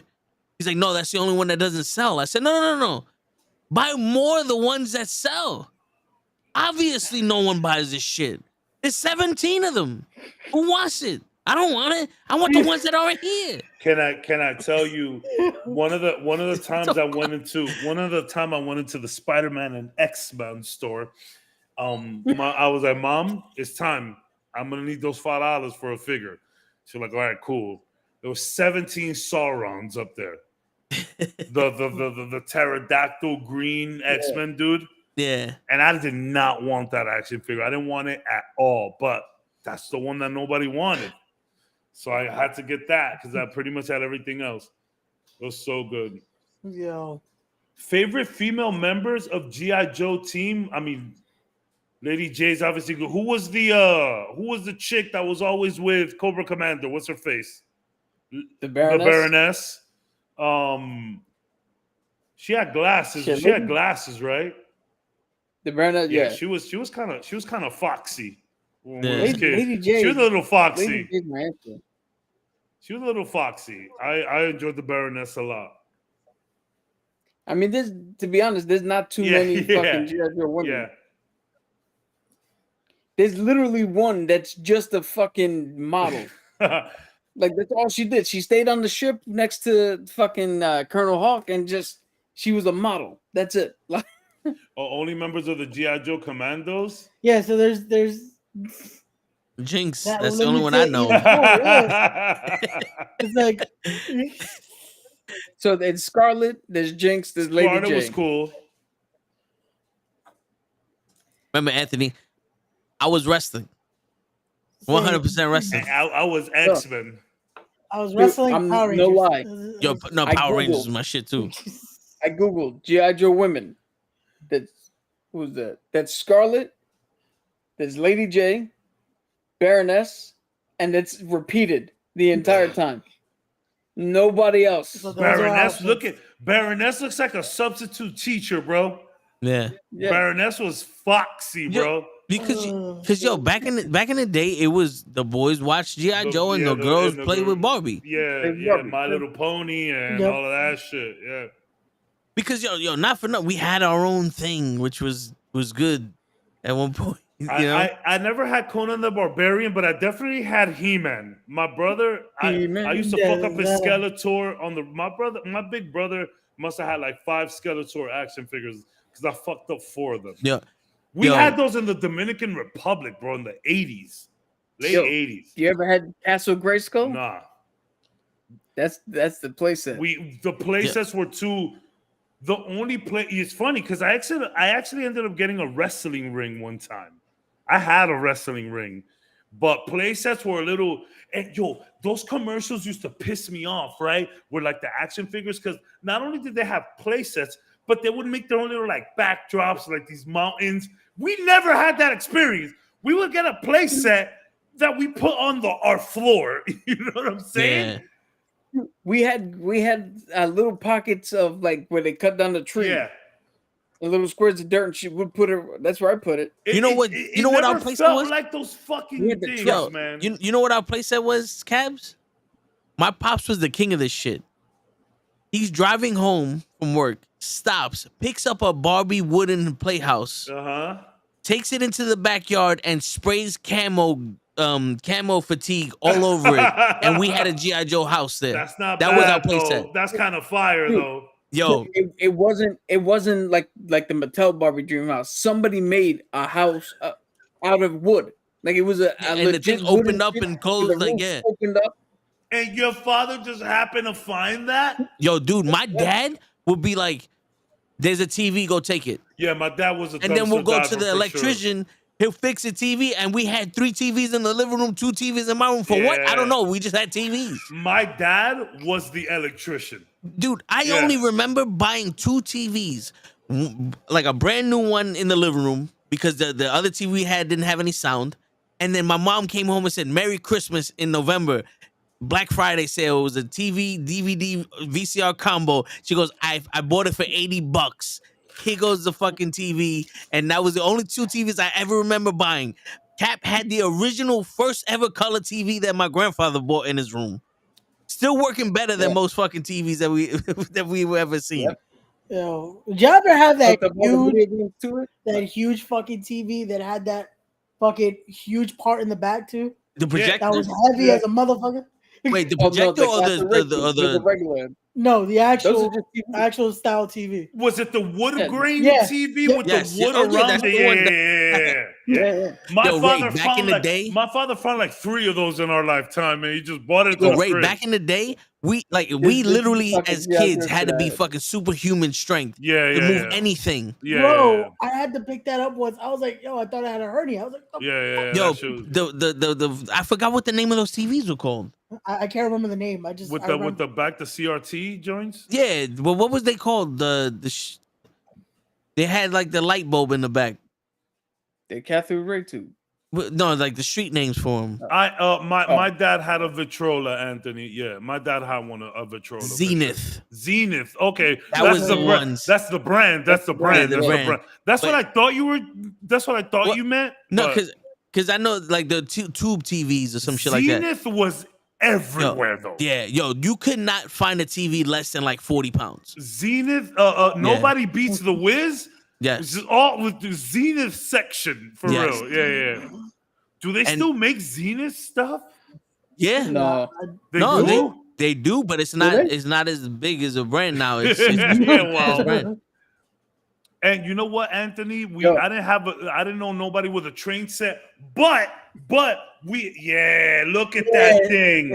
He's like, no, that's the only one that doesn't sell. I said, no. Buy more of the ones that sell. Obviously, no one buys this shit. There's 17 of them. Who wants it? I don't want it. I want the ones that are here. Can I tell you one of the times I went into the Spider-Man and X-Men store. I was like, Mom, it's time. I'm gonna need those $5 for a figure. She's like, all right, cool. There was 17 Saurons up there. The pterodactyl green X-Men dude. Yeah. And I did not want that action figure. I didn't want it at all. But that's the one that nobody wanted. So I had to get that because I pretty much had everything else. It was so good. yo. Favorite female members of G.I. Joe team? I mean, Lady J's obviously good. Who was the chick that was always with Cobra Commander? What's her face? The Baroness. The Baroness. She had glasses. She had glasses, right? The Baroness, yeah. She was kind of foxy. Lady J. She was a little foxy. Lady J's my answer. She was a little foxy. I enjoyed the Baroness a lot. I mean, to be honest, there's not too many fucking G.I. Joe women. Yeah. There's literally one that's just a fucking model. Like, that's all she did. She stayed on the ship next to fucking Colonel Hawk and she was a model. That's it. Like, only members of the G.I. Joe Commandos? Yeah, so there's Jinx. That's the only one I know. It's like, so there's Scarlet, there's Jinx, there's Lady J. Scarlet was cool. Remember, Anthony, I was wrestling. 100% wrestling. I was X-Men. I was wrestling Power Rangers. No lie. Yo, no, Power Rangers is my shit too. I googled G.I. Joe women. Who's that? That's Scarlet. There's Lady J, Baroness, and it's repeated the entire time. Nobody else. So Baroness looks like a substitute teacher, bro. Yeah. Baroness was foxy, bro. Because back in the day, it was the boys watched G.I. Joe and the girls played with Barbie. Yeah, My Little Pony and all of that shit. Yeah. Because not for nothing, we had our own thing, which was good at one point. I never had Conan the Barbarian, but I definitely had He-Man. My brother, I used to fuck up his Skeletor on my big brother must have had like 5 Skeletor action figures because I fucked up 4 of them. Yeah. We Yo. had those in the Dominican Republic, bro, in the 80s. Late 80s. You ever had Castle Grayskull? Nah. That's the playset. The playsets were too. The only play. It's funny because I actually ended up getting a wrestling ring one time. I had a wrestling ring, but playsets were a little. And yo, those commercials used to piss me off, right? Were like the action figures, because not only did they have playsets, but they would make their own little like backdrops, like these mountains. We never had that experience. We would get a playset that we put on our floor. You know what I'm saying? Yeah. We had little pockets of like where they cut down the tree. Yeah. And little squares of dirt, and she would put it. That's where I put it. You know what? You know what our never playset felt was? like those fucking We had the things, Yo, man. you know what our playset was, Cabs? My pops was the king of this shit. He's driving home from work, stops, picks up a Barbie wooden playhouse, takes it into the backyard, and sprays camo fatigue all over it. And we had a G.I. Joe house there. That's not that bad, was our though. playset. That's kind of fire, Dude. though. Yo, It wasn't like the Mattel Barbie Dream House. Somebody made a house out of wood. Like it was a and the legit thing opened wooden up shit and with closed, the like, roof yeah. opened up. And your father just happened to find that? Yo, dude, my dad would be like, there's a TV, go take it. Yeah, my dad was a And then we'll dumpster go diver to the for sure. electrician. He'll fix a TV, and we had 3 TVs in the living room, 2 TVs in my room. For what? I don't know. We just had TVs. My dad was the electrician. Dude, I Yeah. only remember buying 2 TVs, like a brand new one in the living room because the other TV we had didn't have any sound. And then my mom came home and said, Merry Christmas in November. Black Friday sale. It was a TV, DVD, VCR combo. She goes, I bought it for $80. Here goes the fucking TV. And that was the only 2 TVs I ever remember buying. Cap had the original first ever color TV that my grandfather bought in his room. Still working better than most fucking TVs that we've ever seen. Yep. Yo, did y'all ever have that Hooked up all the huge, video games to it. that huge fucking TV that had that fucking huge part in the back too? The projector? That was heavy as a motherfucker. Wait, the Oh, no, projector or Castle Grayskull, the regular. No, the Those actual are just TV. actual style TV. Was it the wood Yeah. grain Yeah. TV Yeah. with Yes, the yeah. wood Oh, yeah, around that's it? the one Yeah. My Yo, Ray, father back found in the like day- my father found like 3 of those in our lifetime, and he just bought it. Yo, Ray, back in the day, we this literally fucking as G.I. kids Joe had to be shit. fucking superhuman strength Yeah, to yeah, move yeah. anything. Yeah, Bro, yeah, I had to pick that up once. I was like, yo, I thought I had a hernia. I was like, yeah, yeah, yeah, Yo, that shit was- the I forgot what the name of those TVs were called. I can't remember the name. I just with I the remember. back the CRT joints. Yeah, well, what was they called? They had like the light bulb in the back. The cathode ray tube. No, like the street names for them. My dad had a Victrola, Anthony. Yeah, my dad had one a Victrola. Zenith. Zenith. Okay, That that's was the the brand. ones. That's the brand. That's the brand. the That's the brand. brand. That's what I thought you were. That's what I thought What? you meant. No, but because I know like the tube TVs or some shit like that. Zenith was everywhere though. Yeah, yo, you could not find a TV less than like 40 pounds. Zenith. Nobody beats the Wiz. Yes. This is all with the Zenith section for Yes. real. Yeah. Do they still make Zenith stuff? Yeah. No. They No, do? they do, but it's not it's not as big as a brand now. It's Yeah, well. it's brand. And you know what, Anthony? Yo. I didn't know nobody with a train set, but look at that thing.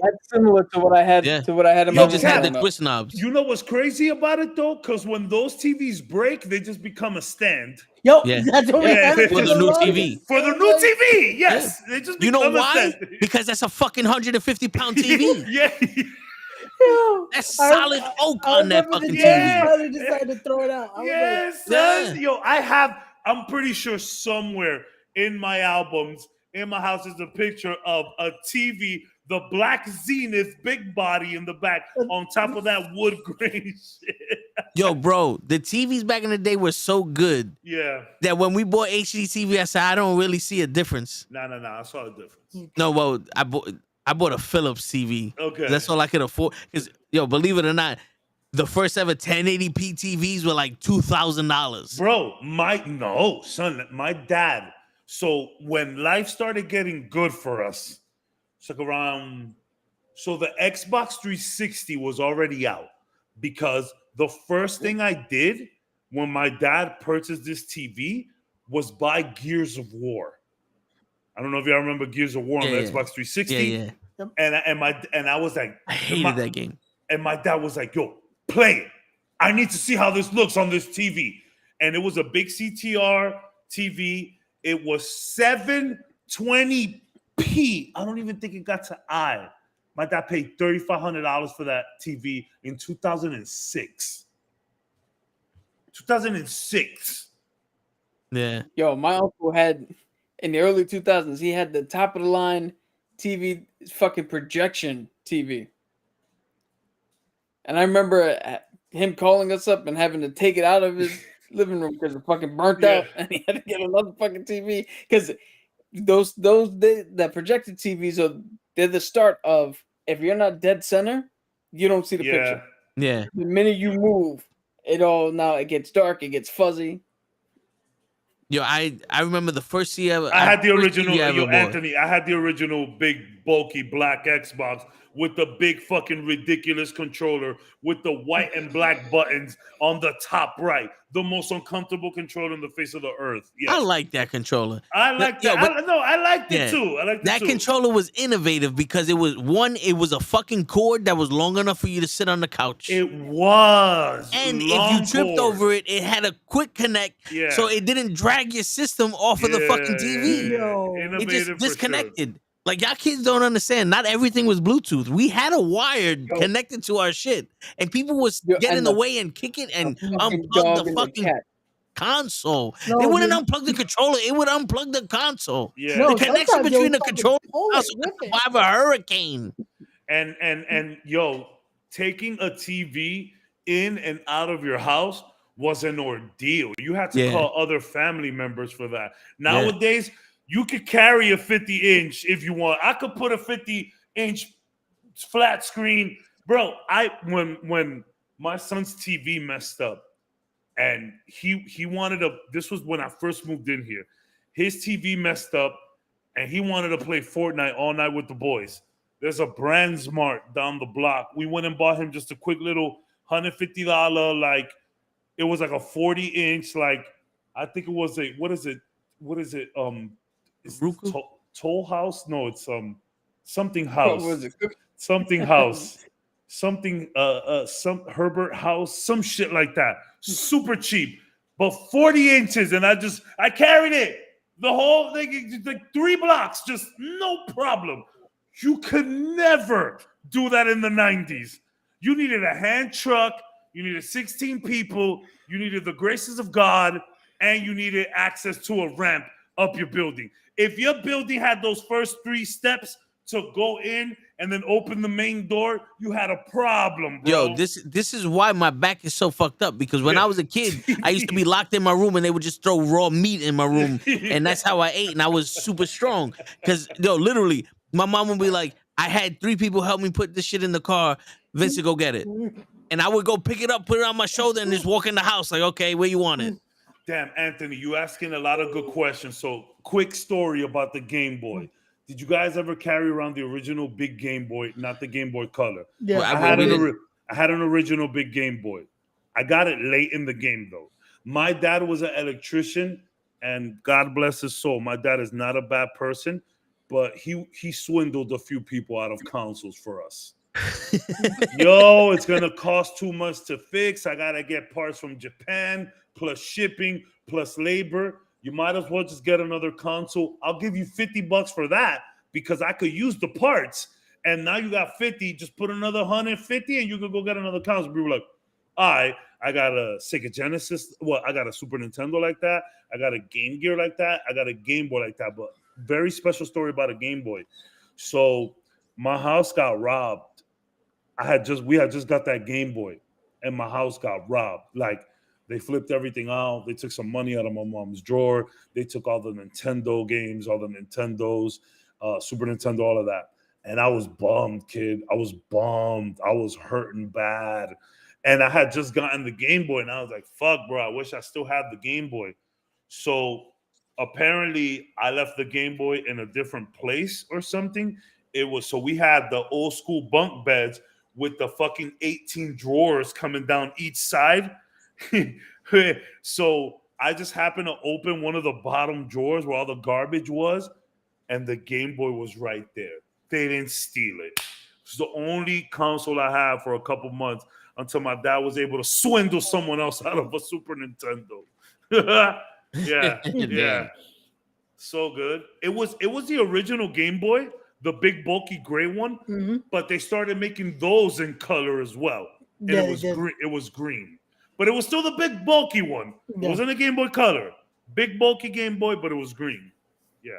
That's similar to what I had. Yeah. To what I had in You my just had the growing up. twist knobs. You know what's crazy about it though? Because when those TVs break, they just become a stand. Yo, Yeah. that's what we Yeah. had For the new TV. For the new TV, yes. They just You know become a why? stand. Because that's a fucking 150-pound TV. Yeah. Yo, That's solid oak I on that remember fucking the TV. day my brother decided to throw it out. I was like, Yes, Yeah. son. Yo, I'm pretty sure somewhere in my albums, in my house, is a picture of a TV, the black Zenith, big body in the back, on top of that wood grain shit. Yo, bro, the TVs back in the day were so good Yeah. that when we bought HD TV, I said, I don't really see a difference. No. I saw a difference. No, well, I bought a Philips TV. Okay. That's all I could afford. Because, yo, believe it or not, the first ever 1080p TVs were like $2,000. Bro, my dad. So when life started getting good for us, it's like around, so the Xbox 360 was already out, because the first thing I did when my dad purchased this TV was buy Gears of War. I don't know if y'all remember Gears of War on the Xbox 360. Yeah. And I was like, I hated that game. And my dad was like, yo, play it. I need to see how this looks on this TV. And it was a big CTR TV. It was 720p. I don't even think it got to I. My dad paid $3,500 for that TV in 2006. 2006. Yeah. Yo, my uncle had in the early 2000s. He had the top of the line TV, fucking projection TV. And I remember him calling us up and having to take it out of his living room because it fucking burnt out, and he had to get another fucking TV because the projected TVs they're the start of, if you're not dead center, you don't see the picture. Yeah. The minute you move, it gets dark, it gets fuzzy. Yo, I remember the first year I had the original, Anthony. I had the original big bulky black Xbox with the big fucking ridiculous controller with the white and black buttons on the top right. The most uncomfortable controller in the face of the earth. Yes. I like that controller. I like that. I liked it too. I liked that controller was innovative because it was a fucking cord that was long enough for you to sit on the couch. It was. And if you tripped over it, it had a quick connect, so it didn't drag your system off of the fucking TV. It just disconnected. Sure. Like, y'all kids don't understand. Not everything was Bluetooth. We had a wire connected to our shit, and people was getting in the way and kick it and unplug the fucking console. They wouldn't unplug the controller. It would unplug the console. Yeah. The connection between the controller and the console could survive a hurricane. And yo, taking a TV in and out of your house was an ordeal. You had to call other family members for that. Nowadays, you could carry a 50-inch if you want. I could put a 50-inch flat screen. Bro, when my son's TV messed up and he wanted to, this was when I first moved in here. His TV messed up and he wanted to play Fortnite all night with the boys. There's a Brandsmart down the block. We went and bought him just a quick little $150, like, it was like a 40-inch, like, I think it was what is it? Toll House? No, it's something house. What was it? Something house. Some Herbert House, some shit like that. Super cheap, but 40 inches, and I carried it the whole thing, like 3 blocks, just no problem. You could never do that in the 90s. You needed a hand truck, you needed 16 people, you needed the graces of God, and you needed access to a ramp up your building. If your building had those first 3 steps to go in and then open the main door, you had a problem, bro. Yo, this is why my back is so fucked up, because when I was a kid, I used to be locked in my room and they would just throw raw meat in my room, and that's how I ate, and I was super strong. Because, yo, literally, my mom would be like, I had 3 people help me put this shit in the car. Vincent, go get it. And I would go pick it up, put it on my shoulder, and just walk in the house like, okay, where you want it? Damn, Anthony, you asking a lot of good questions. So, quick story about the Game Boy. Did you guys ever carry around the original big Game Boy, not the Game Boy Color? Yeah, I had an original big Game Boy. I got it late in the game, though. My dad was an electrician, and God bless his soul. My dad is not a bad person, but he swindled a few people out of consoles for us. Yo, it's gonna cost too much to fix. I gotta get parts from Japan, plus shipping, plus labor. You might as well just get another console. I'll give you $50 for that because I could use the parts. And now you got 50. Just put another 150 and you can go get another console. People were like, I got a Sega Genesis. Well, I got a Super Nintendo like that. I got a Game Gear like that. I got a Game Boy like that. But very special story about a Game Boy. So my house got robbed. We had just got that Game Boy, and my house got robbed. Like, they flipped everything out. They took some money out of my mom's drawer. They took all the Nintendo games, all the Nintendos, Super Nintendo, all of that. And I was bummed, kid. I was bummed. I was hurting bad. And I had just gotten the Game Boy, and I was like, fuck, bro, I wish I still had the Game Boy. So apparently I left the Game Boy in a different place or something. So we had the old school bunk beds with the fucking 18 drawers coming down each side. So I just happened to open one of the bottom drawers where all the garbage was, and the Game Boy was right there. They didn't steal it. It's the only console I have for a couple months until my dad was able to swindle someone else out of a Super Nintendo. Yeah, yeah. So good. It was the original Game Boy, the big bulky gray one, but they started making those in color as well. And Yeah, it they was did. green. It was green. But it was still the big bulky one. It Yeah. wasn't a Game Boy Color. Big bulky Game Boy, but it was green. Yeah.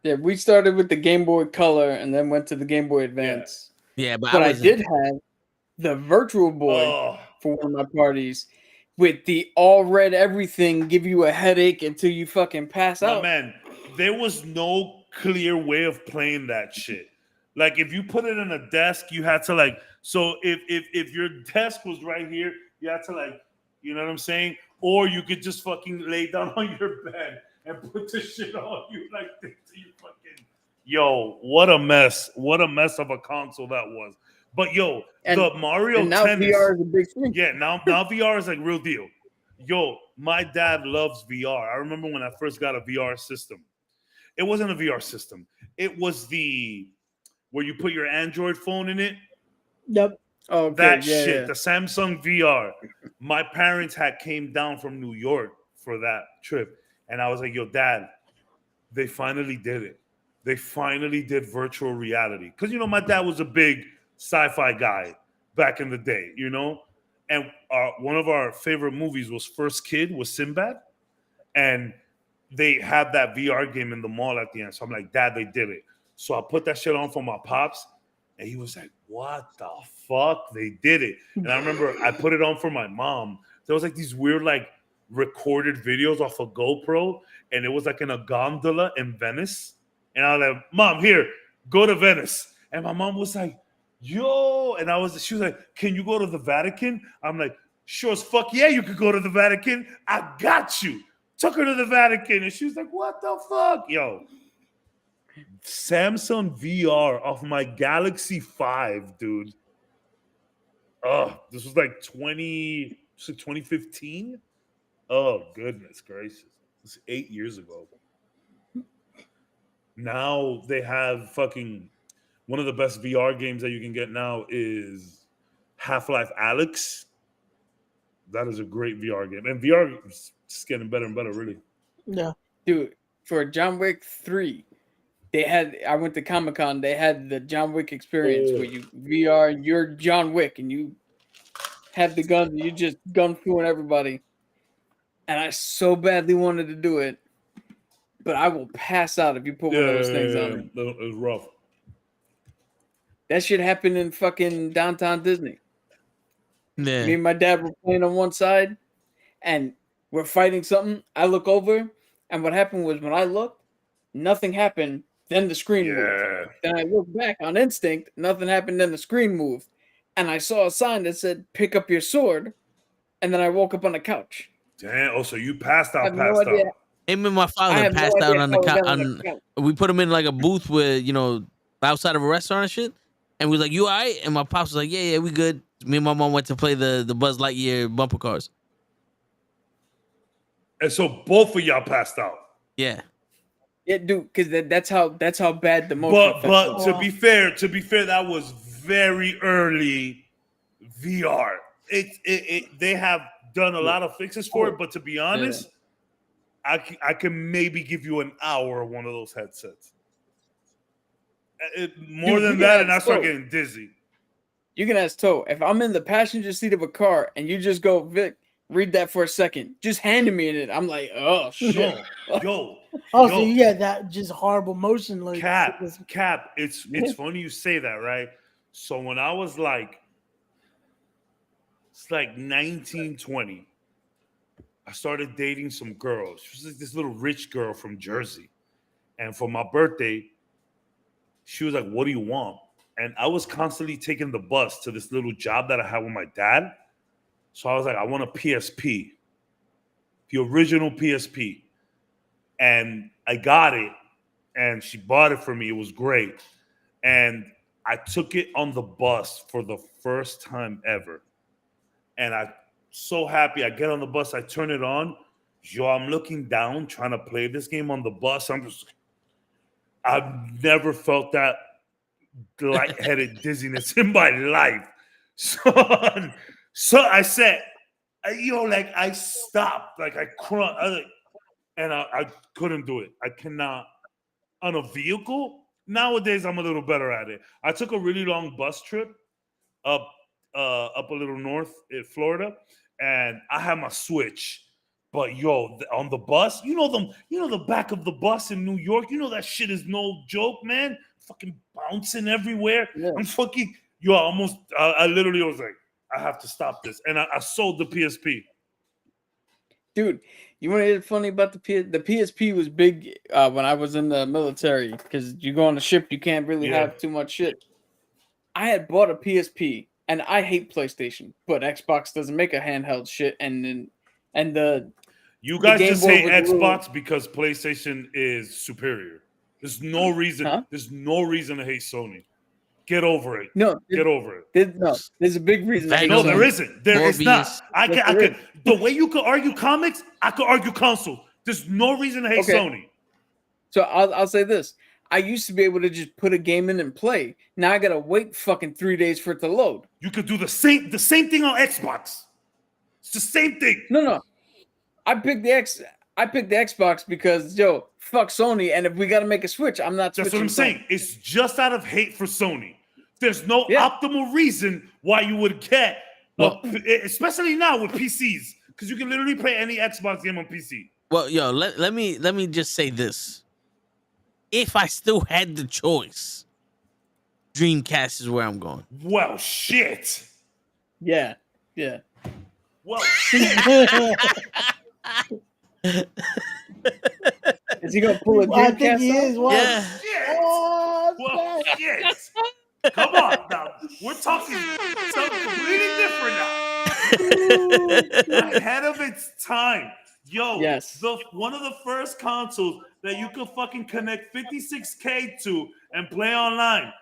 Yeah, we started with the Game Boy Color and then went to the Game Boy Advance. Yeah, but But I wasn't- did have the Virtual Boy Oh, for one of my parties with the all red everything, give you a headache until you fucking pass my out. man, there was no clear way of playing that shit. Like if you put it in a desk, you had to like. So if your desk was right here, you had to like, you know what I'm saying? Or you could just fucking lay down on your bed and put the shit on you like this. You fucking, yo, what a mess! What a mess of a console that was. But yo, the Mario And now Tennis. VR is a big thing. Yeah, now VR is like real deal. Yo, my dad loves VR. I remember when I first got a VR system. It wasn't a VR system. It was the where you put your Android phone in it. Yep. Oh, okay, That yeah, shit, yeah. the Samsung VR. My parents had came down from New York for that trip. And I was like, yo, Dad, they finally did it. They finally did virtual reality. Because, you know, my dad was a big sci-fi guy back in the day, you know? And one of our favorite movies was First Kid with Sinbad. And they had that VR game in the mall at the end. So I'm like, Dad, they did it. So I put that shit on for my pops. And he was like, what the fuck? They did it. And I remember I put it on for my mom. There was like these weird like recorded videos off a GoPro. And it was like in a gondola in Venice. And I was like, Mom, here, go to Venice. And my mom was like, yo. And she was like, can you go to the Vatican? I'm like, sure as fuck yeah, you could go to the Vatican. I got you. Took her to the Vatican. And she was like, what the fuck? Yo. Samsung VR off my Galaxy 5, dude. Oh, this was like 2015. Oh, goodness gracious. This is 8 years ago. Now they have fucking one of the best VR games that you can get now is Half-Life Alyx. That is a great VR game. And VR is just getting better and better, really. Yeah. Dude, for John Wick 3, I went to Comic-Con, they had the John Wick experience where you VR, you're John Wick and you have the guns and you just gun through everybody. And I so badly wanted to do it, but I will pass out if you put one of those things on me. It was rough. That shit happened in fucking downtown Disney. Yeah. Me and my dad were playing on one side and we're fighting something. I look over and what happened was when I looked, nothing happened. Then the screen moved. Then I looked back on instinct. Nothing happened. Then the screen moved. And I saw a sign that said, pick up your sword. And then I woke up on the couch. Damn. Oh, so you passed out, I have no idea. Him and my I father have no passed out idea on how the I couch. got on the couch. We put him in like a booth with, you know, outside of a restaurant and shit. And we was like, you all right? And my pops was like, yeah, we good. Me and my mom went to play the Buzz Lightyear bumper cars. And so both of y'all passed out. Yeah. Yeah, dude, because that's how bad the motion effect But was. to be fair, that was very early VR. They have done a lot of fixes for it, but to be honest, I can maybe give you an hour of one of those headsets. More Dude, than that, and I start getting dizzy. You can ask Toe. If I'm in the passenger seat of a car and you just go, Vic, read that for a second, just handing me it, I'm like, oh shit. Yo. Oh, so you had that just horrible motion. Like Cap. It's funny you say that, right? So when I was like, it's like 19, 20, I started dating some girls. She was like this little rich girl from Jersey. And for my birthday, she was like, what do you want? And I was constantly taking the bus to this little job that I had with my dad. So I was like, I want a PSP, the original PSP. And I got it, and she bought it for me. It was great. And I took it on the bus for the first time ever. And I so happy. I get on the bus, I turn it on. Yo, I'm looking down, trying to play this game on the bus. I've never felt that lightheaded dizziness in my life. So I said, like I stopped, like I crunched, and I couldn't do it. I cannot on a vehicle. Nowadays, I'm a little better at it. I took a really long bus trip up a little north in Florida, and I had my Switch. But on the bus, the back of the bus in New York, that shit is no joke, man. Fucking bouncing everywhere. Yeah. I'm fucking, I literally was like, I have to stop this. And I sold the PSP. Dude, you want to hear funny about the PSP was big when I was in the military, because you go on a ship, you can't really have too much shit. I had bought a PSP, and I hate PlayStation, but Xbox doesn't make a handheld shit, and you guys Game just Boy hate was Xbox because PlayStation is superior. There's no reason. Huh? There's no reason to hate Sony. Get over it. No, Get over it. There's a big reason. Thank No, you. there isn't. There is not. I could. The way you could argue comics, I could argue console. There's no reason to hate Sony. So I'll say this: I used to be able to just put a game in and play. Now I gotta wait fucking 3 days for it to load. You could do the same thing on Xbox. It's the same thing. No. I picked the Xbox because fuck Sony, and if we gotta make a switch, I'm not. That's what I'm saying. It's just out of hate for Sony. There's no optimal reason why you would get, especially now with PCs, because you can literally play any Xbox game on PC. Well, let me just say this. If I still had the choice, Dreamcast is where I'm going. Well, shit. Yeah. Well, shit. Is he gonna pull a Dreamcast? I think he is. Wow. Yeah. Shit. Oh, Well, shit. Come on now. We're talking something completely different now. Ahead of its time. Yo, yes. One of the first consoles that you could fucking connect 56K to and play online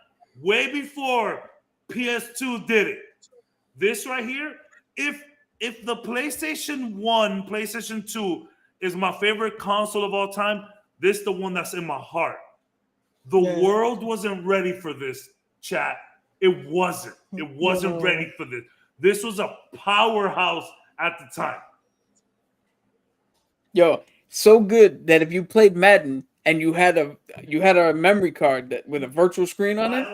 way before PS2 did it. This right here, if the PlayStation 1, PlayStation 2 is my favorite console of all time, this is the one that's in my heart. The world wasn't ready for this, chat. It wasn't. It wasn't ready for this. This was a powerhouse at the time. Yo, so good that if you played Madden and you had a memory card with a virtual screen on it,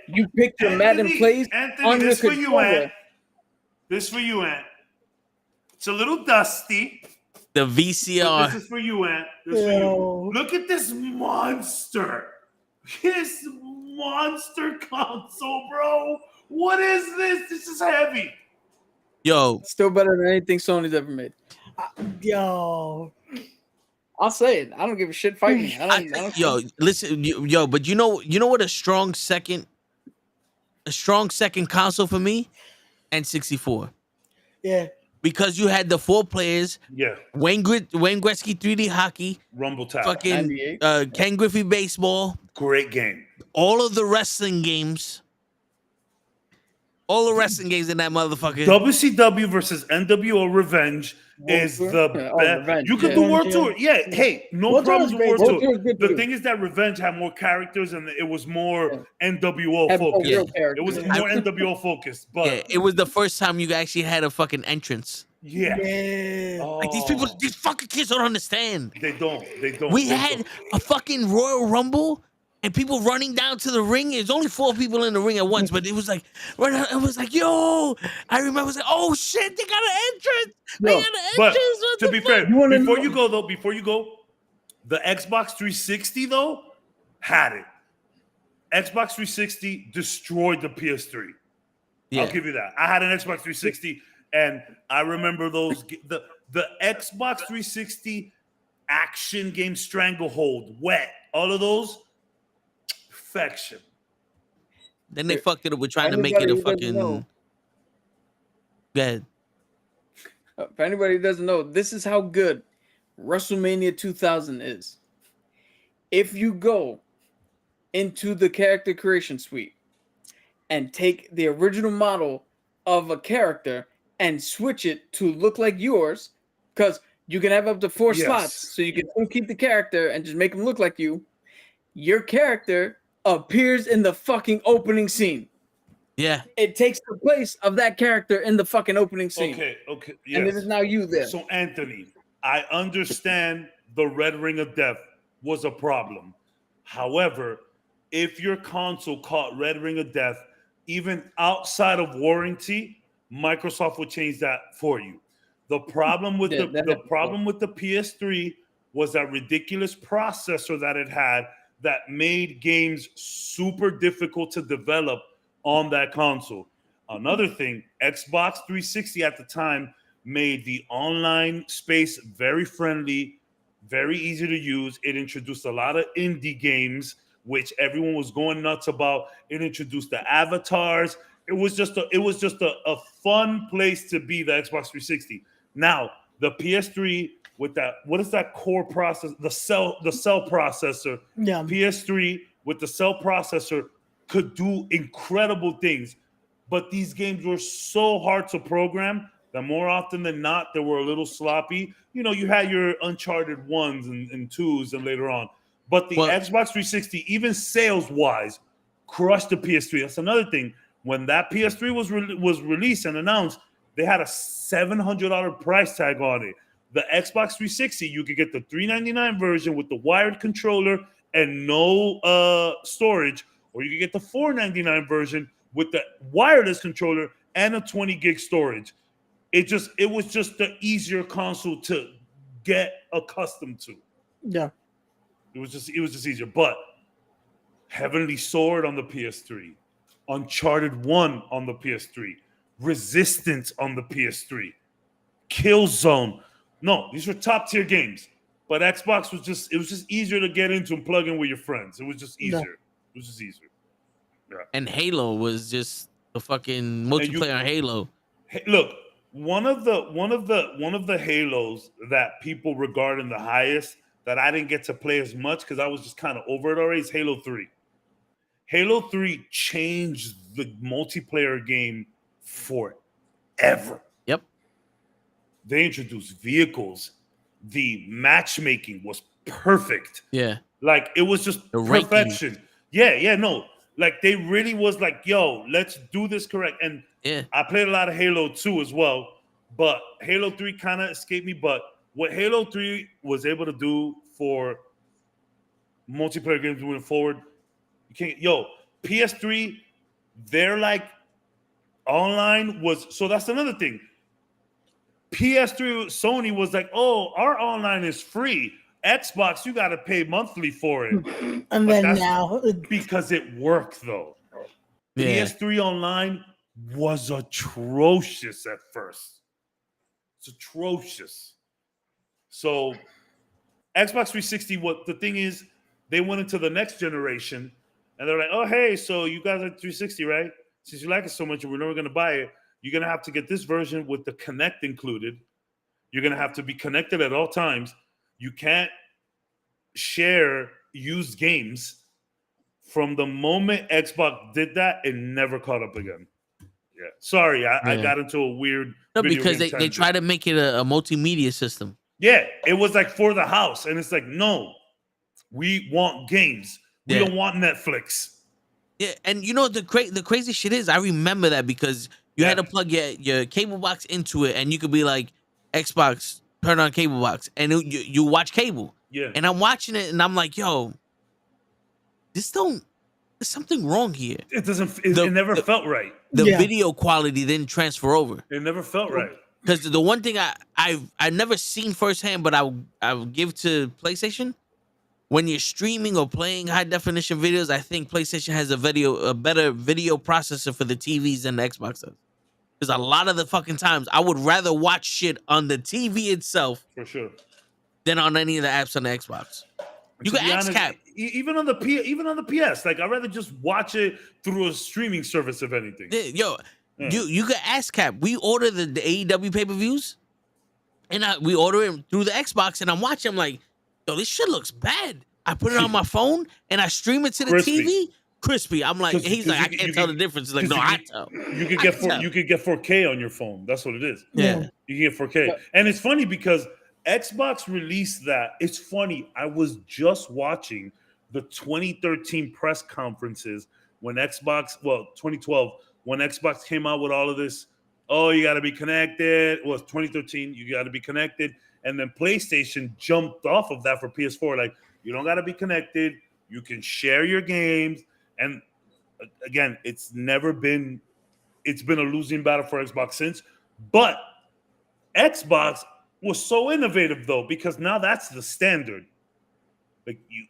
you picked your Madden plays on your controller. This for you, Ant. It's a little dusty. The VCR. This is for you, Ant. This for you. Look at this monster. This monster console, bro. What is this? This is heavy. Yo. Still better than anything Sony's ever made. Yo. I'll say it. I don't give a shit. Fight me. I don't yo, listen, but you know what a strong second console for me? N64. Yeah. Because you had the 4 players. Yeah. Wayne Gretzky 3D hockey. Rumble Tap. Fucking Ken Griffey baseball. Great game. All of the wrestling games. All the wrestling games in that motherfucker. WCW versus NWO Revenge is the best. You could do World Tour. Yeah, hey, no problem with World Tour. The thing is that Revenge had more characters and it was more NWO focused. It was more NWO focused. But it was the first time you actually had a fucking entrance. Yeah. Like these fucking kids don't understand. They don't. We had a fucking Royal Rumble. And people running down to the ring. There's only 4 people in the ring at once, but it was like, yo, I remember, I was like, oh shit, they got an entrance. They got an entrance. But to be fair, before you go, the Xbox 360 though had it. Xbox 360 destroyed the PS3. Yeah. I'll give you that. I had an Xbox 360, and I remember those the Xbox 360 action game Stranglehold, Wet, all of those. Perfection. Then they fucked it up with trying to make it a fucking. Go ahead. For anybody who doesn't know, this is how good WrestleMania 2000 is. If you go into the character creation suite and take the original model of a character and switch it to look like yours, because you can have up to 4 Yes. slots, so you can still keep the character and just make them look like you. Your character appears in the fucking opening scene. Yeah. It takes the place of that character in the fucking opening scene. Okay, yes. And it is now you there. So Anthony, I understand the red ring of death was a problem. However, if your console caught red ring of death, even outside of warranty, Microsoft would change that for you. The problem with the problem with the PS3 was that ridiculous processor that it had that made games super difficult to develop on that console. Another thing, Xbox 360 at the time made the online space very friendly, very easy to use. It introduced a lot of indie games, which everyone was going nuts about. It introduced the avatars. It was just a fun place to be, the Xbox 360. Now, the PS3 with that, what is that core process? The cell processor. Yeah. PS3 with the cell processor could do incredible things, but these games were so hard to program that more often than not, they were a little sloppy. You know, you had your Uncharted 1s and 2s and later on. But the Xbox 360, even sales-wise, crushed the PS3. That's another thing. When that PS3 was released and announced, they had a $700 price tag on it. The Xbox 360, you could get the $399 version with the wired controller and no storage, or you could get the $499 version with the wireless controller and a 20 gig storage. It was just the easier console to get accustomed to. Yeah. It was just easier. But Heavenly Sword on the PS3, Uncharted 1 on the PS3, Resistance on the PS3, Killzone. No, these were top tier games. But Xbox was just easier to get into and plug in with your friends. It was just easier. Yeah. It was just easier. Yeah. And Halo was just the fucking multiplayer on Halo. Hey, look, one of the Halos that people regard in the highest that I didn't get to play as much because I was just kind of over it already is Halo 3. Halo 3 changed the multiplayer game forever. Yep. They introduced vehicles. The matchmaking was perfect. Yeah. Like, it was just The perfection. Yeah, no. Like, they really was like, yo, let's do this correct. And yeah, I played a lot of Halo 2 as well, but Halo 3 kind of escaped me. But what Halo 3 was able to do for multiplayer games moving forward, you can't, PS3, they're like online was, so that's another thing. PS3, Sony was like, oh, our online is free. Xbox, you got to pay monthly for it. And then now, because it worked though. yeah. PS3 online was atrocious at first. It's atrocious. So Xbox 360, what the thing is, they went into the next generation and they're like, oh, hey, so you guys are 360, right? Since you like it so much and we're never going to buy it, you're going to have to get this version with the Connect included. You're going to have to be connected at all times. You can't share used games. From the moment Xbox did that, it never caught up again. Yeah. Sorry, I got into a weird... No, because they try to make it a multimedia system. Yeah, it was like for the house. And it's like, no, we want games. We don't want Netflix. Yeah, and you know the crazy shit is, I remember that because you had to plug your cable box into it, and you could be like, Xbox, turn on cable box, and you watch cable. Yeah. And I'm watching it, and I'm like, yo, there's something wrong here. It doesn't. It never felt right. The video quality didn't transfer over. It never felt right. Because the one thing I've never seen firsthand, but I would give to PlayStation, when you're streaming or playing high definition videos, I think PlayStation has a better video processor for the TVs than the Xbox does. Because a lot of the fucking times, I would rather watch shit on the TV itself for sure than on any of the apps on the Xbox. You can ask Cap. Even on the PS, like I'd rather just watch it through a streaming service, if anything. Yeah, you can ask Cap. We order the AEW pay-per-views, and we order it through the Xbox, and I'm watching. I'm like, yo, this shit looks bad. I put it on my phone and I stream it to the TV. crispy. I'm like, 'Cause- he's 'cause like, I you- can't you tell can- the difference. He's like, 'cause no, you I can- tell. You could I get can tell. you could get 4K on your phone. That's what it is. Yeah. You can get 4K. Yeah. And it's funny because Xbox released that. It's funny. I was just watching the 2013 press conferences when 2012, when Xbox came out with all of this. Oh, you got to be connected. It was 2013. You got to be connected. And then PlayStation jumped off of that for PS4. Like, you don't got to be connected. You can share your games. And again, it's been a losing battle for Xbox since. But Xbox was so innovative though, because now that's the standard. Like, you,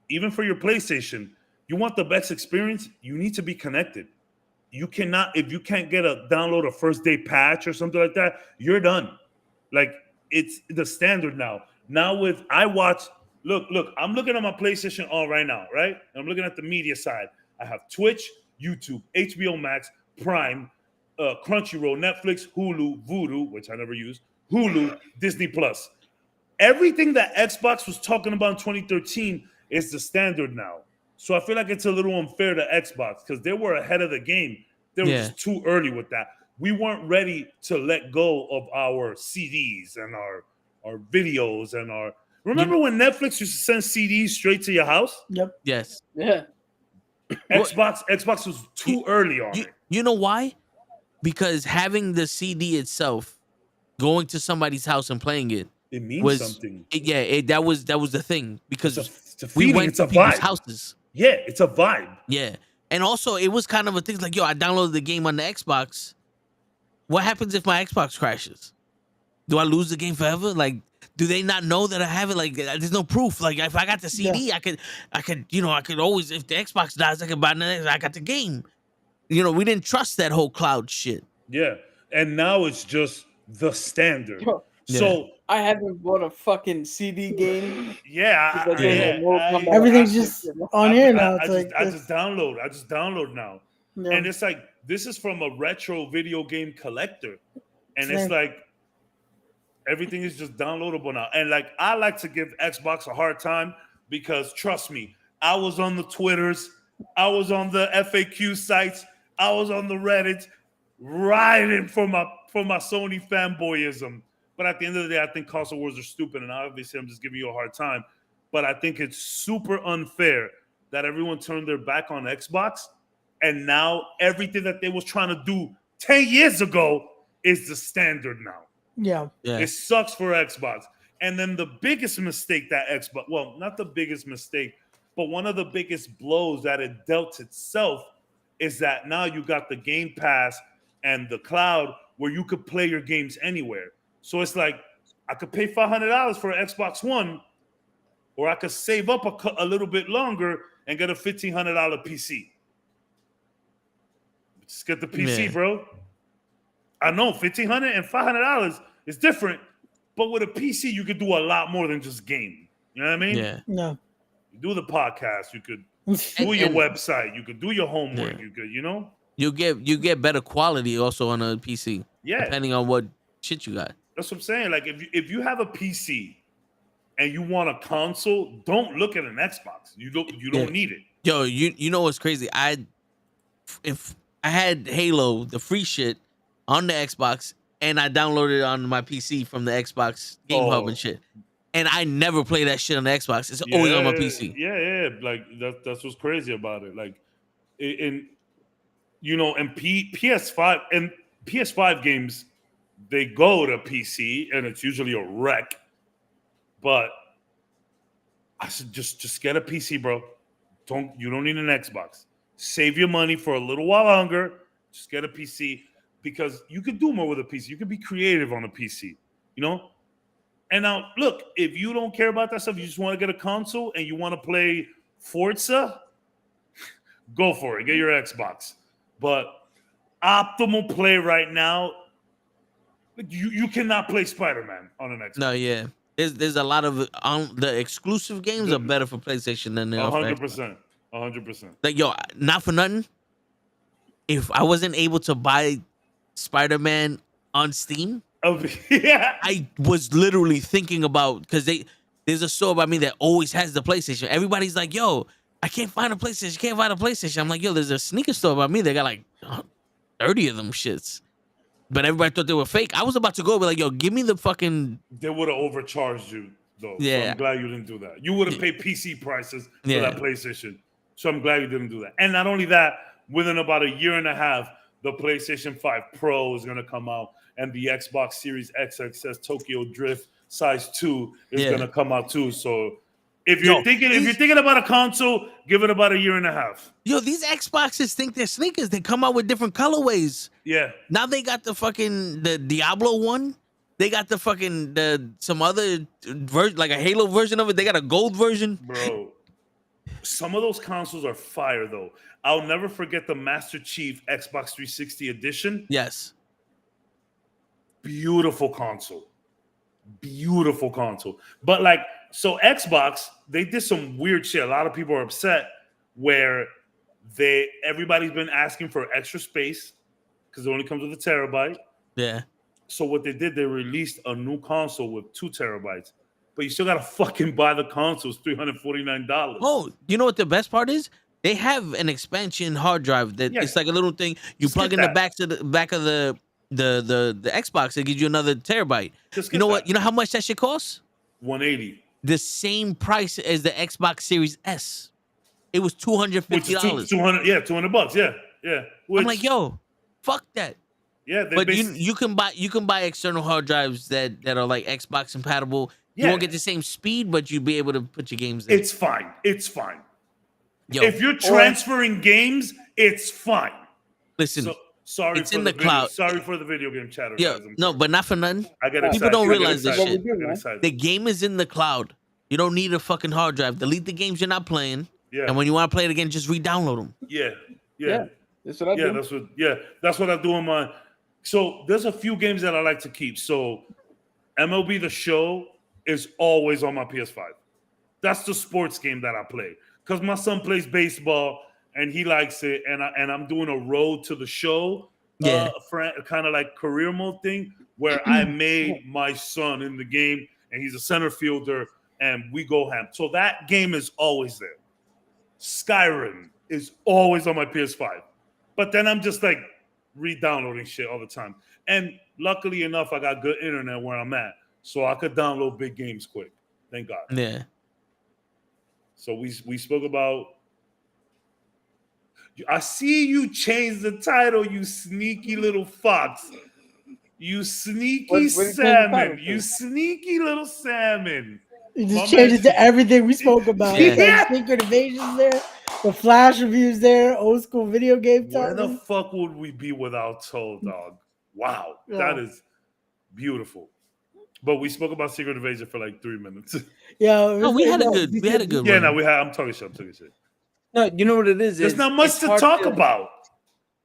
even for your PlayStation, you want the best experience, you need to be connected. You cannot, if you can't download a first day patch or something like that, you're done. Like, it's the standard now. Now look, I'm looking at my PlayStation all right now, right? I'm looking at the media side. I have Twitch, YouTube, HBO Max, Prime, Crunchyroll, Netflix, Hulu, Vudu, which I never use, Hulu, Disney Plus. Everything that Xbox was talking about in 2013 is the standard now. So I feel like it's a little unfair to Xbox because they were ahead of the game. They were just too early with that. We weren't ready to let go of our CDs and our videos and our. Remember when Netflix used to send CDs straight to your house? Yep. Yes. Yeah. Xbox was too early on it. You know why? Because having the CD itself, going to somebody's house and playing it, It means was something. that was the thing because It's a we feeling, went it's to a people's vibe. houses. Yeah, it's a vibe. Yeah, and also it was kind of a thing like, yo, I downloaded the game on the Xbox. What happens if my Xbox crashes? Do I lose the game forever? Like, do they not know that I have it? Like, there's no proof. Like, if I got the CD, I could, I could always, if the Xbox dies, I can buy another. I got the game. We didn't trust that whole cloud shit. Yeah, and now it's just the standard. Yo, So I haven't bought a fucking CD game. yeah, Because there's no more- Everything's just on here now. It's like I just download now, yeah. and it's like this is from a retro video game collector, and Same. it's like everything is just downloadable now. And like, I like to give Xbox a hard time because trust me, I was on the Twitters, I was on the FAQ sites, I was on the Reddit, riding for my Sony fanboyism. But at the end of the day, I think console wars are stupid, and obviously I'm just giving you a hard time. But I think it's super unfair that everyone turned their back on Xbox, and now everything that they was trying to do 10 years ago is the standard now. Yeah. It sucks for Xbox. And then the biggest mistake that Xbox, well, not the biggest mistake, but one of the biggest blows that it dealt itself is that now you got the Game Pass and the cloud where you could play your games anywhere. So it's like, I could pay $500 for an Xbox One, or I could save up a little bit longer and get a $1,500 PC. Just get the PC, bro. I know $1,500 and $500 is different, but with a PC, you could do a lot more than just game. You know what I mean? Yeah. No. You do the podcast, you could do your website, you could do your homework, you could, You get better quality also on a PC. Yeah. Depending on what shit you got. That's what I'm saying. Like, if you have a PC and you want a console, don't look at an Xbox. You don't need it. Yo, you know what's crazy? If I had Halo, the free shit, on the Xbox, and I downloaded it on my PC from the Xbox Game Hub and shit. And I never play that shit on the Xbox. It's only on my PC. Yeah. Like, that's what's crazy about it. Like, and PS5 and PS5 games, they go to PC and it's usually a wreck. But I said, just get a PC, bro. You don't need an Xbox. Save your money for a little while longer. Just get a PC because you could do more with a PC. You could be creative on a PC, And now, look, if you don't care about that stuff, you just want to get a console and you want to play Forza, go for it. Get your Xbox. But optimal play right now, you cannot play Spider-Man on an Xbox. No, yeah. There's a lot of the exclusive games are better for PlayStation than they are for Xbox. 100%. Like, yo, not for nothing. If I wasn't able to buy Spider-Man on Steam, Yeah. I was literally thinking about, because there's a store by me that always has the PlayStation. Everybody's like, yo, I can't find a PlayStation. Can't find a PlayStation. I'm like, yo, there's a sneaker store by me. They got like 30 of them shits. But everybody thought they were fake. I was about to go, but like, yo, give me the fucking. They would have overcharged you though. So Yeah. I'm glad you didn't do that. You would have paid PC prices for Yeah. that PlayStation. So I'm glad you didn't do that. And not only that, within about a year and a half, the PlayStation 5 Pro is gonna come out, and the Xbox Series XXS Tokyo Drift size 2 is gonna come out too. So if you're thinking about a console, give it about a year and a half. Yo, these Xboxes think they're sneakers. They come out with different colorways. Yeah. Now they got the Diablo one. They got some other version, like a Halo version of it. They got a gold version. Bro, some of those consoles are fire though. I'll never forget the Master Chief Xbox 360 edition. Yes. Beautiful console. But like, so Xbox, they did some weird shit. A lot of people are upset where everybody's been asking for extra space because it only comes with a terabyte. Yeah. So what they did, they released a new console with 2 terabytes. But you still gotta fucking buy the console. It's $349. Oh, you know what the best part is? They have an expansion hard drive that it's like a little thing you plug in the back of the Xbox. It gives you another terabyte. You know what? You know how much that shit costs? $180. The same price as the Xbox Series S. It was $250. $200. Yeah, $200. Yeah. I'm like, yo, fuck that. Yeah, but you can buy external hard drives that are like Xbox compatible. You Yeah. won't get the same speed, but you'll be able to put your games there. It's fine. Yo, if you're transferring games, it's fine. Listen, sorry it's for in the video, cloud. Sorry for the video game chatter. Yeah, no, but not for nothing. I get People excited. don't I get realize this excited. shit. I get excited. The game is in the cloud. You don't need a fucking hard drive. Delete the games you're not playing. Yeah. And when you want to play it again, just re-download them. Yeah. That's what I do. That's what I do on mine. So there's a few games that I like to keep. So MLB The Show is always on my PS5. That's the sports game that I play because my son plays baseball and he likes it, and I'm doing a road to the show, kind of like career mode thing where I made my son in the game, and he's a center fielder, and we go ham. So that game is always there. Skyrim is always on my PS5, but then I'm just like re-downloading shit all the time. And luckily enough, I got good internet where I'm at, so I could download big games quick. Thank God. Yeah. So we spoke about. I see you change the title, you sneaky little fox. You sneaky salmon. You sneaky little salmon. You just changed it to everything we spoke about. Yeah. Secret Invasion's there, the Flash reviews there, old school video game Where talk. the fuck would we be without Toe Dog? Wow, that is beautiful. But we spoke about Secret Invasion for like 3 minutes. Yeah, No, we had a good Yeah, one. no, we had. I'm talking shit. No, you know what it is? There's not much to talk about.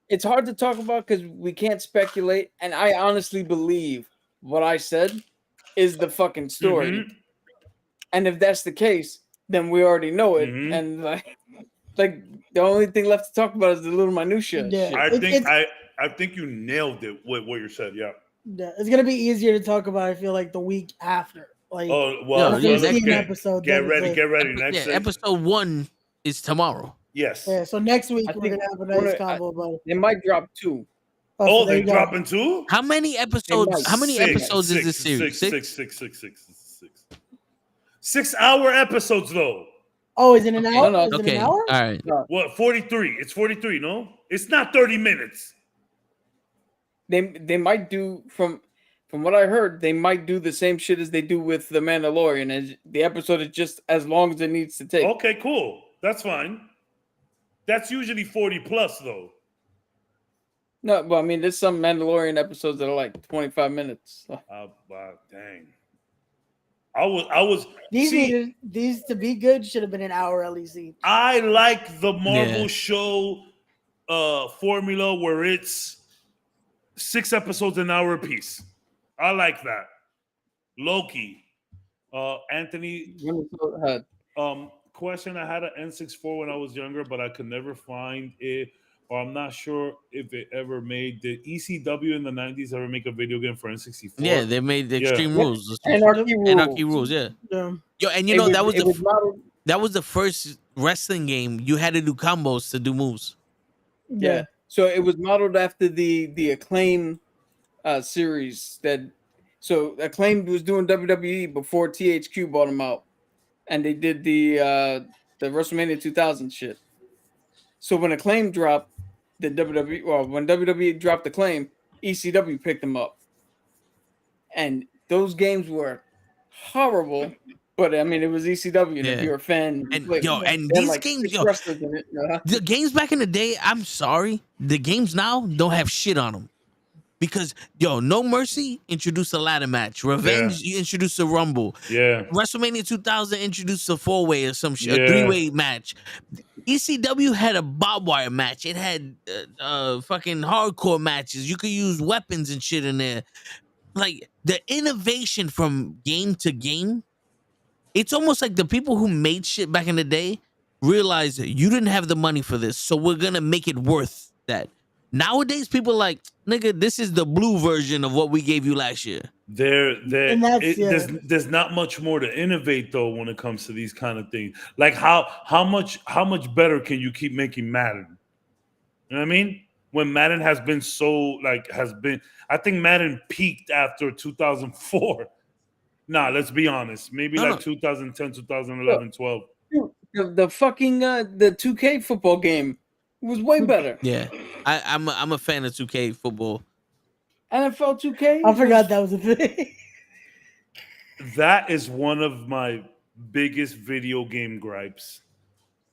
It's hard to talk about because we can't speculate. And I honestly believe what I said is the fucking story. Mm-hmm. And if that's the case, then we already know it. Mm-hmm. And like the only thing left to talk about is the little minutia. Yeah. I think you nailed it with what you said. Yeah. Yeah, it's gonna be easier to talk about. I feel like the week after. Like, No, yeah, episode. Get ready. Next episode 1 is tomorrow. Yes. Yeah, so next week I we're think gonna have a nice combo about it. They might drop 2. Oh, so there they you go. dropping 2? How many episodes? How many episodes is this series? 6. 6 hour episodes though. Oh, is it an hour? No, Is it Okay. an hour? All right. What? 43. It's 43. No, it's not 30 minutes. They might do from what I heard, they might do the same shit as they do with The Mandalorian. As the episode is just as long as it needs to take. Okay, cool. That's fine. That's usually 40 plus though. No, but I mean, there's some Mandalorian episodes that are like 25 minutes. Wow, dang. I was. These to be good should have been an hour at least each. I like the Marvel show formula where it's 6 episodes an hour apiece. I like that. Loki, Anthony. Question: I had an N64 when I was younger, but I could never find it, or I'm not sure if it ever made. Did ECW in the 90s ever make a video game for N64? Yeah, they made the Extreme Rules. Anarchy Rules. Anarchy Rules, yeah. Yo, and you know, that was the That was the first wrestling game you had to do combos to do moves. Yeah. So it was modeled after the Acclaim series that. So Acclaim was doing WWE before THQ bought them out, and they did the WrestleMania 2000 shit. So when Acclaim dropped the WWE, well, when WWE dropped Acclaim, ECW picked them up, and those games were horrible. But I mean, it was ECW, and if Yeah. you're a fan, And like, yo, and they had, these like, games, 6 yo, wrestlers in it, the games back in the day, I'm sorry, the games now don't have shit on them. Because yo, No Mercy introduced a ladder match. Revenge you introduced a rumble. Yeah. WrestleMania 2000 introduced a 4-way or some shit, a Yeah. 3-way match. ECW had a barbed wire match. It had fucking hardcore matches. You could use weapons and shit in there. Like the innovation from game to game, it's almost like the people who made shit back in the day realized that you didn't have the money for this, so we're gonna make it worth that. Nowadays, people are like, nigga, this is the blue version of what we gave you last year. And that's, There's not much more to innovate though when it comes to these kind of things. Like how much better can you keep making Madden? You know what I mean? When Madden has been so I think Madden peaked after 2004. Nah, let's be honest. Maybe like 2010, 2011, 12. The fucking the 2K football game was way better. Yeah, I'm a fan of 2K football. NFL 2K. I forgot that was a thing. That is one of my biggest video game gripes.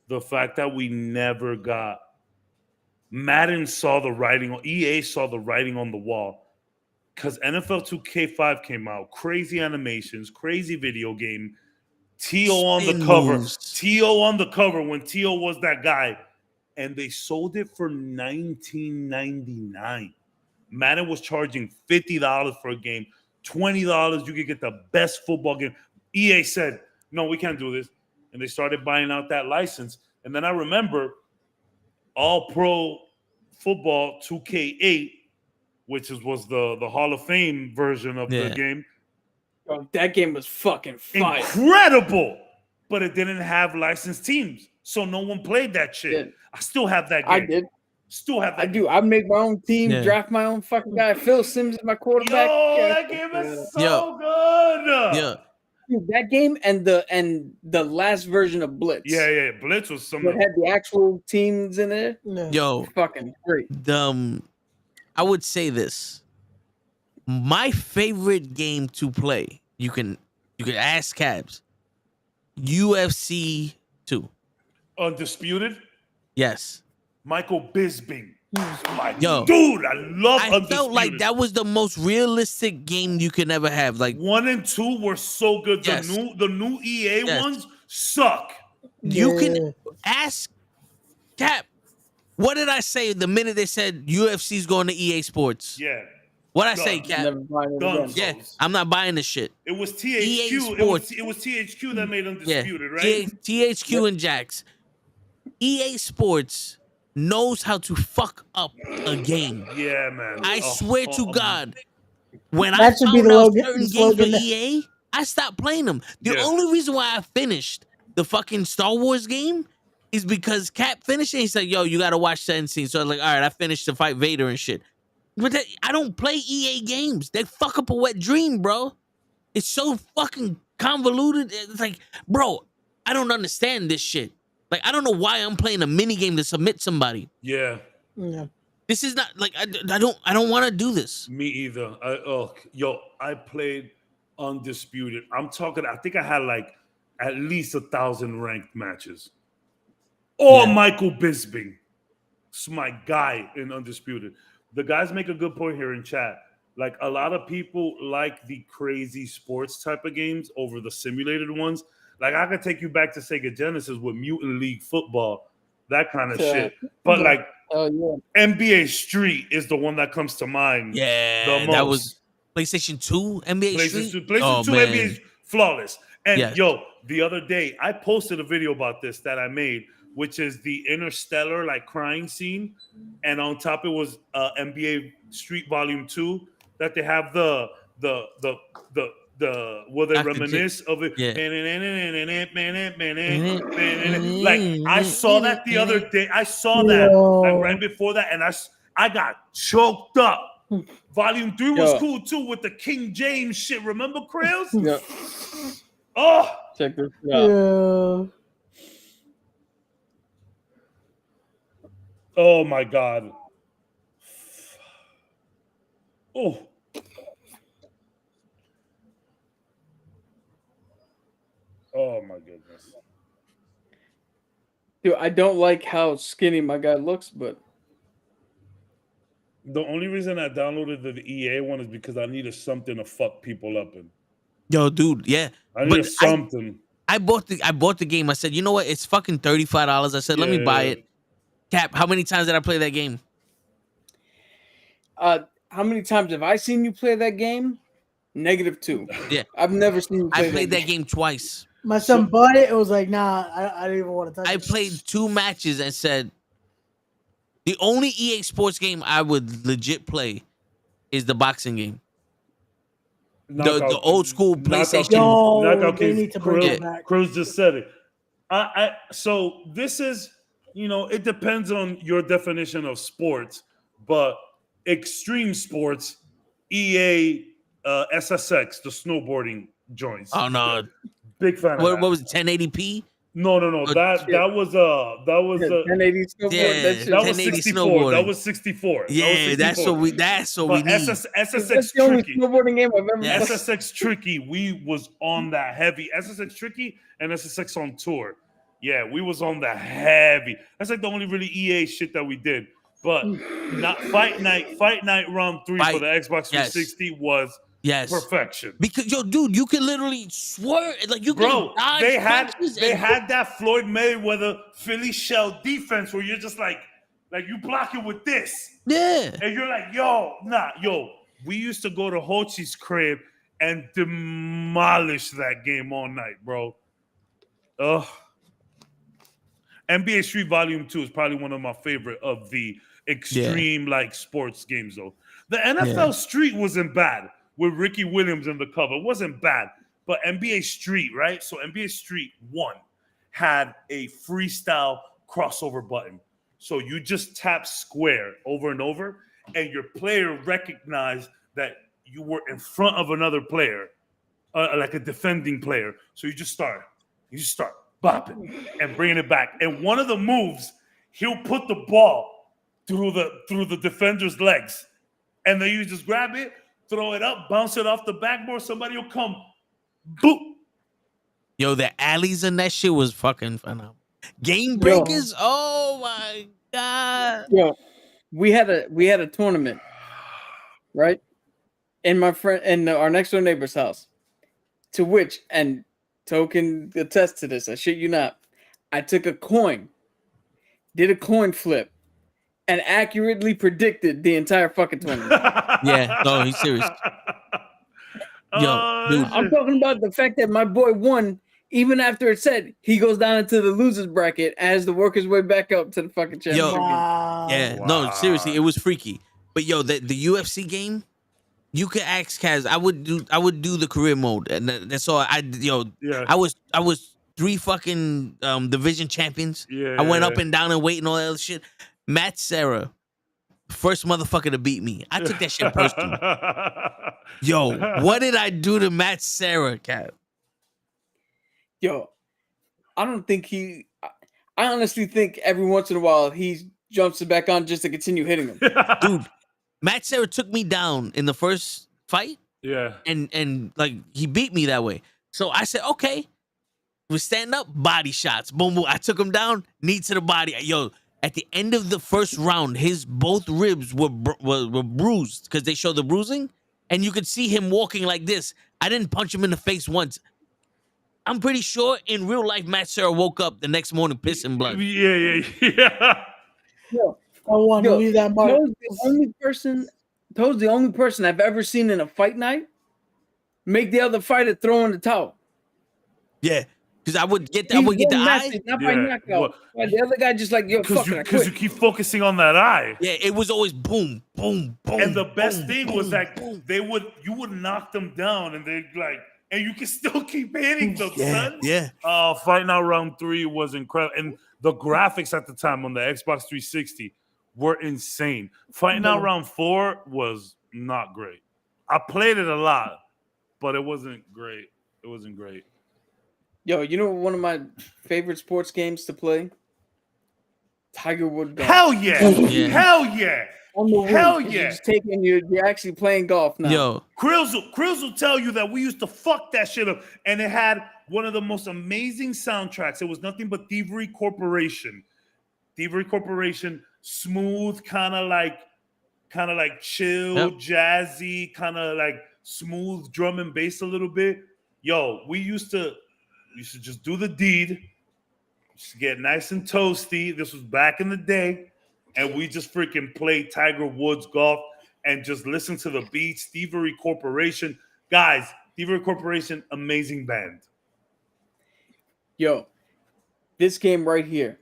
The fact that we never got Madden saw the writing, EA saw the writing on the wall. Because NFL 2K5 came out, crazy animations, crazy video game, T.O. on the cover. T.O. on the cover when T.O. was that guy. And they sold it for $19.99. Madden was charging $50 for a game. $20, you could get the best football game. EA said, no, we can't do this. And they started buying out that license. And then I remember All Pro Football 2K8, which was the Hall of Fame version of the game. Oh, that game was fucking fire. Incredible. But it didn't have licensed teams. So no one played that shit. Yeah. I still have that game. I did. Still have that I do. I make my own team, draft my own fucking guy. Phil Simms is my quarterback. Yo, that game is so good. Yeah. Dude, that game and the last version of Blitz. Yeah. Blitz was something. It had the actual teams in it. Yo, fucking great. I would say this. My favorite game to play, you can ask Cabs. UFC 2. Undisputed? Yes. Michael Bisping. Yo, dude, I love Undisputed. Felt like that was the most realistic game you could ever have. Like 1 and 2 were so good. Yes. The new EA ones suck. You can ask Cap. What did I say the minute they said UFC's going to EA Sports? Yeah. What I say, Cap? Yeah, I'm not buying this shit. It was THQ. EA Sports. It was THQ that made Undisputed, right? THQ and Jax. EA Sports knows how to fuck up a game. Yeah, man. I swear to God, when That I should be found the out slogan- certain games slogan. with EA, I stopped playing them. The only reason why I finished the fucking Star Wars game is because Cap finished it. He said, yo, you got to watch certain scenes. So I was like, all right, I finished to fight Vader and shit. But I don't play EA games. They fuck up a wet dream, bro. It's so fucking convoluted. It's like, bro, I don't understand this shit. Like, I don't know why I'm playing a mini game to submit somebody. Yeah. This is not like I don't want to do this. Me either. I played Undisputed. I'm talking. I think I had like at least 1,000 ranked matches. Michael Bisping. It's my guy in Undisputed. The guys make a good point here in chat. Like a lot of people like the crazy sports type of games over the simulated ones. Like I could take you back to Sega Genesis with Mutant League Football, that kind of shit. But like NBA Street is the one that comes to mind. Yeah, the most. That was PlayStation 2 NBA Street. PlayStation 2 man. NBA is flawless. And Yeah. the other day I posted a video about this that I made, which is the Interstellar like crying scene, and on top it was NBA Street Volume 2 that they have the will they Dr. J. reminisce of it? Yeah. Like I saw that the other day. I saw that like right before that, and I got choked up. Volume 3 was cool too with the King James shit. Remember, Krails? Yeah. Oh, Check this out. Yeah. oh my God. Oh. Oh my goodness. Dude, I don't like how skinny my guy looks, but The only reason I downloaded the EA one is because I needed something to fuck people up in. Yo, dude, yeah. I needed something. I bought the game. I said, you know what? It's fucking $35. I said, let me buy it. Cap, how many times did I play that game? how many times have I seen you play that game? -2. Yeah. I've never seen you play I played that game twice. My son bought it. It was like, nah, I don't even want to touch it. I played 2 matches and said, the only EA Sports game I would legit play is the boxing game. The old school PlayStation. Knockout they Kings. need to bring it back. Cruz just said it. So this is, it depends on your definition of sports, but extreme sports, EA, SSX, the snowboarding joints. Oh no, big fan. What was it? 1080p? No. That was 1080 snowboard. That was 64. That was 64. Yeah, that's what we need. SSX the only Tricky. snowboarding game I've ever played. SSX Tricky. We was on that heavy. SSX Tricky and SSX on tour. Yeah, we was on the heavy. That's like the only really EA shit that we did. But not Fight Night Round 3 for the Xbox 360 was perfection. Because dude, you can literally swerve like you can. Bro, they had that Floyd Mayweather Philly shell defense where you're just like you block it with this. Yeah. And you're like, we used to go to Hochi's crib and demolish that game all night, bro. Ugh. NBA Street Volume 2 is probably one of my favorite of the extreme sports games though. The NFL Street wasn't bad with Ricky Williams in the cover. It wasn't bad. But NBA Street, right? So NBA Street 1 had a freestyle crossover button. So you just tap square over and over, and your player recognized that you were in front of another player, like a defending player. So you just start bopping and bringing it back. And one of the moves, he'll put the ball through the defender's legs, and then you just grab it, throw it up, bounce it off the backboard. Somebody will come, boop. Yo, the alleys and that shit was fucking phenomenal. Game breakers. Oh my god. Yo, we had a tournament, right? In my friend in our next door neighbor's house, to which and Toe can attest to this. I shit you not. I took a coin, did a coin flip, and accurately predicted the entire fucking tournament. Yeah, no, he's serious. Yo, dude. I'm talking about the fact that my boy won, even after it said he goes down into the losers bracket as to work his way back up to the fucking championship. No, seriously, it was freaky. But yo, the UFC game, you could ask Kaz. I would do the career mode, and that's all. I was 3 fucking division champions. Yeah, I went up and down and weight and all that other shit. Matt Serra, first motherfucker to beat me. I took that shit personally. Yo, what did I do to Matt Serra, Cap? Yo, I don't think I honestly think every once in a while he jumps it back on just to continue hitting him. Dude, Matt Serra took me down in the first fight. Yeah. And like he beat me that way. So I said, okay. We're standing up, body shots. Boom, boom. I took him down, knee to the body. Yo, at the end of the first round, his both ribs were bruised because they showed the bruising. And you could see him walking like this. I didn't punch him in the face once. I'm pretty sure in real life, Matt Serra woke up the next morning pissing blood. Yeah. Yo, I want to leave that mark. Toad's the only person I've ever seen in a fight night make the other fighter throw in the towel. Yeah. Because I would get He I would get the won eye. matches, not by Yeah, knockout. what- But the other guy just like, yo, fuck it, I Because quit. you keep focusing on that eye. Yeah, it was always boom, boom, boom. And the best boom, thing boom, was that boom. you would knock them down and they'd like, and you can still keep hitting them, Yeah, son. yeah. Fighting Out Round 3 was incredible. And the graphics at the time on the Xbox 360 were insane. Fighting Out Round 4 was not great. I played it a lot, but it wasn't great. It wasn't great. Yo, you know one of my favorite sports games to play? Tiger Woods golf. Hell yeah. Yeah. Hell yeah. On the Wii, Hell 'cause yeah. You're just taking you're actually playing golf now. Yo, Krills will tell you that we used to fuck that shit up, and it had one of the most amazing soundtracks. It was nothing but Thievery Corporation. Thievery Corporation, smooth, kind of like chill, Yep. jazzy, kind of like smooth drum and bass a little bit. Yo, we used to just do the deed, just get nice and toasty. This was back in the day. And we just freaking played Tiger Woods golf and just listen to the beats. Thievery Corporation. Guys, Thievery Corporation, amazing band. Yo, this game right here.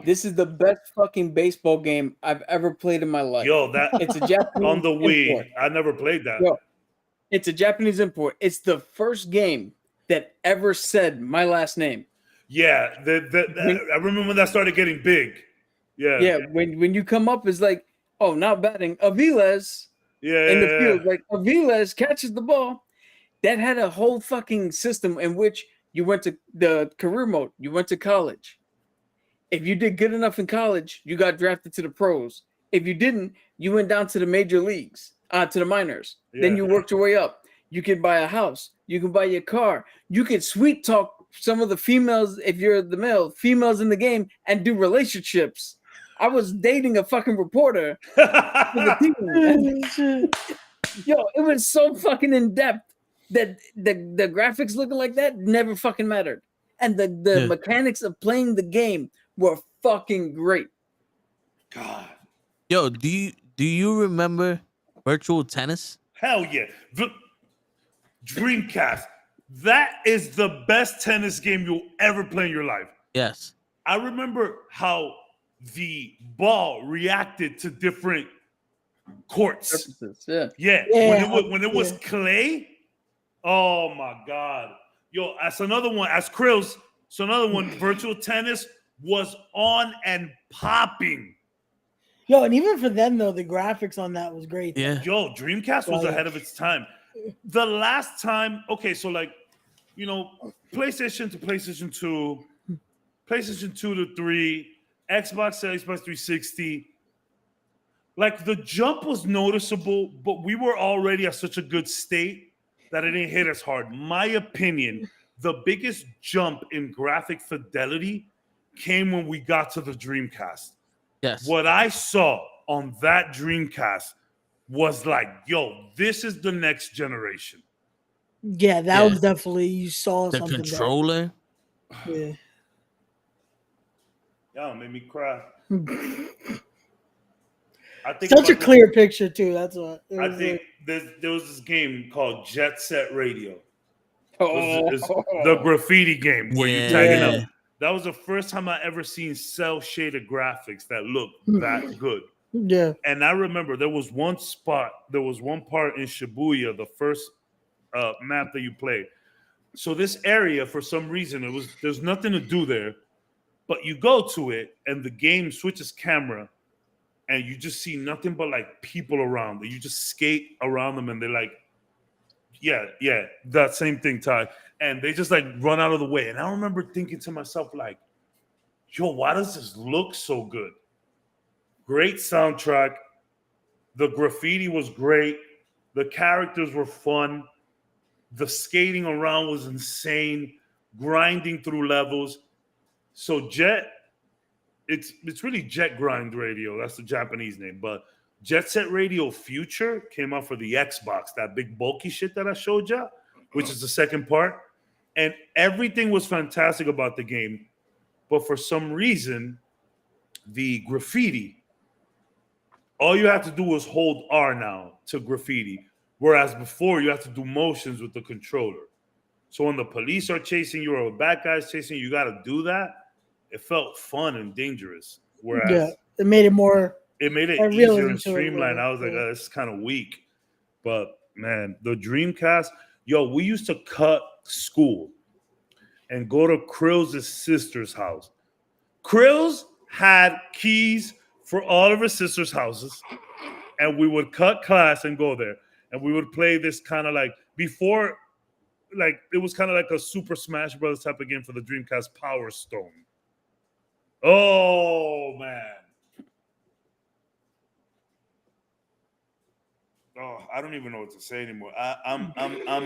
This is the best fucking baseball game I've ever played in my life. It's a Japanese on the Wii. import. I never played that. Yo, it's a Japanese import. It's the first game that ever said my last name. Yeah, I remember when that started getting big. Yeah. Yeah, when you come up, it's like, oh, now batting Aviles in the field. Like Aviles catches the ball. That had a whole fucking system in which you went to the career mode. You went to college. If you did good enough in college, you got drafted to the pros. If you didn't, you went down to the major leagues, to the minors. Then you worked your way up. You could buy a house. You can buy your car. You could sweet talk some of the females, if you're the male, females in the game, and do relationships. I was dating a fucking reporter for the team. Yo, it was so fucking in depth that the graphics looking like that never fucking mattered. And the mechanics of playing the game were fucking great. God. Yo, do you remember virtual tennis? Hell yeah. The Dreamcast. That is the best tennis game you'll ever play in your life. Yes. I remember how the ball reacted to different courts. Yeah. When it was clay. Oh my God. Yo, that's another one. As Krills, so another one, virtual tennis was on and popping. Yo, and even for them though, the graphics on that was great. Yeah. Yo, Dreamcast was ahead of its time. The last time, okay, so like, you know, PlayStation to PlayStation 2, PlayStation 2 to 3, Xbox to Xbox 360. Like the jump was noticeable, but we were already at such a good state that it didn't hit as hard. My opinion, the biggest jump in graphic fidelity came when we got to the Dreamcast. Yes. What I saw on that Dreamcast was like, yo, this is the next generation. Yeah, that was definitely, you saw the something. controller. Yeah. Y'all made me cry. I think Such a clear picture too. That's what I think. There was this game called Jet Set Radio. Oh. It's the graffiti game where you tag it Yeah. up. That was the first time I ever seen cell shaded graphics that looked that good. Yeah. And I remember there was one part in Shibuya, the first map that you played. So this area, for some reason, there's nothing to do there, but you go to it and the game switches camera and you just see nothing but like people around. You just skate around them and they're like, yeah, that same thing, Ty. And they just like run out of the way. And I remember thinking to myself, like, yo, why does this look so good? Great soundtrack. The graffiti was great. The characters were fun. The skating around was insane. Grinding through levels. So Jet, it's really Jet Grind Radio. That's the Japanese name. But Jet Set Radio Future came out for the Xbox. That big bulky shit that I showed you, which is the second part. And everything was fantastic about the game. But for some reason, the graffiti, all you have to do is hold R now to graffiti. Whereas before, you have to do motions with the controller. So when the police are chasing you or bad guys chasing you, you got to do that. It felt fun and dangerous. Whereas Yeah, it made it more. it made it a easier realism and to it, streamlined. I was like, this is kind of weak. But man, the Dreamcast, yo, we used to cut school and go to Krill's sister's house. Krill's had keys for all of her sister's houses, and we would cut class and go there. And we would play this kind of like before, like it was kind of like a Super Smash Brothers type of game for the Dreamcast, Power Stone. Oh man. Oh, I don't even know what to say anymore. I'm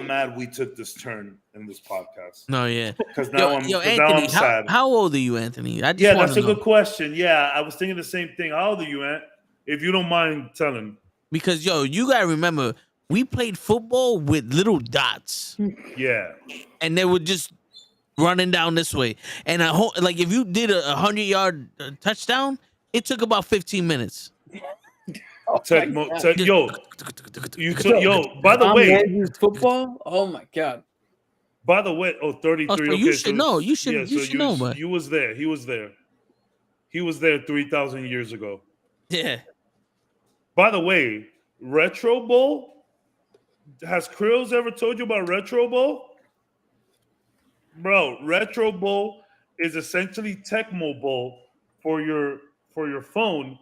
mad we took this turn in this podcast. No, yeah. Because now Anthony, I'm sad. How old are you, Anthony? I just Yeah, wanna that's a know. good question. Yeah, I was thinking the same thing. How old are you, Ant? If you don't mind telling. Because you gotta remember, we played football with little dots, Yeah. and they were just running down this way. And like if you did a 100-yard touchdown, it took about 15 minutes. Yo, by the Tom way, Landry's football. Oh my god. By the way, 33. Oh, so okay, you should know. You should. Yeah, you should know, but you was there. He was there. He was there 3,000 years ago. yeah. By the way, Retro Bowl. Has Krills ever told you about Retro Bowl? Bro, Retro Bowl is essentially Tecmo Bowl for your phone,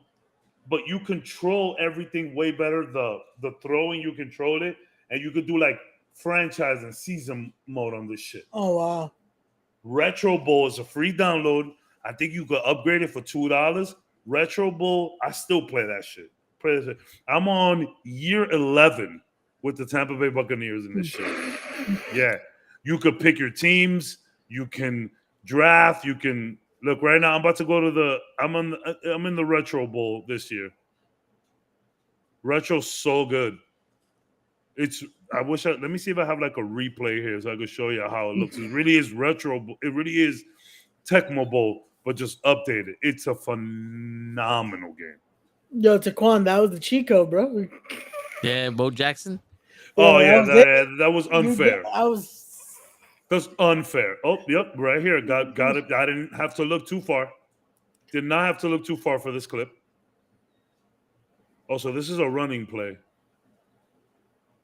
but you control everything way better. The throwing, you control it, and you could do like franchise and season mode on this shit. Oh wow. Retro Bowl is a free download. I think you could upgrade it for $2. Retro Bowl, I still play that shit. I'm on year 11 with the Tampa Bay Buccaneers in this shit. Yeah. You could pick your teams. You can draft. You can look right now. I'm about to go to I'm in the Retro Bowl this year. Retro's so good. Let me see if I have like a replay here so I can show you how it looks. It really is retro. It really is Tecmo Bowl, but just updated. It's a phenomenal game. Yo, Taquan, that was the Chico, bro. Yeah, Bo Jackson. Oh yeah, that that was unfair. was. That's unfair. Oh, yep, right here. Got it. I didn't have to look too far. Did not have to look too far for this clip. Oh, so this is a running play.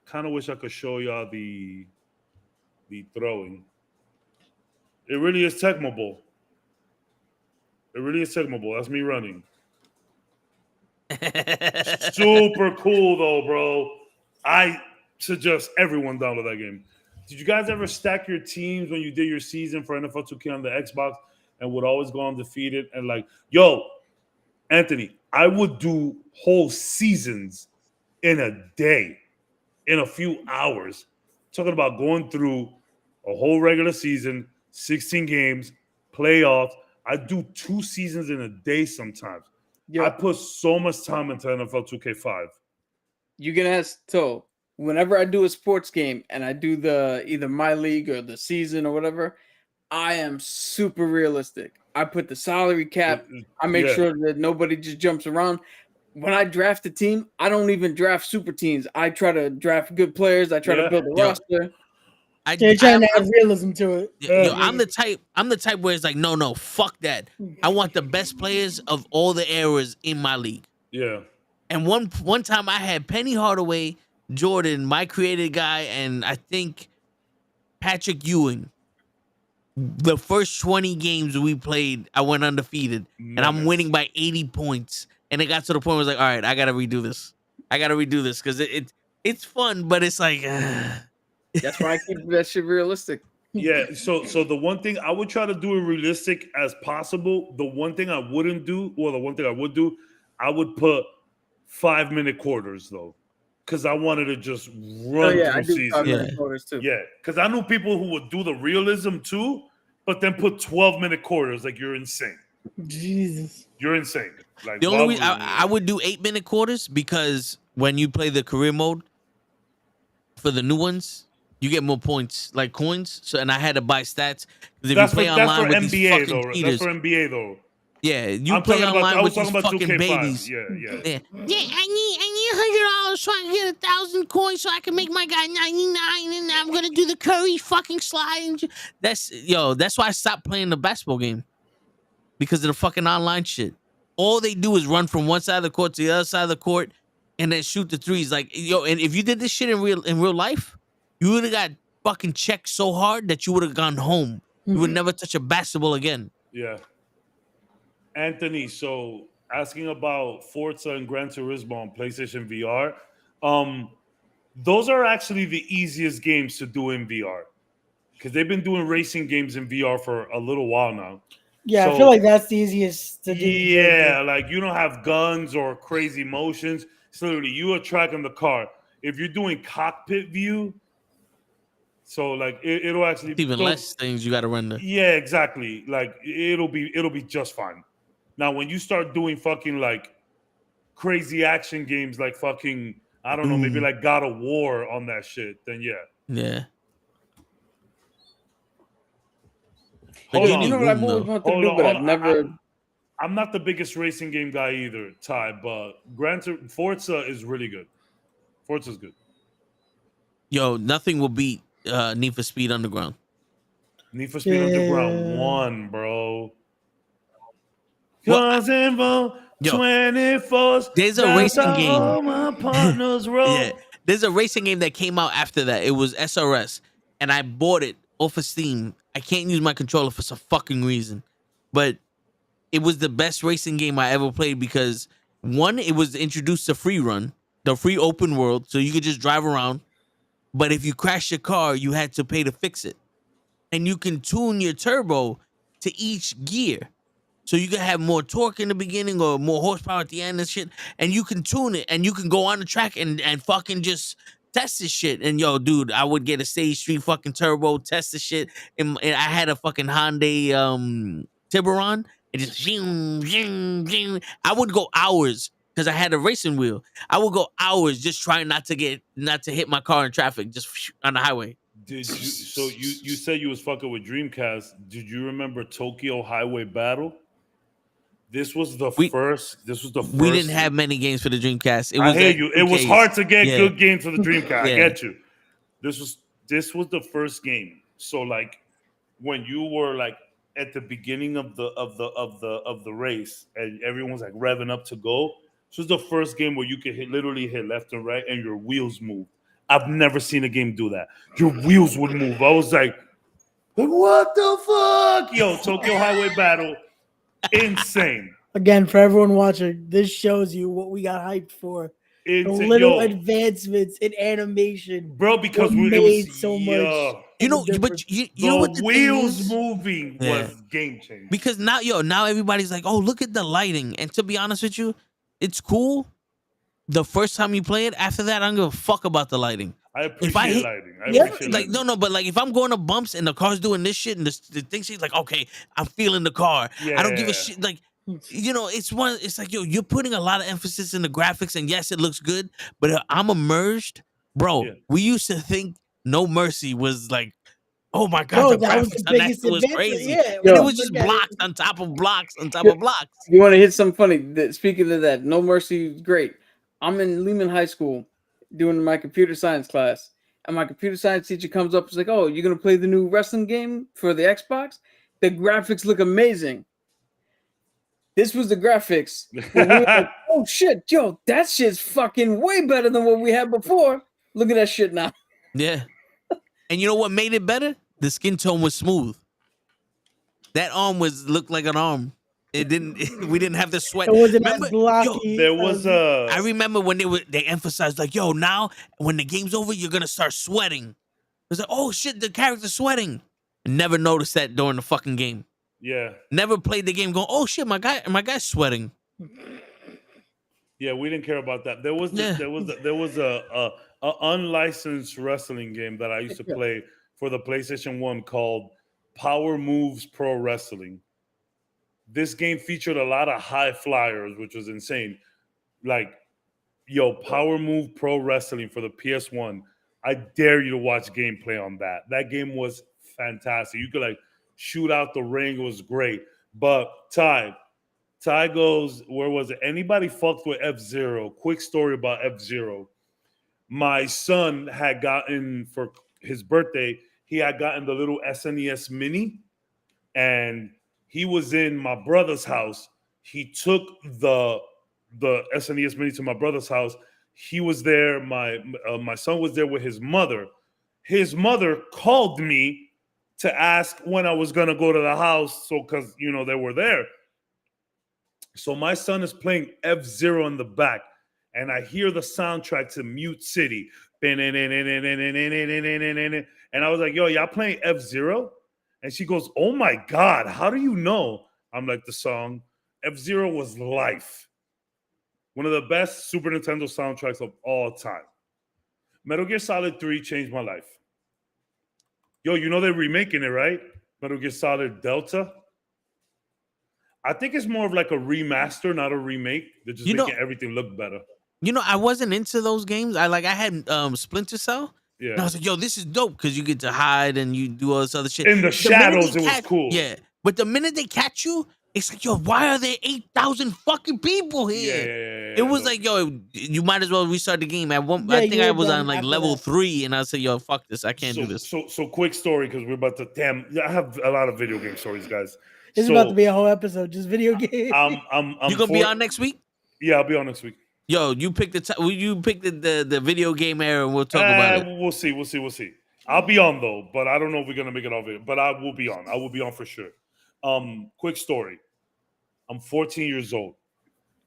Kind of wish I could show y'all the throwing. It really is Tecmo Bowl. It really is Tecmo Bowl. That's me running. Super cool though, bro. I suggest everyone download that game. Did you guys ever stack your teams when you did your season for NFL 2K on the Xbox and would always go undefeated? And like, yo, Anthony, I would do whole seasons in a day, in a few hours. Talking about going through a whole regular season, 16 games, playoffs. I do 2 seasons in a day sometimes. Yo, I put so much time into NFL 2K5. you can ask so whenever I do a sports game and I do the either my league or the season or whatever, I am super realistic. I put the salary cap. I make sure that nobody just jumps around. When I draft a team, I don't even draft super teams. I try to draft good players. I try to build a roster. They're trying to add realism to it. Yo, I'm the type where it's like, no, fuck that. I want the best players of all the eras in my league. Yeah. And one time I had Penny Hardaway, Jordan, my created guy, and I think Patrick Ewing. The first 20 games we played, I went undefeated, and I'm winning by 80 points. And it got to the point where I was like, all right, I gotta redo this because it's fun, but it's like. That's why I keep that shit realistic. Yeah, so the one thing I would try to do it realistic as possible. The one thing I wouldn't do, or the one thing I would do, I would put 5-minute quarters though, because I wanted to just run through season. 5-minute quarters too. Yeah, because I knew people who would do the realism too, but then put 12-minute quarters. Like you're insane. Jesus, you're insane. Like the only reason I would do 8-minute quarters because when you play the career mode for the new ones. You get more points, like coins. So, and I had to buy stats because if you play online with NBA these fucking though. cheaters, That's for NBA though. Yeah, you I'm play talking about. online I with was these talking about fucking 2K5. babies. Yeah. Yeah, I need $100 so I can get 1,000 coins so I can make my guy 99, and I'm gonna do the Curry fucking slide. That's why I stopped playing the basketball game because of the fucking online shit. All they do is run from one side of the court to the other side of the court and then shoot the threes. Like, and if you did this shit in real life, you would have got fucking checked so hard that you would have gone home. You would never touch a basketball again. Yeah. Anthony, so asking about Forza and Gran Turismo on PlayStation VR, those are actually the easiest games to do in VR because they've been doing racing games in VR for a little while now. Yeah, So, I feel like that's the easiest to do. Yeah, like you don't have guns or crazy motions. It's literally you are tracking the car. If you're doing cockpit view, so like it'll actually It's even less things you got to render. Yeah, exactly. Like it'll be just fine. Now, when you start doing fucking like crazy action games, like fucking I don't know, maybe like God of War on that shit, then yeah. Yeah. Hold You on. know what I've always wanted to Hold do, on, but hold I've on. never. I'm not the biggest racing game guy either, Ty, but Forza is really good. Forza's good. Yo, nothing will beat Need for Speed Underground. Need for Speed Underground 1, bro. Well, Cause involved yo, 24. there's a That's racing how game. all my partners roll. Yeah, there's a racing game that came out after that. It was SRS, and I bought it off of Steam. I can't use my controller for some fucking reason, but it was the best racing game I ever played because one, it was introduced to free run, the free open world, so you could just drive around. But if you crash your car, you had to pay to fix it, and you can tune your turbo to each gear. So you can have more torque in the beginning or more horsepower at the end and shit. And you can tune it and you can go on the track and fucking just test this shit. And yo, dude, I would get a Stage 3 fucking turbo, test the shit. And I had a fucking Hyundai Tiburon. And just zoom, zoom, zoom. I would go hours because I had a racing wheel. I would go hours just trying not to hit my car in traffic, just on the highway. Did you? So you said you was fucking with Dreamcast. Did you remember Tokyo Highway Battle? This was the first. We didn't have many games for the Dreamcast. I hear you. It was hard to get good games for the Dreamcast. Yeah. I get you. This was the first game. So like when you were like at the beginning of the race and everyone's like revving up to go. This was the first game where you could literally hit left and right and your wheels moved. I've never seen a game do that. Your wheels would move. I was like, what the fuck? Yo, Tokyo Highway Battle. Insane. Again, for everyone watching, this shows you what we got hyped for. The little advancements in animation, bro, because we made so much. You know, but you know what the wheels moving was game changing. Because now everybody's like, oh, look at the lighting. And to be honest with you, it's cool the first time you play it. After that, I don't give a fuck about the lighting. I appreciate lighting. But like if I'm going to bumps and the car's doing this shit and the thing she's like, okay, I'm feeling the car. I don't give a shit. Like, it's like, yo, you're putting a lot of emphasis in the graphics, and yes, it looks good, but I'm immersed, bro. Yeah. We used to think No Mercy was like, oh my god, the graphics on that was crazy. Yeah, it was just blocks on top of blocks on top of blocks. You want to hit something funny? Speaking of that, No Mercy, great. I'm in Lehman High School doing my computer science class, and my computer science teacher comes up and is like, oh, you're gonna play the new wrestling game for the Xbox? The graphics look amazing. This was the graphics. We were like, oh shit, yo, that shit's fucking way better than what we had before. Look at that shit now. Yeah. And you know what made it better? The skin tone was smooth. That arm looked like an arm. It didn't. We didn't have the sweat. It wasn't as blocky. There was a. I remember when they emphasized like, yo, now when the game's over, you're gonna start sweating. It was like, oh shit, the character's sweating. Never noticed that during the fucking game. Yeah. Never played the game going, oh shit, my guy's sweating. Yeah, we didn't care about that. There was a unlicensed wrestling game that I used to play for the PlayStation 1 called Power Moves Pro Wrestling. This game featured a lot of high flyers, which was insane. Like, yo, Power Move Pro Wrestling for the PS1. I dare you to watch gameplay on that. That game was fantastic. You could like shoot out the ring. It was great. But Ty, Ty goes, where was it? Anybody fucked with F-Zero? Quick story about F-Zero. My son had gotten, for his birthday, he had gotten the little SNES Mini, and he was in my brother's house. He took the SNES Mini to my brother's house. He was there. My son was there with his mother. His mother called me to ask when I was gonna go to the house, so because they were there. So my son is playing F-Zero in the back, and I hear the soundtrack to Mute City. And I was like, yo, y'all playing F-Zero? And she goes, oh my God, how do you know? I'm like, the song F-Zero was life. One of the best Super Nintendo soundtracks of all time. Metal Gear Solid 3 changed my life. Yo, they're remaking it, right? Metal Gear Solid Delta. I think it's more of like a remaster, not a remake. They're just making everything look better. I wasn't into those games. I had Splinter Cell. Yeah. And I was like, yo, this is dope because you get to hide and you do all this other shit. In the shadows, it was cool. Yeah. But the minute they catch you, it's like, yo, why are there 8,000 fucking people here? Yeah, it was like, yo, you might as well restart the game. I think I was on like level 3, and I said, yo, fuck this. I can't do this. So quick story, because we're about to, I have a lot of video game stories, guys. It's about to be a whole episode, just video games. You gonna be on next week? Yeah, I'll be on next week. Yo, you pick the video game era, and we'll talk about it. We'll see. I'll be on though, but I don't know if we're gonna make it all video. But I will be on. I will be on for sure. Quick story. I'm 14 years old.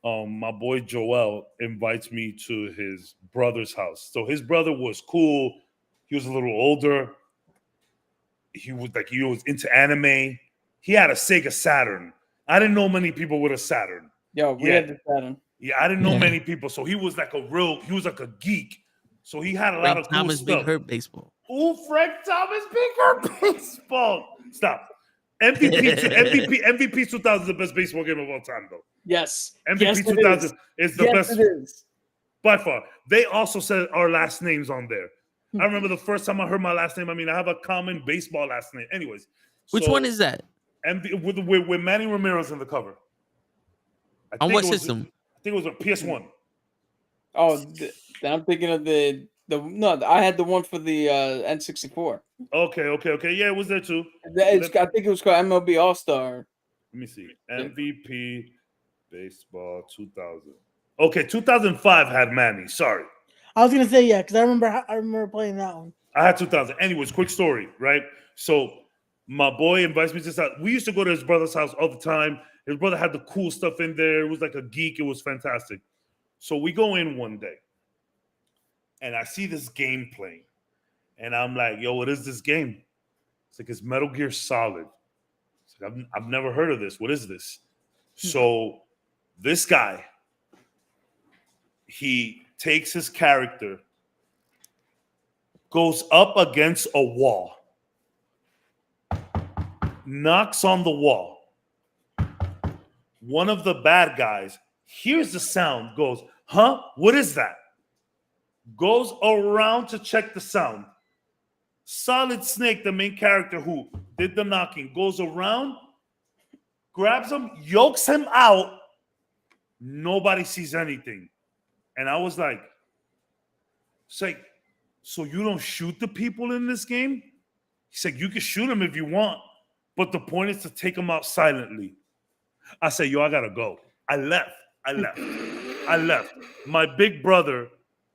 My boy Joel invites me to his brother's house. So his brother was cool. He was a little older. He was into anime. He had a Sega Saturn. I didn't know many people with a Saturn. Yo, we had the Saturn. Yeah, I didn't know many people. So he was like a geek. So he had a lot of cool Thomas stuff. Big Hurt Baseball. Ooh, Frank Thomas Big Hurt Baseball. Stop. MVP 2000 is the best baseball game of all time, though. Yes. MVP 2000 is the best. It is. By far. They also said our last names on there. I remember the first time I heard my last name. I mean, I have a common baseball last name. Anyways. Which one is that? With Manny Ramirez in the cover. On what system? I think it was a PS1. Oh, I'm thinking of no, I had the one for the N64. Okay. Yeah, it was there too. I think it was called MLB All-Star. Let me see. MVP Baseball 2000. Okay, 2005 had Manny. Sorry. I was gonna say because I remember playing that one. I had 2000. Anyways, quick story, right? So my boy invites me to his house. We used to go to his brother's house all the time. His brother had the cool stuff in there. It was like a geek. It was fantastic. So we go in one day, and I see this game playing, and I'm like, "Yo, what is this game?" It's like it's Metal Gear Solid. It's like, I've never heard of this. What is this? So this guy, he takes his character, goes up against a wall, knocks on the wall. One of the bad guys hears the sound, goes, huh? What is that? Goes around to check the sound. Solid Snake, the main character who did the knocking, goes around, grabs him, yokes him out. Nobody sees anything. And I was like, so you don't shoot the people in this game? He said, you can shoot them if you want, but the point is to take them out silently. I said, yo, I gotta go. I left. My big brother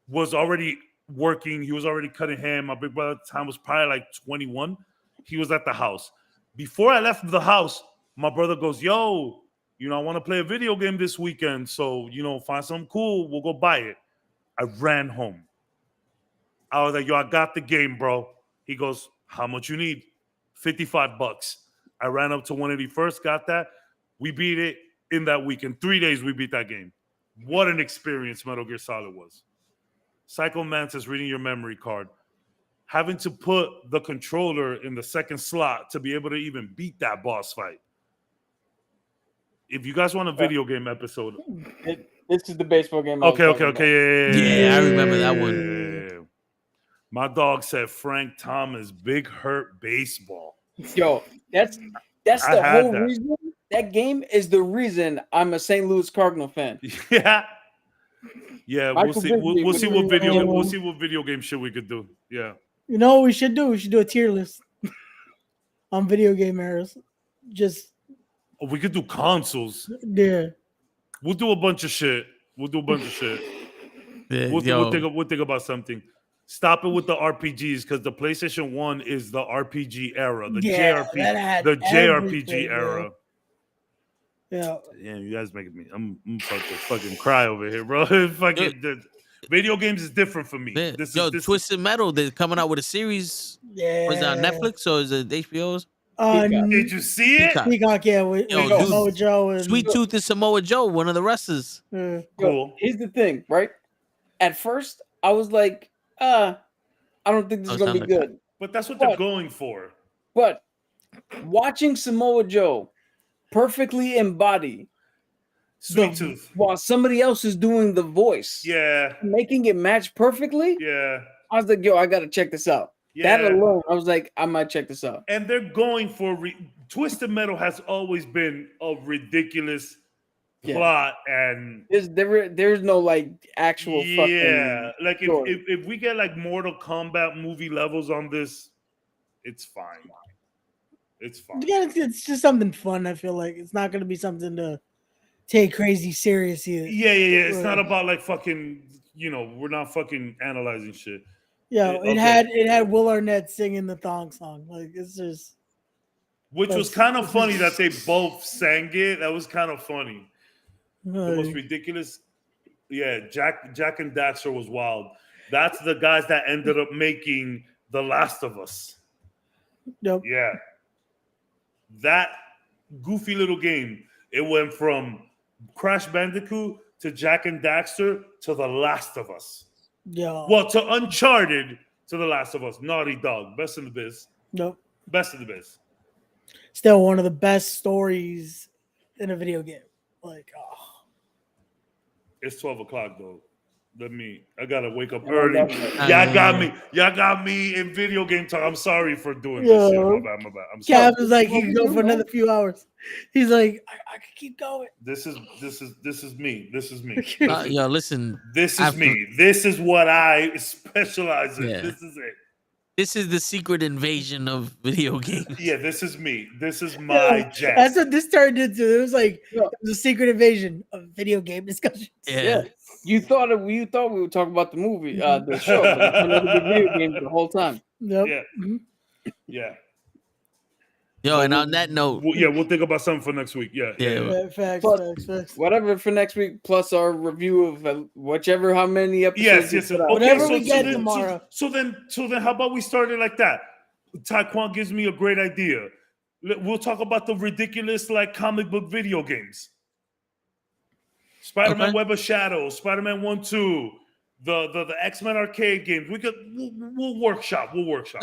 was already working. He was already cutting hair. My big brother at the time was probably like 21. He was at the house. Before I left the house, my brother goes, yo, I want to play a video game this weekend. So, find something cool. We'll go buy it. I ran home. I was like, yo, I got the game, bro. He goes, how much you need? $55. I ran up to 181st, got that. We beat it in that week. In 3 days, we beat that game. What an experience Metal Gear Solid was. Psycho Mantis reading your memory card. Having to put the controller in the second slot to be able to even beat that boss fight. If you guys want a video game episode. This is the baseball game. Okay. Yeah, I remember that one. My dog said Frank Thomas, Big Hurt Baseball. Yo, that's the whole reason. That game is the reason I'm a St. Louis Cardinal fan. Yeah. Yeah, we'll Michael see. Vick We'll see what video. Yeah. We'll see what video game shit we could do. Yeah. You know what we should do? We should do a tier list on video game eras. Just Oh, we could do consoles. yeah. We'll do a bunch of shit. We'll do a bunch of shit. Yeah, We'll think about something. Stop it with the RPGs because the PlayStation 1 is the RPG era, the Yeah, JRPG, that had the everything, JRPG era. Yeah. Yeah, you guys making me. I'm fucking cry over here, bro. The video games is different for me. Yeah. This Yo, is Twisted Metal, they're coming out with a series. Yeah. Was it on Netflix or is it HBO's? Did you see it? Peacock. Peacock, yeah, with Yo, Samoa dude, Joe and Sweet Tooth is Samoa Joe, one of the wrestlers. Yeah. Cool. Here's the thing, right? At first, I was like, I don't think this is gonna be good. But that's what they're going for. But watching Samoa Joe perfectly embody Sweet Tooth. while somebody else is doing the voice, Yeah. making it match perfectly, Yeah. I was like, yo, I gotta check this out. Yeah. That alone, I was like, I might check this out. And they're going for Twisted Metal has always been a ridiculous plot and There's no like actual yeah, fucking like story. if we get like Mortal Kombat movie levels on this, it's fine. It's fine. Yeah, it's just something fun. I feel like it's not gonna be something to take crazy serious either. Yeah. It's not about like fucking. We're not fucking analyzing shit. Yeah, Okay. it had Will Arnett singing the thong song. Like it's just, Which was kind of funny that they both sang it. That was kind of funny. The most ridiculous. Yeah, Jack and Daxter was wild. That's the guys that ended up making The Last of Us. Yep. Yeah. That goofy little game. It went from Crash Bandicoot to Jack and Daxter to The Last of Us. Yeah. Well, to Uncharted to The Last of Us. Naughty Dog. Best in the biz. Nope. Best of the biz. Still one of the best stories in a video game. Like, It's 12 o'clock though. I gotta wake up early. I Y'all got me in video game time. I'm sorry for doing this shit. My bad. I'm sorry. Cap is like, he can go for another few hours. He's like, I can keep going. This is me. This is me. Yo, listen. This is me. This is what I specialize in. Yeah. This is it. This is the secret invasion of video games. Yeah, this is me. This is my jam. That's what this turned into. It was like it was a secret invasion of video game discussions. Yeah. You thought we would talk about the movie, the show, but it's another video game the whole time. Nope. Yeah. Mhm. Yeah. Yo, and on that note, We'll think about something for next week. Yeah. Yeah. Facts. Whatever for next week, plus our review of how many episodes. Yes. we put out. Whatever we get tomorrow. So then, how about we start it like that? Taekwon gives me a great idea. We'll talk about the ridiculous like comic book video games. Spider-Man Web of Shadows, Spider-Man 1, 2, the X-Men arcade games. We'll workshop.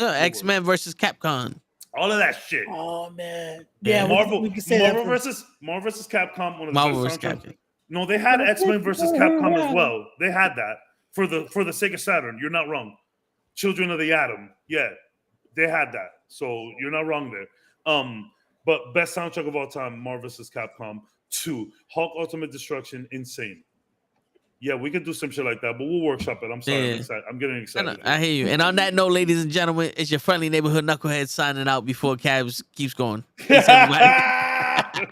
X-Men versus Capcom. All of that shit. Oh man. Yeah, Marvel, we can say Marvel that versus Capcom. One of the Marvel best versus soundtracks. Capcom. No, they had X-Men versus Capcom as well. They had that for the Sega Saturn. You're not wrong. Children of the Atom. Yeah, they had that. So you're not wrong there. But best soundtrack of all time, Marvel vs. Capcom 2, Hulk Ultimate Destruction, insane. Yeah, we could do some shit like that, but we'll workshop it. I'm sorry, Yeah. I'm excited. I'm getting excited. I hear you. And on that note, ladies and gentlemen, it's your friendly neighborhood knucklehead signing out before Cabs keeps going. Peace, everybody.